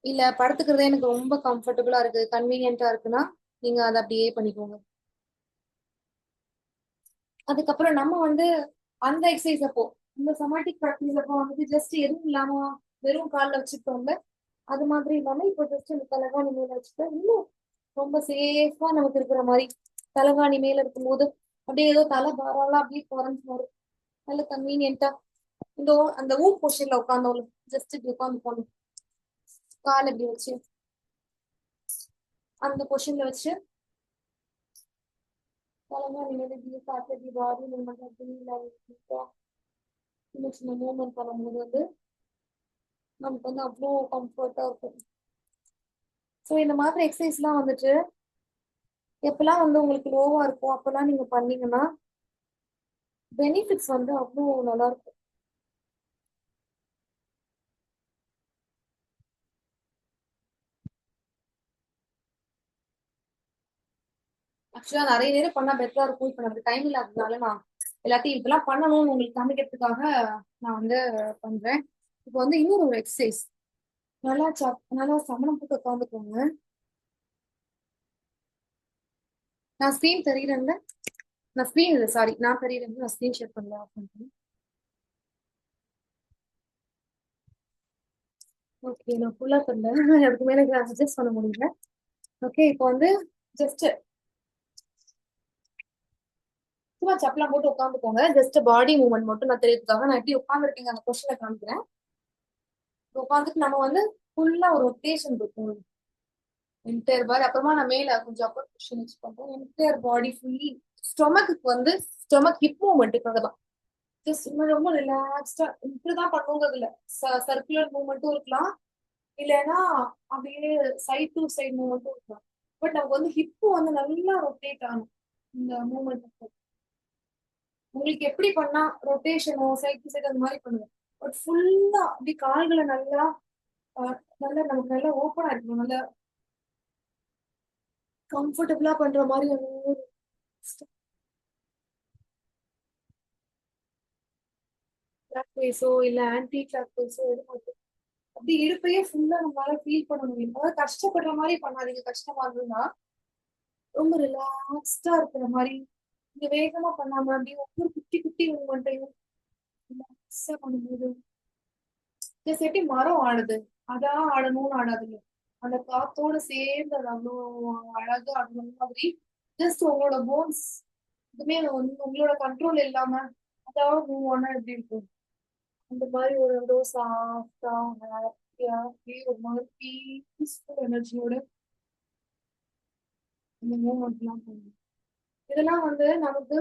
இல்ல படுத்துக்கிறதே எனக்கு ரொம்ப கம்ஃபர்டபுளா இருக்கு, கன்வீனியன்ட்டா இருக்குன்னா நீங்க அதை அப்படியே பண்ணிக்கோங்க. அதுக்கப்புறம் நம்ம வந்து அந்த எக்ஸசைஸ் அப்போ இந்த சமாட்டிக் ப்ராக்டிஸ் அப்போ வந்து ஜஸ்ட் எதுவும் இல்லாம வெறும் கால்ல வச்சுட்டோம்ல, அது மாதிரி இல்லாம இப்போ ஜஸ்ட் இந்த தலகாணி மேல வச்சுட்டு இன்னும் ரொம்ப சேஃபா நமக்கு இருக்கிற மாதிரி தலகாணி மேல இருக்கும்போது அப்படியே ஏதோ தலை பாராலாம் அப்படியே குறைஞ்சு வரும். நல்ல கன்வீனியன்ட்டா இந்த அந்த ஊம் பொசிஷன்ல உட்காந்தோம்ல, ஜஸ்ட் இப்படி உட்காந்து போகணும். கால் இப்படி வச்சு அந்த பொசிஷன்ல வச்சு தலகாணி மேல இப்படி காத்து இப்படி பாடி மூமெண்ட் அப்படி சின்ன சின்ன மூவ்மெண்ட் பண்ணும்போது வந்து நமக்கு வந்து அவ்வளோ கம்ஃபர்ட்டா இருக்கும். ஸோ இந்த மாதிரி எக்ஸசைஸ்லாம் வந்துட்டு எப்பெல்லாம் வந்து உங்களுக்கு லோவா இருக்கும் அப்பெல்லாம் நீங்க பண்ணீங்கன்னா பெனிஃபிட்ஸ் வந்து அவ்வளோ நல்லா இருக்கும். ஆக்சுவலா நிறைய நேரம் பண்ணா பெட்டரா இருக்கும். இப்ப நமக்கு டைம் இல்லாததுனால நான் எல்லாத்தையும் இப்பெல்லாம் பண்ணணும்னு உங்களுக்கு காமிக்கிறதுக்காக நான் வந்து பண்றேன். இப்போ வந்து இன்னொரு ஒரு எக்ஸசைஸ், நல்லா சமணம் போட்டு உட்காந்துக்கோங்க. நான் ஸ்க்ரீன் தெரியுறேன்ல, நான் ஸ்க்ரீன் இல்லை சாரி, நான் தெரியுறேன், நான் ஸ்க்ரீன் ஷேர் பண்ணல, ஆஃப் பண்றேன். ஓகே, நான் ஃபுல்லா பண்ணல, அதுக்கு மேல அட்ஜஸ்ட் பண்ண முடியல. ஓகே, இப்போ வந்து ஜஸ்ட் சும்மா சப்பலாம் போட்டு உட்காந்துக்கோங்க. ஜஸ்ட் பாடி மூவ்மெண்ட் மட்டும் நான் தெரியறதுக்காக நான் எப்படி உட்காந்துருக்கீங்க அந்த கொஸ்டினை காமிக்கிறேன். உட்காந்துட்டு நம்ம வந்து ஃபுல்லா ஒரு ரொட்டேஷன் இருக்கும் என்டையர் பாடி. அப்புறமா நான் மேல கொஞ்சம் அப்பர் பொசிஷன் வச்சு பண்றேன். என்டையர் பாடி ஃபுல்லி ஸ்டொமக்கு வந்து ஸ்டொமக் ஹிப் மூவ்மெண்ட்டுக்காக தான். ஜஸ்ட் ரொம்ப ரிலாக்ஸ்டா இப்படிதான் பண்ணுங்கிறது இல்ல, சர்க்குலர் மூவ்மெண்ட்டும் இருக்கலாம், இல்லைன்னா அப்படியே சைட் டு சைட் மூவ்மெண்ட்டும் இருக்கலாம். பட் நமக்கு வந்து ஹிப்பு வந்து நல்லா ரொட்டேட் ஆகணும் இந்த மூவ்மெண்ட். உங்களுக்கு எப்படி பண்ணா ரொட்டேஷனோ சைட் டு சைட் அந்த மாதிரி பண்ணுங்க. பட் ஃபுல்லா அப்படி கால்களை நல்லா நல்லா நமக்கு நல்லா ஓப்பனா இருக்கணும், நல்லா கம்ஃபர்டபுளா பண்ற மாதிரி ஒரு கிளாக் வைஸோ இல்ல ஆன்டி கிளாக் வைஸோ எடுக்கும். அப்படி இடுப்பையே ஃபுல்லா நம்மளால ஃபீல் பண்ண முடியும். அதாவது கஷ்டப்படுற மாதிரி பண்ணாதீங்க. கஷ்டமா இருந்ததுன்னா ரொம்ப ரிலாக்ஸ்டா இருக்கிற மாதிரி நீங்க வேகமா பண்ணாம அப்படியே ஒவ்வொரு குட்டி குட்டி மூமெண்ட்டையும் ரிலாக்ஸா பண்ணும்போது ஜஸ்ட் எப்படி மரம் ஆடுது அதான் ஆடணும்னு ஆடாதுங்க, அந்த காத்தோட சேர்ந்து அது அவ்வளோ அழகா ஆடணும் மாதிரி. ஜஸ்ட் உங்களோட போன்ஸ் இதுமே உங்களோட கண்ட்ரோல் இல்லாம அதாவது மூவ் ஆனா எப்படி இருக்கும், அந்த மாதிரி ஒரு சாஃப்டா ஹாப்பியா ஒரு மாதிரி பீஸ்ஃபுல் எனர்ஜியோட இந்த மூவ்மெண்ட் எல்லாம் பண்ணும். இதெல்லாம் வந்து நமக்கு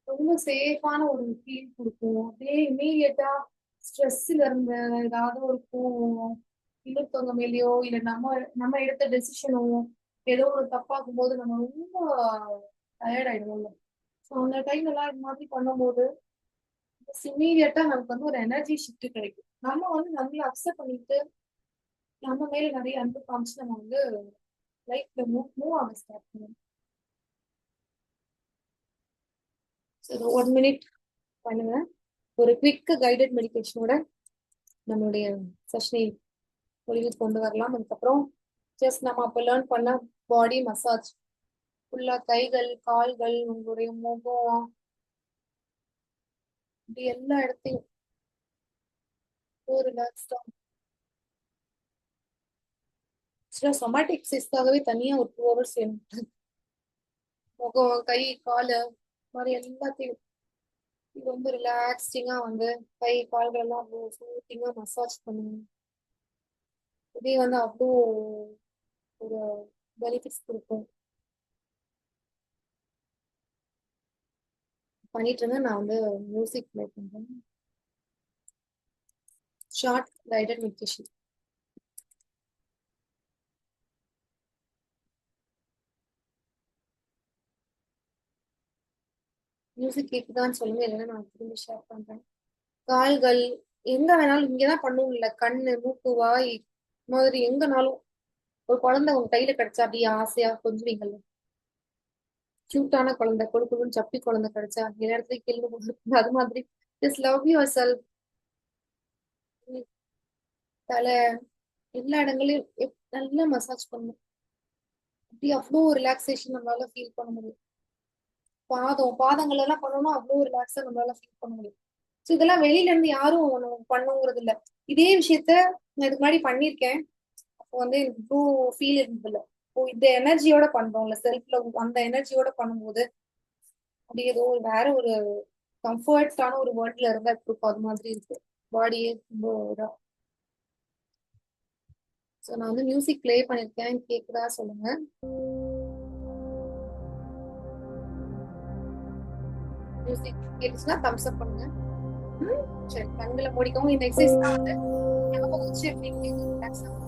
ரொம்ப சேஃபான ஒரு ஃபீல் கொடுக்கும். அப்படியே இமீடியட்டா ஸ்ட்ரெஸ்ல இருந்த ஏதாவது ஒரு கோவம், இன்னொருத்தவங்க மேலயோ இல்ல நம்ம நம்ம எடுத்த டெசிஷனோ ஏதோ ஒரு தப்பாக்கும் போது நம்ம ரொம்ப டயர்ட் ஆயிடுவோம்ல. ஸோ அந்த டைம் எல்லாம் இது மாதிரி பண்ணும்போது இமீடியட்டா நமக்கு வந்து ஒரு எனர்ஜி ஷிஃப்ட் கிடைக்கும். நம்ம வந்து நம்மள அக்செப்ட் பண்ணிட்டு நம்ம மேல நிறைய அன்பு காமிச்சு நம்ம வந்து லைஃப்ல மூவ் மூவ் ஆக ஸ்டார்ட் பண்ணுவோம். ஸோ 1 மினிட் பண்ணுங்க. ஒரு குவிக் கைடட் மெடிடேஷனோட நம்மளுடைய செஷனை முடிவுக்கு கொண்டு வரலாம். அதுக்கப்புறம் ஜஸ்ட் நம்ம அப்ப லேர்ன் பண்ண பாடி மசாஜ் ஃபுல்லா கைகள், கால்கள், உங்களுடைய முகம், இப்படி எல்லா இடத்தையும் ரிலாக்ஸ்டா. சொமாட்டிக் எக்ஸசைஸ்க்காகவே தனியா ஒரு 2 ஹவர்ஸ் வேணும். முகம், கை, காலு மாதிரி எல்லாத்தையும் இது ரொம்ப ரிலாக்ஸ்டிங்கா வந்து கை கால்கள் எல்லாம் அவ்வளோ சூட்டிங்கா மசாஜ் பண்ணுங்க. இதே வந்து அவ்வளோ ஒரு பெனிஃபிட்ஸ் கொடுக்கும். பண்ணிட்டு இருங்க. நான் வந்து மியூசிக் ப்ளே பண்றேன். Short guided meditation. மியூசிக் கேக்குதான்னு சொல்லுங்க, இல்லைன்னா நான் திரும்பி ஷேர் பண்றேன். கால்கள் எங்க வேணாலும் இங்கதான் பண்ணுவோம் இல்ல, கண்ணு, மூக்கு, வாய் மாதிரி எங்கனாலும் ஒரு குழந்தை உங்க கையில கிடைச்சா அப்படியே ஆசையா கொஞ்சுவீங்கல்ல. கியூட்டான குழந்தை, கொடுக்கணும்னு சப்பி குழந்தை கிடைச்சா எல்லா இடத்துலயும் கேள்வி போட்டு அது மாதிரி ஜஸ்ட் லவ் யுவர் செல்ஃப். தலை எல்லா இடங்களையும் நல்லா மசாஜ் பண்ணணும். அப்படி அவ்வளோ ரிலாக்ஸேஷன் நம்மளால ஃபீல் பண்ண முடியும். பாதங்கள் எல்லாம் பண்ணோம்னா அவ்வளோ ரிலாக்ஸா நம்மளால ஃபீல் பண்ண முடியும். ஸோ இதெல்லாம் வெளியில இருந்து யாரும் பண்ணுங்கிறது இல்ல. இதே விஷயத்த நான் இதுக்கு முன்னாடி பண்ணியிருக்கேன். அப்போ வந்து எனக்கு இவ்வளோ ஃபீல் இருந்தது இல்லை. இப்போ இந்த எனர்ஜியோட பண்றோம்ல, செல்ஃப்ல அந்த எனர்ஜியோட பண்ணும்போது அப்படி ஏதோ வேற ஒரு கம்ஃபர்டான ஒரு வேர்ல்ட்ல இருந்தா இருக்கும். அது மாதிரி இருக்கு பாடியே ரொம்ப இதா. ஸோ நான் வந்து மியூசிக் ப்ளே பண்ணிருக்கேன், கேக்குதா சொல்லுங்க. மியூசிக் கேட்டுச்சுன்னா தம்ஸ் அப் பண்ணுங்க. சரி, கண்களை மூடிக்கோங்க. இந்த எக்ஸசைஸ் தான் வந்து ஞாபகம் வச்சு எப்படி ரிலாக்ஸ் ஆகும்.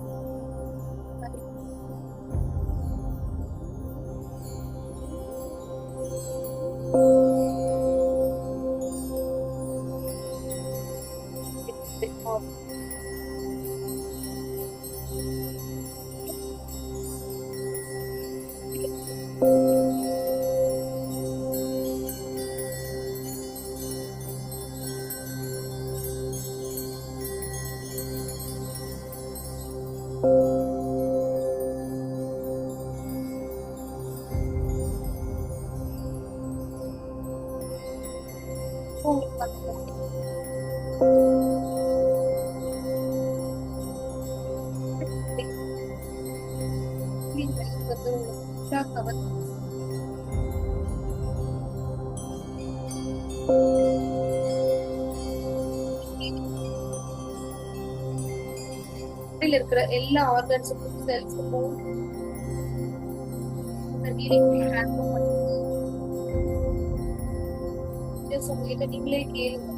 இருக்கிற எல்லா ஆர்கன்ஸுக்கும் செல்ஸுக்கும் நீங்களே கேளுங்க.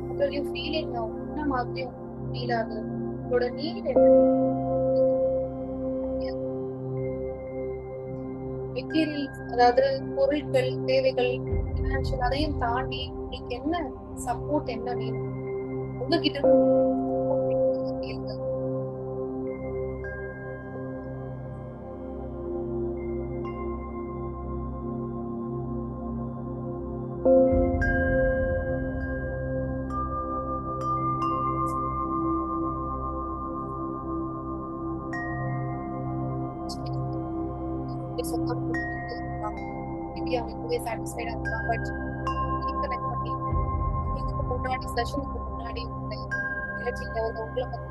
உங்களுடைய ஃபீலிங் என்ன மாதிரி ஃபீல் ஆகுது, உங்களோட நீட் மெட்டீரியல்ஸ், அதாவது பொருட்கள், தேவைகள், பினான்சியல், அதையும் தாண்டி உங்களுக்கு என்ன சப்போர்ட் என்ன வேணும் உங்ககிட்ட கேளுங்க. சாட்டிஸ்ஃபைடா இருக்கலாம். பட் ரீகனெக்ட் பண்ணி இதுக்கு முன்னாடி செஷனுக்கு முன்னாடி எனர்ஜி லெவல் உங்களை பத்தி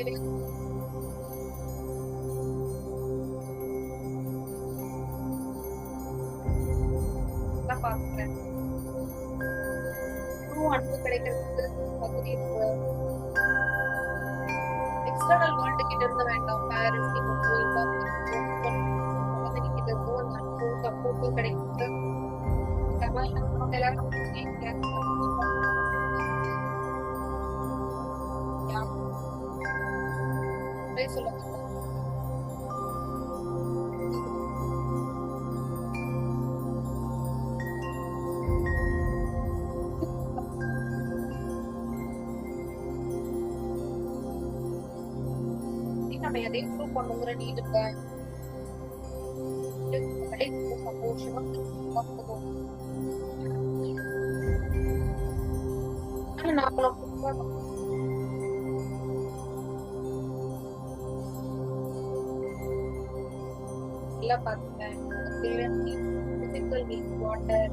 தேவையான பாக்குறேன். அன்பு கிடைக்கிறதுக்கு பகுதி இருக்கு. எக்ஸ்டர்னல் வேர்ல்டு கிட்ட இருந்து வேண்டாம். பேரண்ட்ஸ் கிட்ட குழந்தைங்க கிட்ட இருந்து அந்த அன்பு சப்போர்ட்டும் கிடைக்குது. எல்லாரும் சொல்ல நம்ம எதையும் ப்ரூவ் பண்ணுங்கிற நீட் இல்ல. சந்தோஷமா எல்லாம் பார்த்துட்டேன். Physical needs, water,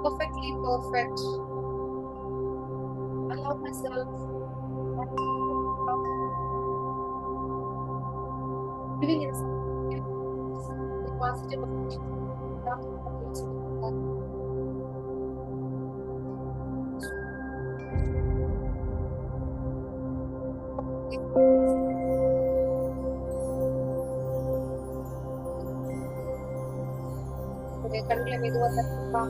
perfectly perfect. I love myself. Living in the positive கண்களை மெதுவா தட்டுப்பா.